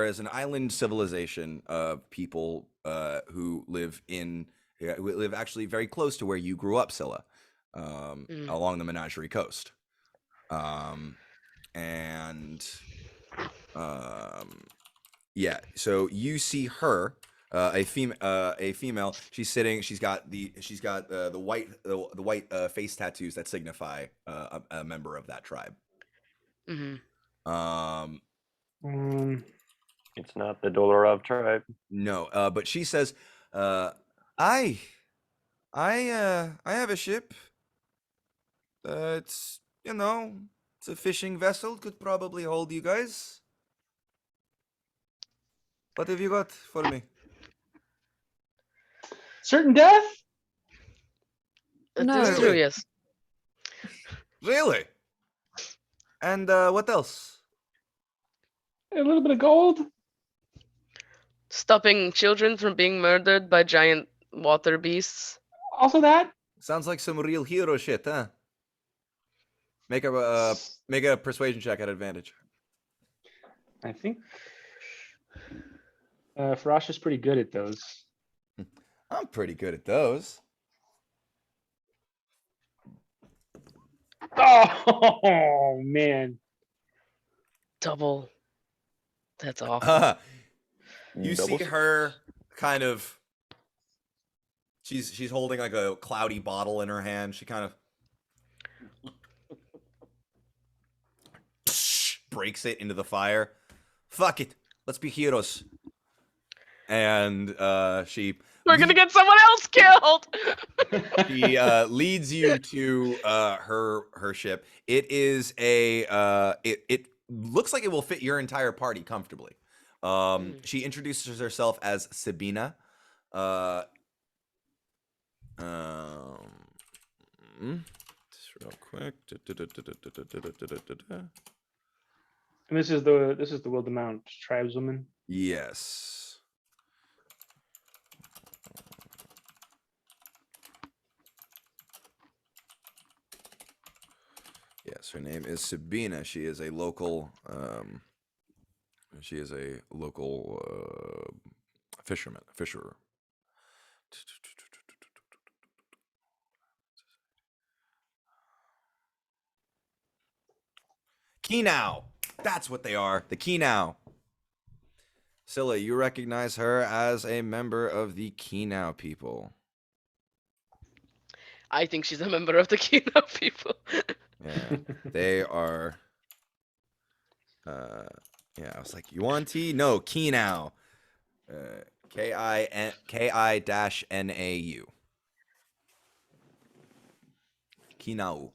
is an island civilization of people who live actually very close to where you grew up, Scylla, along the Menagerie Coast. Yeah, so you see her, a female. She's sitting. She's got the white face tattoos that signify a member of that tribe. Mm-hmm. It's not the Dolorov tribe. No, but she says, I have a ship. It's it's a fishing vessel. Could probably hold you guys. What have you got for me? Certain death? No. That's true, yes. Really? And what else? A little bit of gold? Stopping children from being murdered by giant water beasts. Also that? Sounds like some real hero shit, huh? Make a persuasion check at advantage. I think Farasha's pretty good at those. I'm pretty good at those. Oh man. Double. That's awful. You see her kind of. She's holding like a cloudy bottle in her hand. She kind of breaks it into the fire. Fuck it. Let's be heroes. And she. We're gonna get someone else killed. She leads you to her ship. It is it looks like it will fit your entire party comfortably. She introduces herself as Sabina. real quick. And this is the Wildemount tribeswoman. Yes. Yes, her name is Sabina. She is a local. She is a local fisher. Kinau. That's what they are. The Kinau. Scylla, you recognize her as a member of the Kinau people. I think she's a member of the Kino people. Yeah, they are. Yeah, I was like, you want tea? No, Kinau. K-I-N-A-U. Kinau.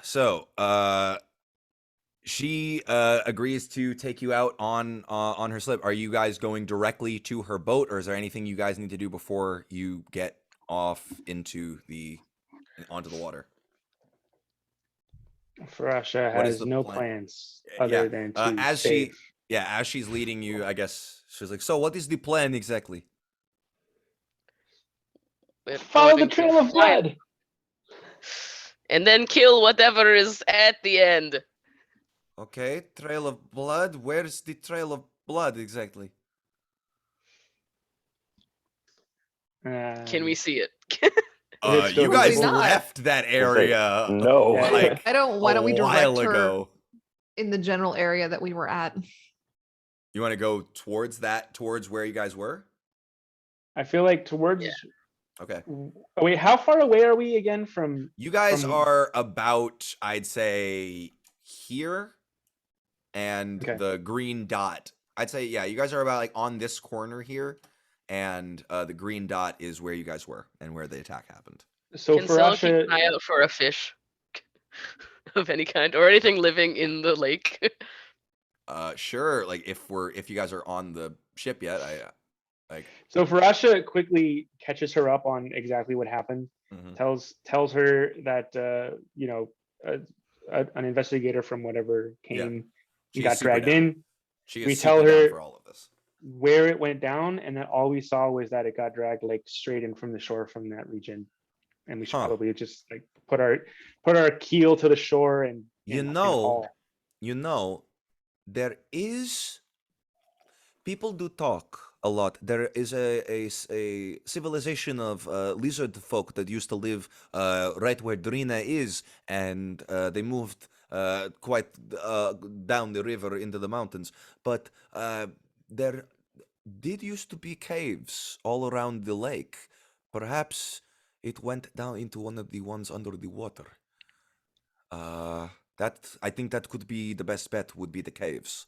So, she agrees to take you out on her slip. Are you guys going directly to her boat, or is there anything you guys need to do before you get off onto the water? Farasha What is has the no plan? plans Yeah, other than to as save. as she's leading you, I guess she's like, so what is the plan exactly? We're Follow the going to trail of find- blood. And then kill whatever is at the end. Okay, trail of blood. Where's the trail of blood exactly? Can we see it? It's still You guys Probably not. left that Say, area no. Yeah, like I don't. Why a don't we while direct her ago. in the general area that we were at? You want to go towards where you guys were? I feel like towards. Yeah. Okay. Oh, wait, how far away are we again from? You guys From- are about, I'd say, here, and Okay. the green dot. I'd say, yeah, you guys are about like on this corner here, and the green dot is where you guys were and where the attack happened. So Can Scylla keep Farasha, an eye out for a fish of any kind or anything living in the lake? Sure. Like if you guys are on the ship yet, so Farasha quickly catches her up on exactly what happened. Mhm. Tells her that an investigator from whatever came She's got super dragged down. in. She is We super tell down her- for all of this. Where it went down, and then all we saw was that it got dragged like straight in from the shore from that region, and we should Huh. probably just like put our keel to the shore and and haul. There is people do talk a lot. There is a civilization of lizard folk that used to live right where Drina is, and they moved quite down the river into the mountains. But there did used to be caves all around the lake. Perhaps it went down into one of the ones under the water. I think that could be the best bet. Would be the caves.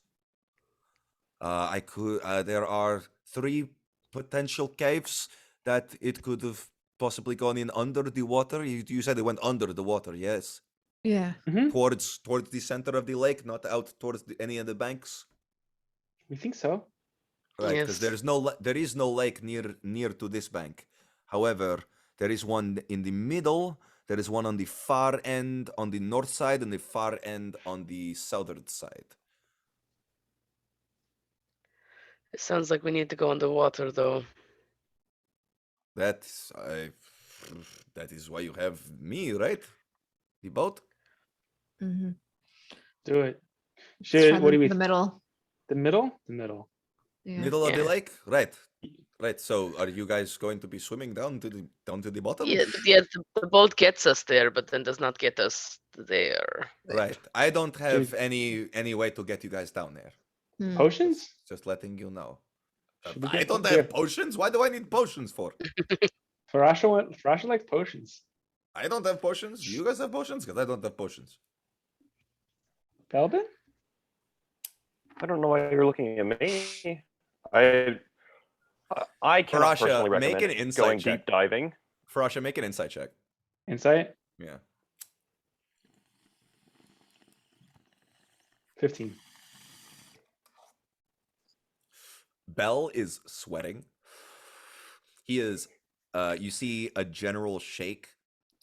There are 3 potential caves that it could have possibly gone in under the water. You said it went under the water, yes? Yeah. Towards the center of the lake, not out towards any of the banks. We think so. Right, because Yes. there is no lake near to this bank. However, there is one in the middle. There is one on the far end on the north side and the far end on the southern side. It sounds like we need to go underwater though. That is why you have me, right? The boat. Mm-hmm. Do it. What do we? The middle. The middle? The middle. Yeah. Middle of the Yeah. lake, right? Right. So, are you guys going to be swimming down to the bottom? Yeah, but yes, the boat gets us there, but then does not get us there. Right. I don't have any way to get you guys down there. Hmm. Potions? Just letting you know. Should we I get- don't yeah. have potions. Why do I need potions for? Farasha likes potions. I don't have potions. Do you guys have potions? Because I don't have potions. Belbin? I don't know why you're looking at me. I cannot Farasha, personally make recommend an insight going check. deep diving. Farasha, make an insight check. Insight? Yeah. 15. Bell is sweating. He is you see a general shake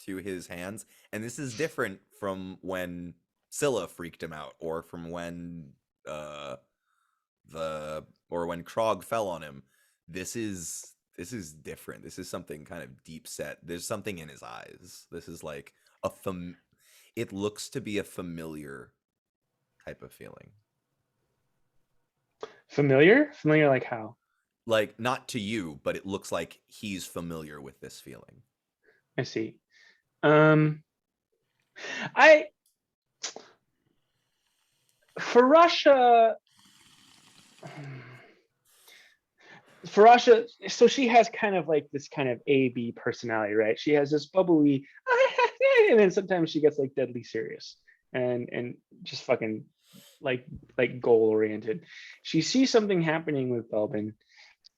to his hands, and this is different from when Scylla freaked him out, or from when when Krog fell on him. This is different. This is something kind of deep set. There's something in his eyes. This is like it looks to be a familiar type of feeling. Familiar? Familiar like how? Like, not to you, but it looks like he's familiar with this feeling. I see. I for Russia, so she has kind of like this kind of A-B personality, right? She has this bubbly, and then sometimes she gets like deadly serious and just fucking like goal oriented. She sees something happening with Belbin,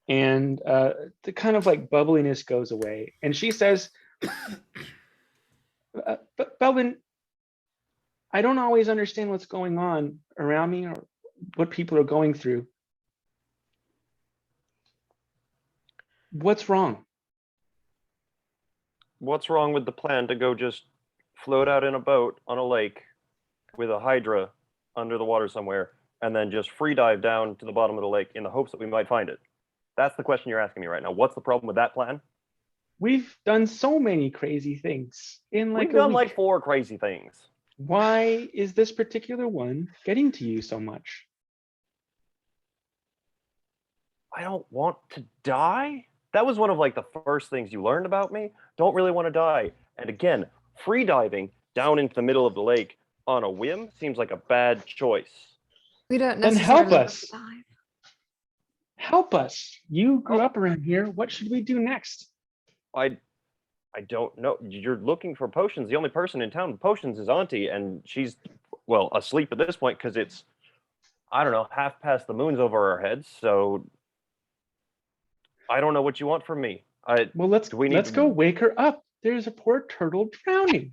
and the kind of like bubbliness goes away, and she says, Belbin, I don't always understand what's going on around me or what people are going through. What's wrong? What's wrong with the plan to go just float out in a boat on a lake with a hydra under the water somewhere and then just free dive down to the bottom of the lake in the hopes that we might find it? That's the question you're asking me right now. What's the problem with that plan? We've done so many crazy things in like We've a done week. like 4 crazy things. Why is this particular one getting to you so much? I don't want to die. That was one of like the first things you learned about me. Don't really want to die. And again, free diving down into the middle of the lake on a whim seems like a bad choice. We don't Then necessarily help have us. to dive. Help us. You grew up around here. What should we do next? I don't know. You're looking for potions. The only person in town with potions is Auntie, and she's, well, asleep at this point because it's, I don't know, half past the moon's over our heads. So I don't know what you want from me. Well, let's Do we need to- go wake her up. There's a poor turtle drowning.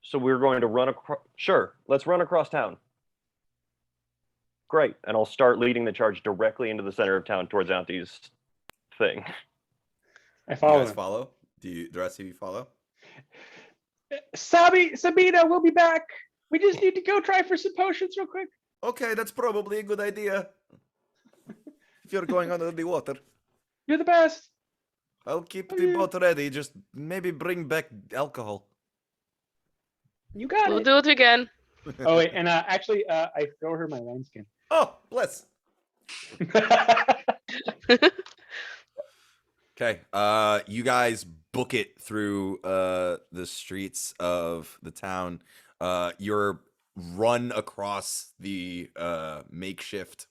So we're going to run across. Sure, let's run across town. Great, and I'll start leading the charge directly into the center of town towards Auntie's thing. I You follow guys him. follow? The rest of you follow? Sabina, we'll be back. We just need to go try for some potions real quick. Okay, that's probably a good idea. If you're going under the water, You're the best. I'll keep Oh, the yeah. boat ready. Just maybe bring back alcohol. You got We'll it. do what we can. Oh wait, and actually, I throw her my wineskin. Oh, bless. Okay, you guys book it through the streets of the town. You're run across the makeshift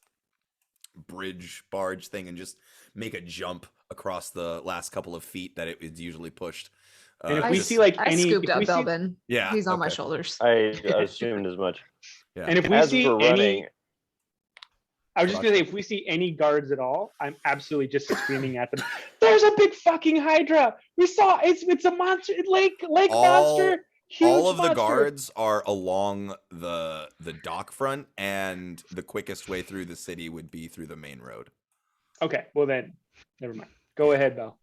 bridge barge thing and just make a jump across the last couple of feet that it is usually pushed. And if I we s- see like I any, scooped if up we see, Belbin. Yeah, He's on my okay. shoulders. I assumed as much. Yeah. and if we As see we're any, running, I was just gonna say, if we see any guards at all, I'm absolutely just screaming at them. There's a big fucking hydra. We saw it's a monster, lake monster. Huge all of the monster. guards are along the dock front, and the quickest way through the city would be through the main road. Okay, well then, never mind. Go ahead, Bell.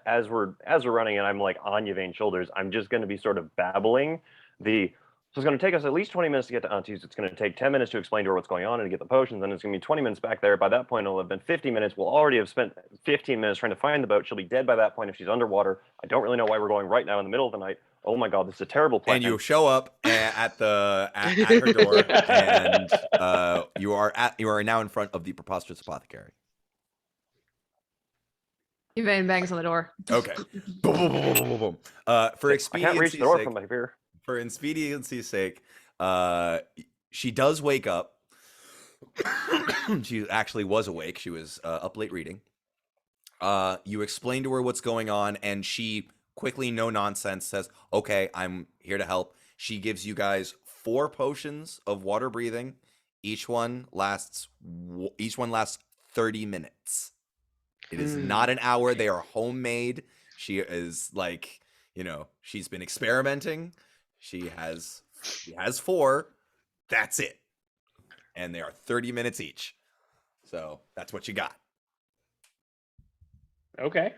as we're running and I'm like on Yvain's shoulders, I'm just going to be sort of babbling so it's going to take us at least 20 minutes to get to Auntie's. It's going to take 10 minutes to explain to her what's going on and to get the potions. Then it's going to be 20 minutes back there. By that point, it'll have been 50 minutes. We'll already have spent 15 minutes trying to find the boat. She'll be dead by that point if she's underwater. I don't really know why we're going right now in the middle of the night. Oh my God, this is a terrible plan. And you show up at her door, and you are now in front of the preposterous apothecary. Yvain bangs on the door. Okay. Boom, boom, boom, boom, boom, boom. For I can't reach the expediency's door sake, from my fear. for expediency's sake, she does wake up. She actually was awake. She was up late reading. You explain to her what's going on, and she quickly, no nonsense, says, "Okay, I'm here to help." She gives you guys 4 potions of water breathing. Each one lasts 30 minutes. It is not an hour. They are homemade. She is like, she's been experimenting. She has 4. That's it. And they are 30 minutes each. So that's what you got. Okay.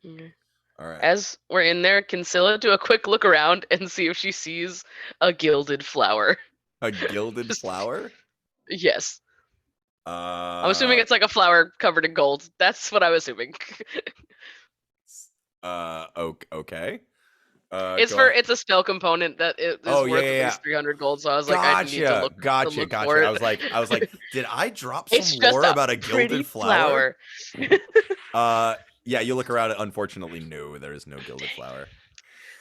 Okay. All right. As we're in there, can Scylla do a quick look around and see if she sees a gilded flower? A gilded Just- flower? Yes. I'm assuming Uh, it's like a flower covered in gold. That's what I'm assuming. okay. Go ahead. It's a spell component that is Oh, worth yeah, at yeah, least 300 gold. So I was like, I need to Gotcha. look Gotcha. for I it. was like, did I drop some It's just lore a about a pretty gilded flower? Yeah, you look around. Unfortunately, no, there is no gilded flower.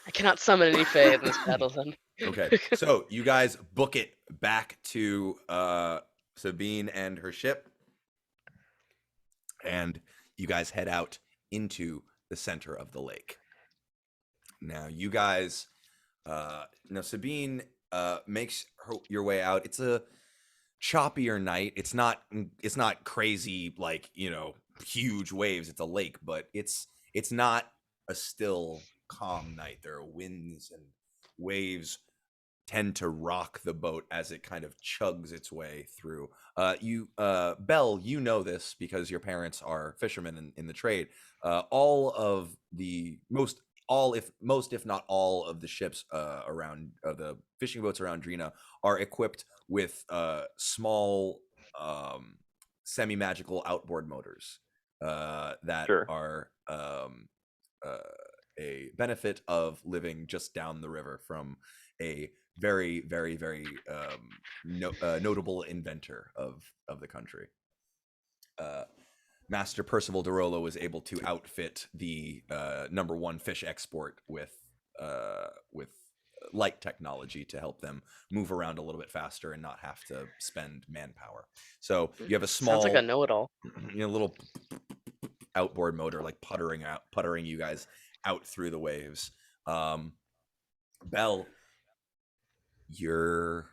I cannot summon any fae in this battle. Then. Okay, so you guys book it back to Sabine and her ship, and you guys head out into the center of the lake. Now, you guys, Sabine makes your way out. It's a choppier night. It's not crazy like huge waves. It's a lake, but it's not a still calm night. There are winds and waves tend to rock the boat as it kind of chugs its way through. Belle, you know this because your parents are fishermen in the trade. If not all of the ships around the fishing boats around Drina are equipped with small semi-magical outboard motors that Sure. are a benefit of living just down the river from a very, very, very notable inventor of the country. Master Percival DeRollo was able to outfit the #1 fish export with light technology to help them move around a little bit faster and not have to spend manpower. So you have a small, Sounds like a know-it-all. little outboard motor like puttering you guys out through the waves. Belle, you're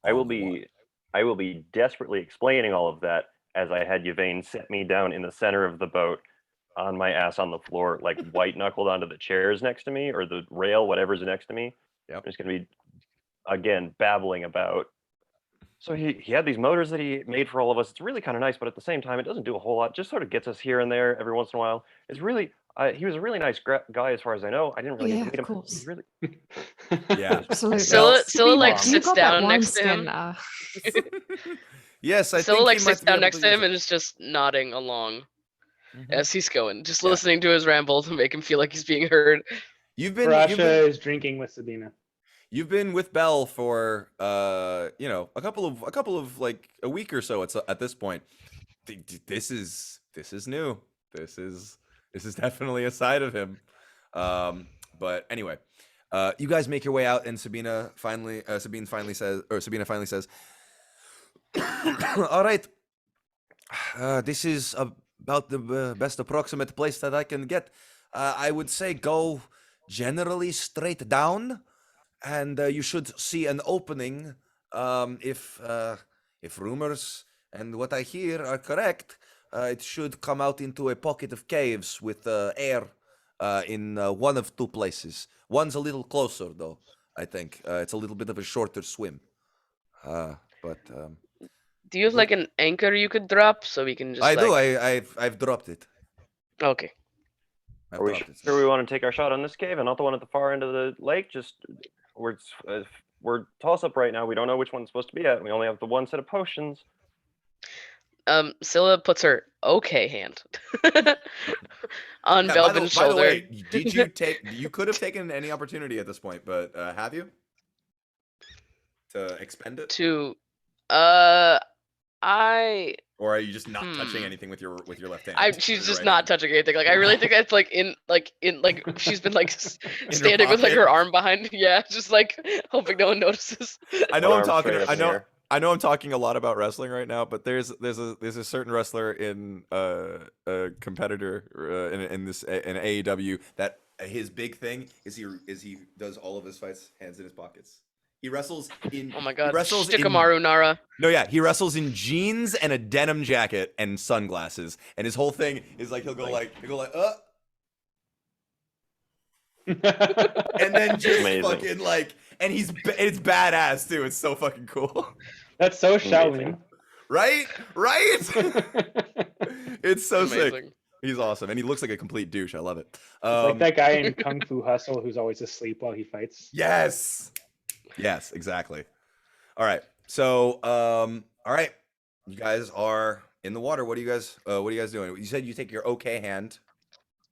I will on the water. be desperately explaining all of that as I had Yvain set me down in the center of the boat on my ass on the floor, like white knuckled onto the chairs next to me or the rail, whatever's next to me. Yep. I'm just gonna be again babbling about. So he had these motors that he made for all of us. It's really kind of nice, but at the same time, it doesn't do a whole lot. Just sort of gets us here and there every once in a while. It's really he was a really nice guy as far as I know. I didn't really Yeah, get to meet of him. course. He's really Yeah. Absolutely. Scylla Sabine, like do you sits got that down next to wineskin, him. Yes, I Scylla think like he might sits be down able next to to use him it. and is just nodding along Mhm. as he's going, just Yeah. listening to his ramble to make him feel like he's being heard. Parasha is drinking with Sabina. You've been with Belle for a couple of like a week or so at this point. This is new. This is definitely a side of him. But anyway, you guys make your way out, and Sabina finally says, "All right, this is about the best approximate place that I can get. I would say go generally straight down, and you should see an opening. If rumors and what I hear are correct, it should come out into a pocket of caves with air in one of two places. One's a little closer, though. I think it's a little bit of a shorter swim. But Do you have like an anchor you could drop so we can just I do. like... I've dropped it. Okay. I've Are we dropped it. sure we want to take our shot on this cave and not the one at the far end of the lake? Just we're toss up right now. We don't know which one's supposed to be at. We only have the one set of potions. Scylla puts her okay hand on Yeah, Belvin's shoulder. By the way, did you take? You could have taken any opportunity at this point, but have you to expend it, I or are you just not touching anything with your left hand? she's Or just right not hand? touching anything. Like I really think that's like in she's been like her standing with like pocket? her arm behind. Yeah, just like hoping no one notices. I know One I'm arm talking. straight up I in the know. air. I know I'm talking a lot about wrestling right now, but there's a certain wrestler in a competitor in AEW that his big thing is he does all of his fights hands in his pockets. He wrestles in. Oh my god. He wrestles in Shikamaru Nara. No, yeah, he wrestles in jeans and a denim jacket and sunglasses, and his whole thing is like he'll go like and then just Amazing. fucking like, and it's badass too. It's so fucking cool, That's so Amazing. Shaolin. right? It's so sick. Amazing. He's awesome, and he looks like a complete douche. I love it. It's like that guy in Kung Fu Hustle who's always asleep while he fights. Yes. Yes, exactly. All right. So, all right. You guys are in the water. What are you guys doing? You said you take your okay hand,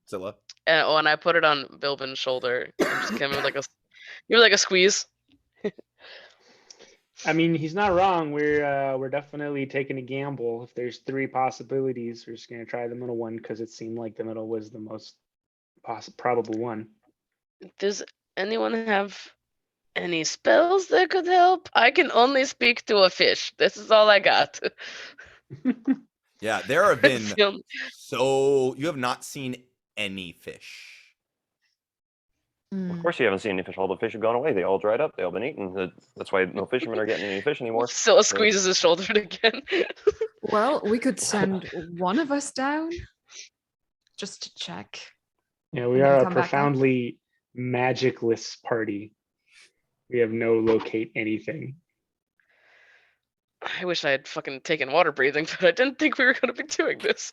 Zilla. And I put it on Bilbin's shoulder and just give him like a squeeze. I mean, he's not wrong. We're definitely taking a gamble. If there's 3 possibilities, we're just gonna try the middle one because it seemed like the middle was the most probable one. Does anyone have any spells that could help? I can only speak to a fish. This is all I got. Yeah, there have been It's the only- so you have not seen any fish. Of course, you haven't seen any fish. All the fish have gone away. They all dried up. They all been eaten. That's why no fishermen are getting any fish anymore. Scylla squeezes his shoulder again. Well, we could send one of us down just to check. Yeah, we And then are a come back up. profoundly magicless party. We have no locate anything. I wish I had fucking taken water breathing, but I didn't think we were going to be doing this.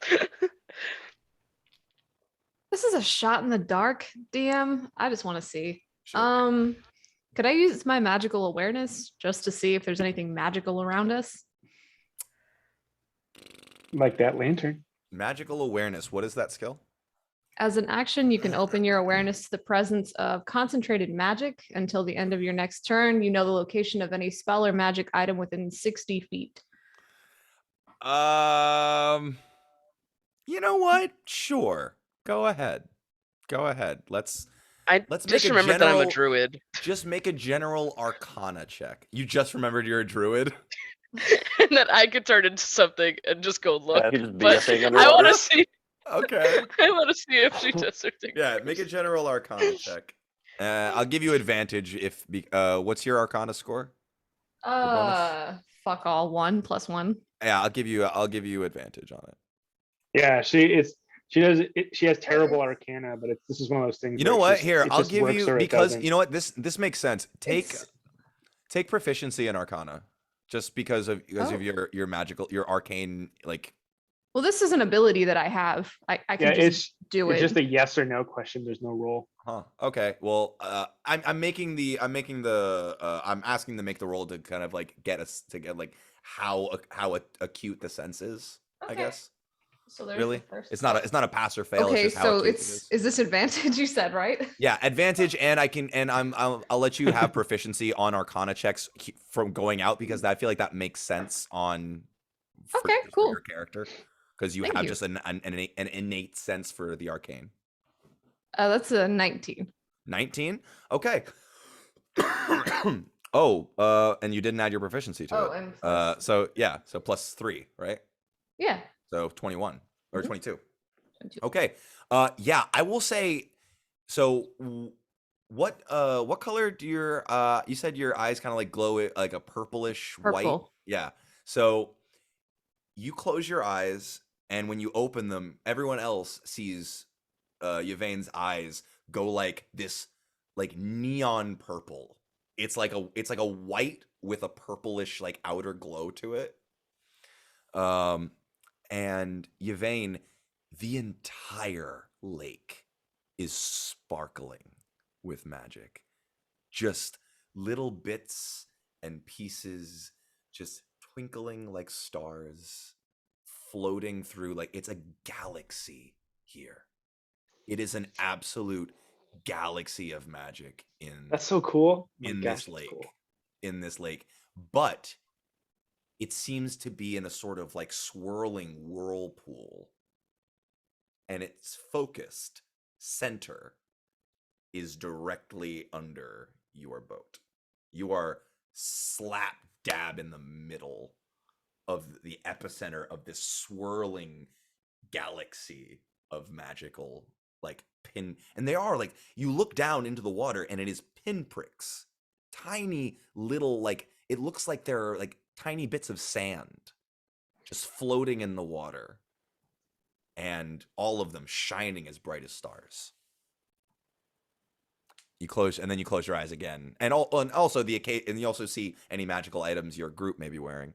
This is a shot in the dark, DM. I just want to see. Sure. Could I use my magical awareness just to see if there's anything magical around us? Like that lantern. Magical awareness. What is that skill? As an action, you can open your awareness to the presence of concentrated magic until the end of your next turn. You know the location of any spell or magic item within 60 feet. You know what? Sure. Go ahead. Let's I Let's just make a remembered that I'm a general- druid. just make a general arcana check. You just remembered you're a druid? And that I could turn into something and just go look. you just but BSing I underwater. want to see. Okay. I want to see if she does her thing. Yeah, make a general arcana check. I'll give you advantage if what's your arcana score? Fuck all, 1 + 1. Yeah, I'll give you advantage on it. Yeah, she does it, she has terrible arcana, but this is one of those things. You know where what? it's just- Here, it I'll just give works you or it because doesn't. you know what? This makes sense. It's- Take proficiency in arcana. Just because of Oh. your magical your arcane like Well, this is an ability that I have. I can Yeah, just do it's it. just a yes or no question. There's no roll. huh. Okay. Well, I'm asking to make the roll to kind of like get us to get like how acute the sense is, I Okay. guess. So there's Really? the first It's not part. it's not a pass or fail. Okay, It's just how so acute it's it is this advantage you said, right? Yeah, advantage, and I'll let you have proficiency on Arcana checks from going out because I feel like that makes sense on. Okay, for cool. your character, because you Thank have you. just an innate sense for the arcane. That's a 19. 19. Okay. And you didn't add your proficiency to Oh, it. and plus- So +3, right? Yeah. So 21 or Mhm. 22. 22. Okay. Yeah, I will say. So, what color do your you said your eyes kind of like glow like a purplish white? Purple. Yeah. So you close your eyes, and when you open them, everyone else sees Yvain's eyes go like this, like neon purple. It's like a white with a purplish like outer glow to it. And Yvain, the entire lake is sparkling with magic. Just little bits and pieces just twinkling like stars, floating through like it's a galaxy here. It is an absolute galaxy of magic That's so cool. Oh my in gosh, this that's lake. cool. In this lake. But it seems to be in a sort of like swirling whirlpool. And its focused center is directly under your boat. You are slap dab in the middle of the epicenter of this swirling galaxy of magical like pin, and they are like, you look down into the water and it is pinpricks, tiny little, like it looks like they're like tiny bits of sand just floating in the water, and all of them shining as bright as stars. You close your eyes again, and also and you also see any magical items your group may be wearing,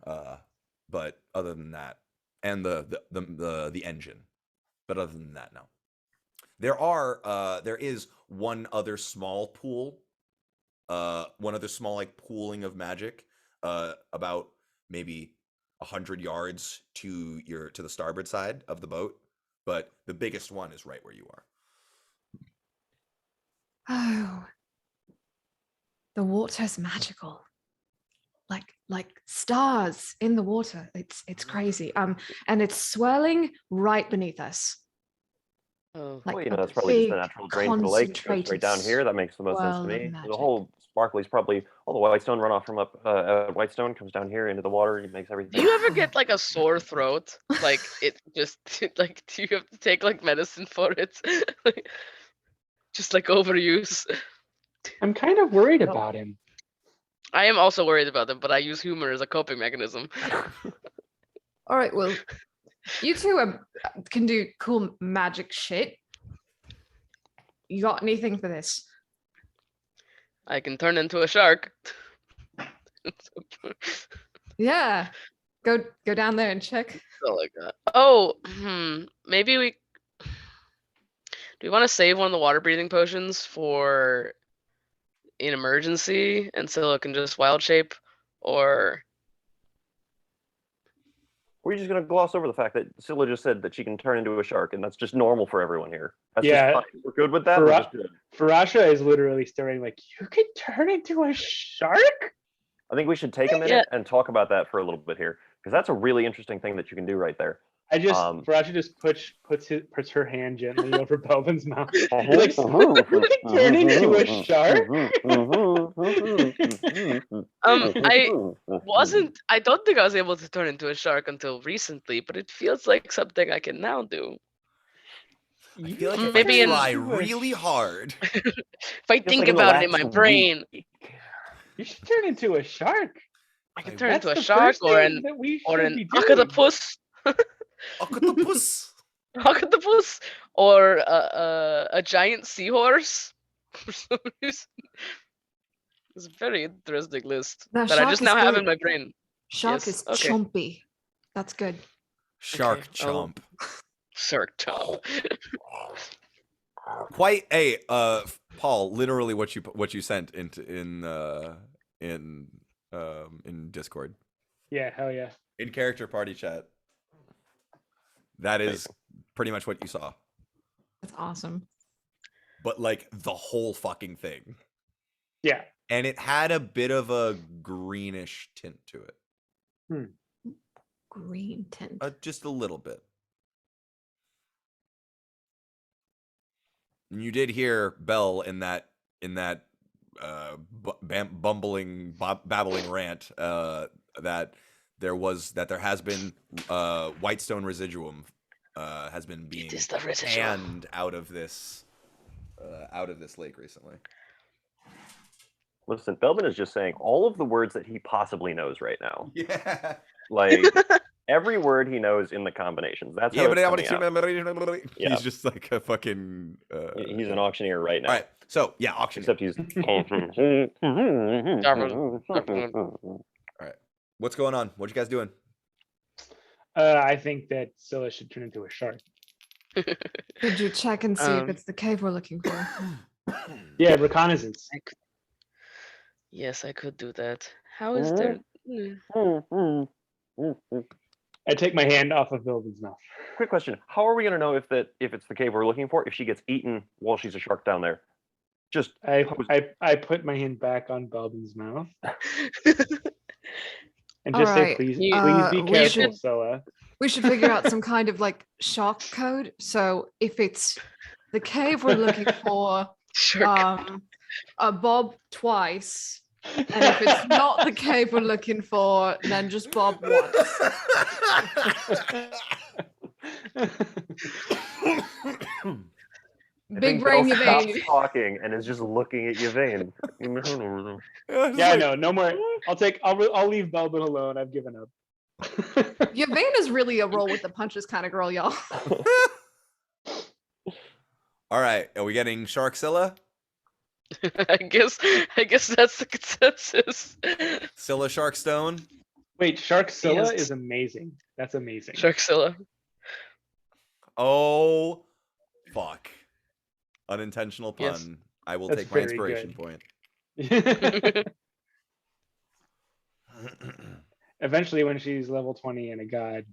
but other than that, and the engine. But other than that, no. There is one other small pool, one other small like pooling of magic, about maybe 100 yards to the starboard side of the boat, but the biggest one is right where you are. Oh, the water's magical. Like stars in the water. It's crazy. And it's swirling right beneath us. Oh, Like Well, a that's probably just the big, natural drain from the lake. It goes straight concentrated down here. That makes the most sense to swirl of me. The magic. whole sparkly's probably all the Whitestone runoff from up at Whitestone comes down here into the water. It makes do everything. you ever get like a sore throat? Like it just like do you have to take like medicine for it? Like, just like overuse. I'm kind of worried No. about him. I am also worried about them, but I use humor as a coping mechanism. All right, well, you two can do cool magic shit. You got anything for this? I can turn into a shark. Yeah. Go down there and check. So like that. Oh, maybe we. Do we want to save one of the water breathing potions for an emergency, and so it can just wild shape, or We're just gonna gloss over the fact that Scylla just said that she can turn into a shark, and that's just normal for everyone here. That's Yeah. just fine. We're good with that. For We're us- just good. Farasha is literally staring like, you could turn into a shark? I think we should take a minute and talk about that for a little bit here, because that's a really interesting thing that you can do right there. Farasha just puts her hand gently over Belvin's mouth. Uh-huh, Like, uh-huh, you could turn into a uh-huh, shark? I don't think I was able to turn into a shark until recently, but it feels like something I can now do. I feel like if Maybe I in- try really hard. If I Just think like in the about it in my last brain, week. You should turn into a shark. I can I- turn That's into a the shark first or thing an that we or should an be doing. octopus, Octopus. octopus, or a giant seahorse. For some reason, it's a very interesting list No, that I shark just is now have good. in my brain. Shark Yes, is okay. chompy. That's Shark Okay, I'll- chomp. Shark chomp. Quite a Paul, literally what you sent in Discord. Yeah, hell yeah. In character party chat. That is pretty much what you saw. That's awesome. But like the whole fucking thing. Yeah. And it had a bit of a greenish tint to it. Green tint. Just a little bit. And you did hear Bell in that babbling rant that there has been Whitestone residuum has been being It is the residuum. canned out of this lake recently. Listen, Belvin is just saying all of the words that he possibly knows right now. Yeah. Like every word he knows in the combinations. That's how Yeah, but it's coming out. Yeah. he's just like a fucking. He's an auctioneer right now. All right, so yeah, auctioneer. Except he's. What's going on? What you guys doing? I think that Scylla should turn into a shark. Could you check and see if Um, it's the cave we're looking for? Yeah, reconnaissance. Yes, I could do that. How is there? I take my hand off of Belvin's mouth. Quick question: how are we gonna know if it's the cave we're looking for? If she gets eaten while she's a shark down there, just I put my hand back on Belvin's mouth and All just say, right, please you- be we careful, should- Scylla. We should figure out some kind of like shark code. So if it's the cave we're looking for, Shark. Bob twice. And if it's not the cave we're looking for, then just Bob once. Big brain, Bell Yvain. stops talking and is just looking at Yvain. Yeah, no more. I'll leave Belvin alone. I've given up. Yvain is really a roll with the punches kind of girl, y'all. All right, are we getting Sharkzilla? I guess that's the consensus. Scylla Sharkstone? Wait, Shark Scylla Yes. is amazing. That's amazing. Sharkzilla. Oh, fuck. Unintentional Yes. pun. I will That's take my very inspiration good. point. Eventually, when she's level 20 and a god,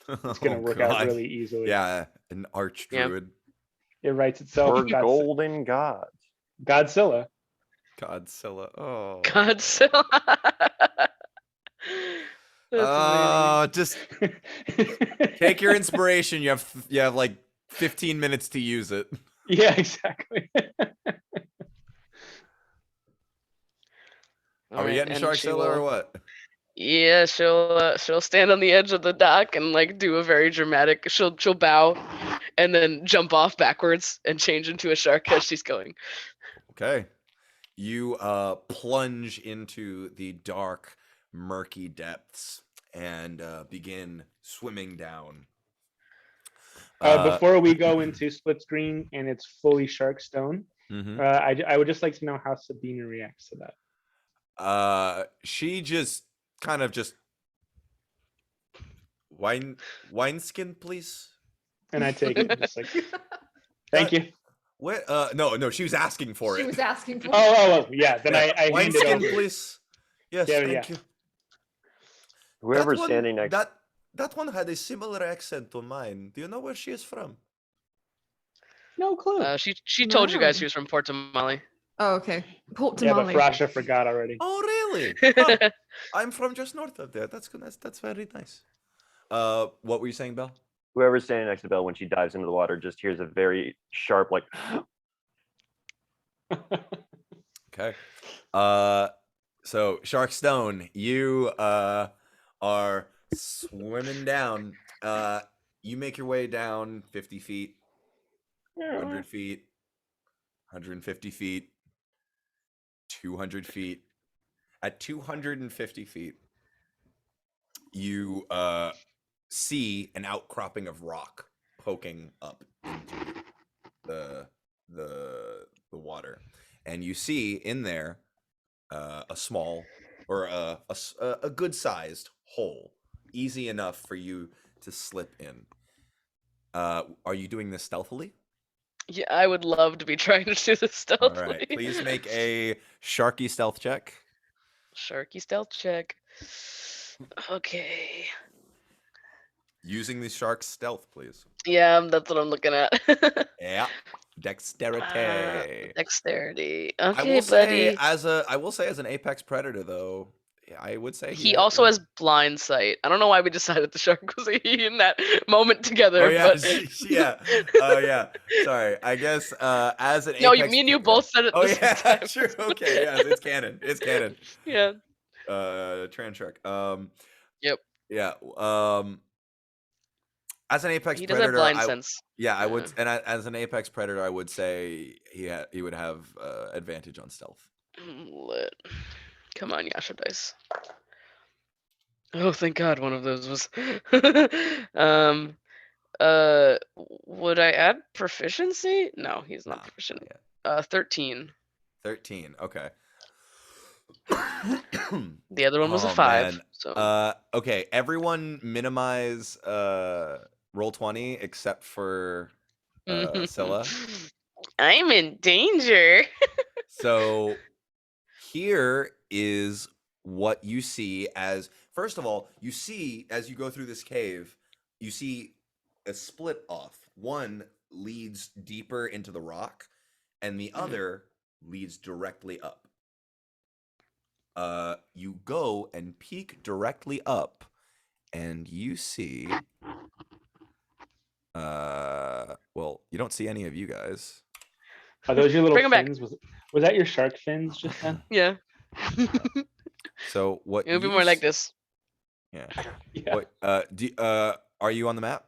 it's gonna Oh, work out God. really easily. Yeah, an arch Yeah. druid. It writes itself. Or golden gods. Godzilla. Godzilla. Oh. Godzilla. That's amazing. Just take your inspiration. You have like 15 minutes to use it. Yeah, exactly. Are we Alright, getting and she Sharkzilla or will- what? Yeah, she'll stand on the edge of the dock and like do a very dramatic. She'll bow, and then jump off backwards and change into a shark as she's going. Okay. You plunge into the dark, murky depths and begin swimming down. Before we go into split screen and it's fully shark stone, Mhm. I would just like to know how Sabina reacts to that. She just kind of just wineskin, please. And I take it, just like, thank you. What? No, she was asking for She it. was asking for Oh, yeah. Then Yeah, I hand it wineskin, over. please. Yes, Yeah, thank yeah. you. Whoever's That one- standing next. That one had a similar accent to mine. Do you know where she is from? No clue. She told you guys No. she was from Port Tamale. Oh, okay. Port Yeah, but tamale. Frasha forgot already. Oh, really? Huh. I'm from just north of there. That's good. That's very nice. What were you saying, Belle? Whoever's standing next to Belle when she dives into the water just hears a very sharp, like, Okay. So Shark Stone, you are swimming down. You make your way down 50 feet, 100 feet, 150 feet, 200 feet. At 250 feet, you see an outcropping of rock poking up into the water, and you see in there a small or a good sized hole, easy enough for you to slip in. Are you doing this stealthily? Yeah, I would love to be trying to do this All stealthily. right, please make a sharky stealth check. Sharky stealth check. Okay. Using the shark's stealth, please. Yeah, that's what I'm looking at. Yeah, dexterity. Dexterity. I Okay, will say buddy. I will say as an apex predator though, I would say He also has blind sight. I don't know why we decided the shark was in that moment together. Oh yeah, but... yeah. Oh yeah. Sorry. I guess as an No, apex. me and you both said it Oh the same yeah, time. true. Okay, yes, it's canon. It's canon. Yeah. Transhark. Yep. Yeah. As an apex He does have predator, blind sense. yeah, I would, and as an apex predator, I would say he would have advantage on stealth. Lit. Come on, Yasha dice. Oh, thank God, one of those was. Would I add proficiency? No, he's not Nah, proficient. yeah. 13. 13. Okay. The other one was a Oh, 5. man. So Okay, everyone minimize roll 20 except for Scylla. I'm in danger. So here is what you see as first of all, you see as you go through this cave, you see a split off. One leads deeper into the rock, and the other leads directly up. You go and peek directly up, and you see well, you don't see any of you guys. Are those your little Bring 'em back. fins? Was that your shark fins just then? Yeah. So what It would be you more like s- this. Yeah. Yeah. What are you on the map?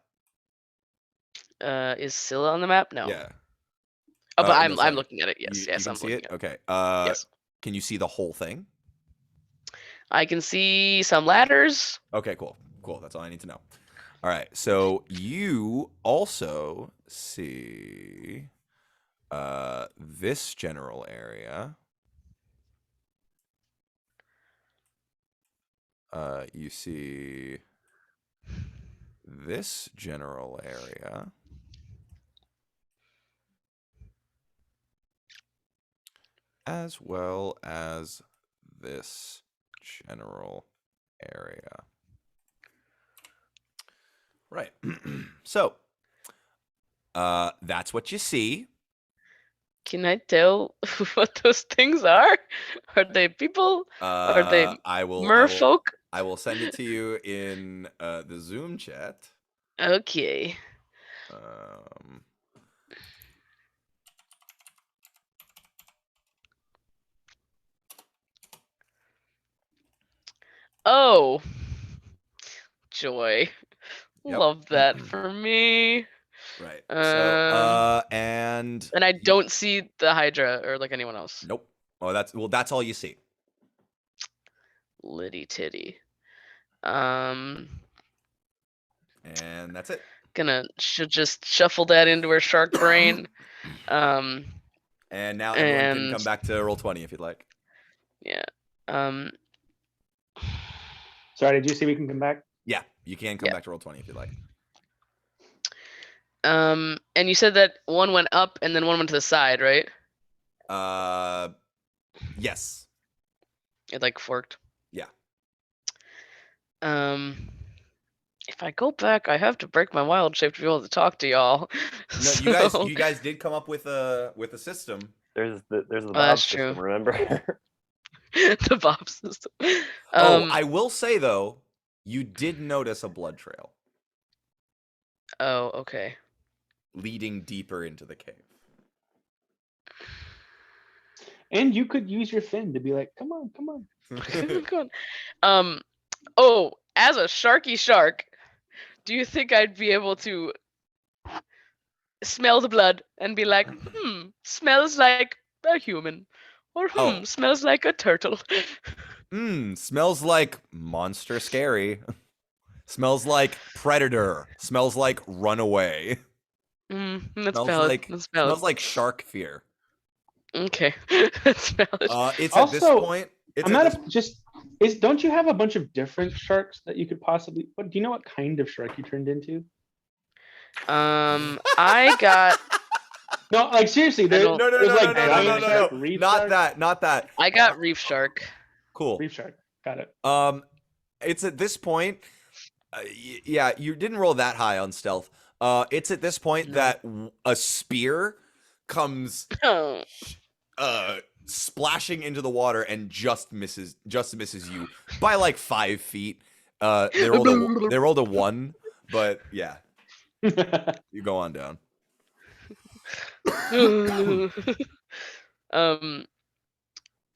Is Scylla on the map? No. Yeah. Oh, but no, I'm sorry. looking at it. Yes, You yes, can I'm see looking it? at it. Okay. Yes. Can you see the whole thing? I can see some ladders. Okay, cool. Cool. That's all I need to know. All right. So you also see this general area. You see this general area. As well as this general area. Right. So, that's what you see. Can I tell what those things are? Are they people? Are they I will merfolk? I will send it to you in the Zoom chat. Okay. Um, Oh, joy. Yep. Love that for me. right. So, Um, and and I don't see the Hydra or like anyone else. nope. Oh, that's all you see. Litty titty. Um, And that's it. should just shuffle that into her shark brain. Um, And now everyone can and come back to roll 20 if you'd like. yeah. Um, Sorry, did you see we can come back? Yeah, you can come Yeah. back to roll 20 if you'd like. and you said that one went up and then one went to the side, right? Yes. It like forked. Yeah. If I go back, I have to break my wild shape to be able to talk to y'all. No, So- you guys did come up with a system. There's the Oh, Bob that's system, true. remember? the Bob system. I will say though, you did notice a blood trail Oh, okay. leading deeper into the cave. And you could use your fin to be like, come on, come on. Come on. Oh, as a sharky shark, do you think I'd be able to smell the blood and be like, smells like a human, or Oh. smells like a turtle? Smells like monster scary. Smells like predator. Smells like runaway. That's Smells valid. like That's valid. smells like shark fear. Okay, that's valid. It's at this Also, point. It's I'm at not this, just is. Don't you have a bunch of different sharks that you could possibly? What do you know? What kind of shark you turned into? I got No, like seriously, don't- there's like no, giant shark, reef Not shark, that. Not that. I got reef shark. Cool. reef shark. Got it. It's at this point. Yeah, you didn't roll that high on stealth. It's at this point No. that a spear comes Oh, splashing into the water and just misses you by like 5 feet. They rolled a 1, but yeah, you go on down.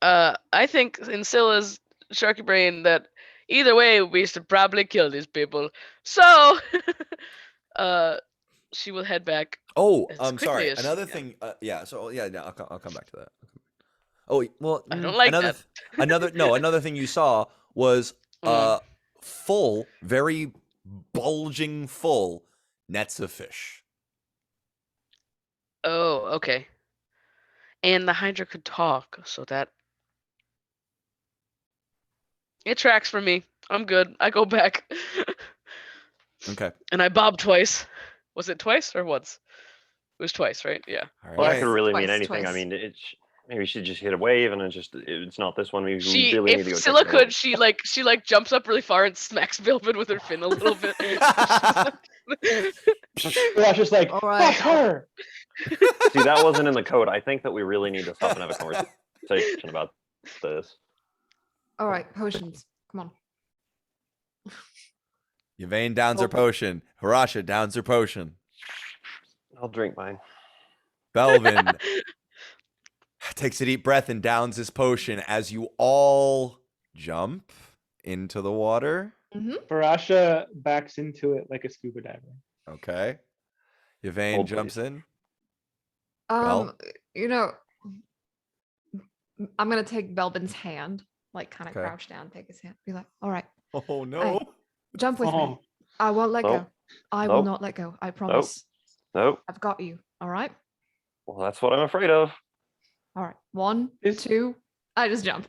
I think in Scylla's sharky brain that either way we should probably kill these people. So, she will head back. Oh, As I'm quickly sorry. as she Another can. thing. Yeah. So yeah, I'll come back to that. Oh well, I don't like that. another thing you saw was Mm. full, very bulging full nets of fish. Oh, okay. And the Hydra could talk, so that it tracks for me. I'm good. I go back. Okay. And I bob twice. Was it twice or once? It was twice, right? Yeah. All Well, that right. could really mean Twice, anything. I twice. mean, maybe we should just hit a wave and it's not this one. Maybe we She, really need to if go Scylla check it out. could, she jumps up really far and smacks Bilbin with her fin a little bit. Rosh is like, All right. fuck her. See, that wasn't in the code. I think that we really need to stop and have a conversation about this. All right, potions. Come on. Yvain downs her potion. Harasha downs her potion. I'll drink mine. Belvin takes a deep breath and downs his potion as you all jump into the water. Barasha backs into it like a scuba diver. Okay. Yvain Hold, jumps please. in. Um, you know, I'm gonna take Belbin's hand, like kind of Okay. crouch down, take his hand, be like, all right, Oh no. jump with me. Oh, I won't let go. Nope. I will Nope. not let go. I promise. Nope. I've got you. All right. Well, that's what I'm afraid of. All right. One, Is- two. I just jump.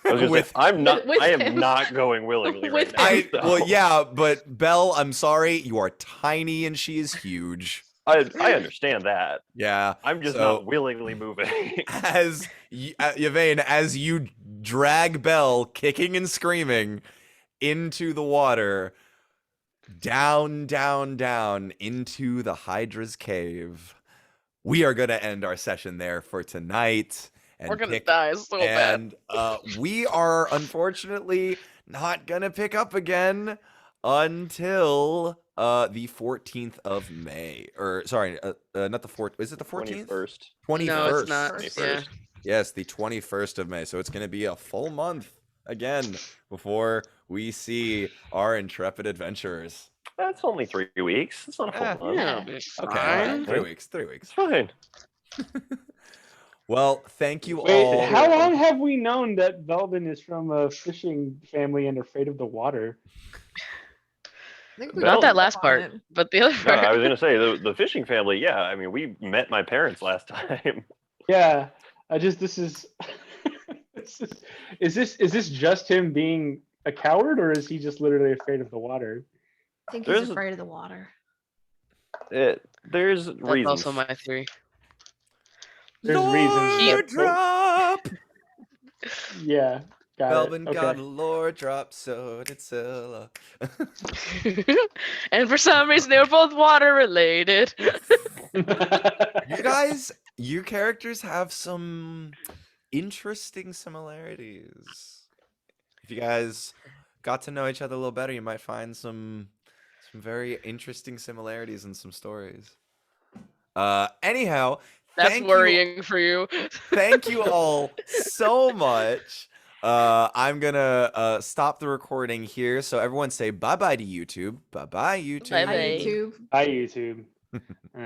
I was gonna With- say, I'm not. with I am him. not going willingly right With now. him. Well, yeah, but Belle, I'm sorry, you are tiny and she is huge. I understand that. Yeah. I'm just So- not willingly moving. As Yvain, as you drag Belle, kicking and screaming, into the water, down, down, down into the Hydra's cave. We are gonna end our session there for tonight. And We're gonna pick die so bad. and we are unfortunately not gonna pick up again until the 14th of May. Or sorry, not the 4th. Is it the 14th? 21st. 21st. No, it's not. 21st. Yeah. Yes, the 21st of May. So it's gonna be a full month again before we see our intrepid adventurers. That's only 3 weeks. It's not a full month. Yeah, it'll be Okay, all right, fine. 3 weeks. 3 It's weeks. fine. Well, thank you Wait, all. how long have we known that Velvin is from a fishing family and afraid of the water? I think we Not Not can that last on part, it. but the other No, part. I was gonna say the fishing family. Yeah, I mean, we met my parents last time. Yeah, this is, is this just him being a coward, or is he just literally afraid of the water? I think There's- he's afraid of the water. There's That's reasons. also my theory. There's reasons. Lord that- drop. Yeah, got Belvin it. got Okay. a lore drop, so did Scylla. And for some reason, they were both water related. You guys, your characters have some interesting similarities. If you guys got to know each other a little better, you might find some very interesting similarities in some stories. Anyhow, That's thank you- worrying for you. Thank you all so much. I'm gonna stop the recording here. So everyone say bye bye to YouTube. Bye bye YouTube. Bye-bye. Hi, YouTube. Bye, YouTube.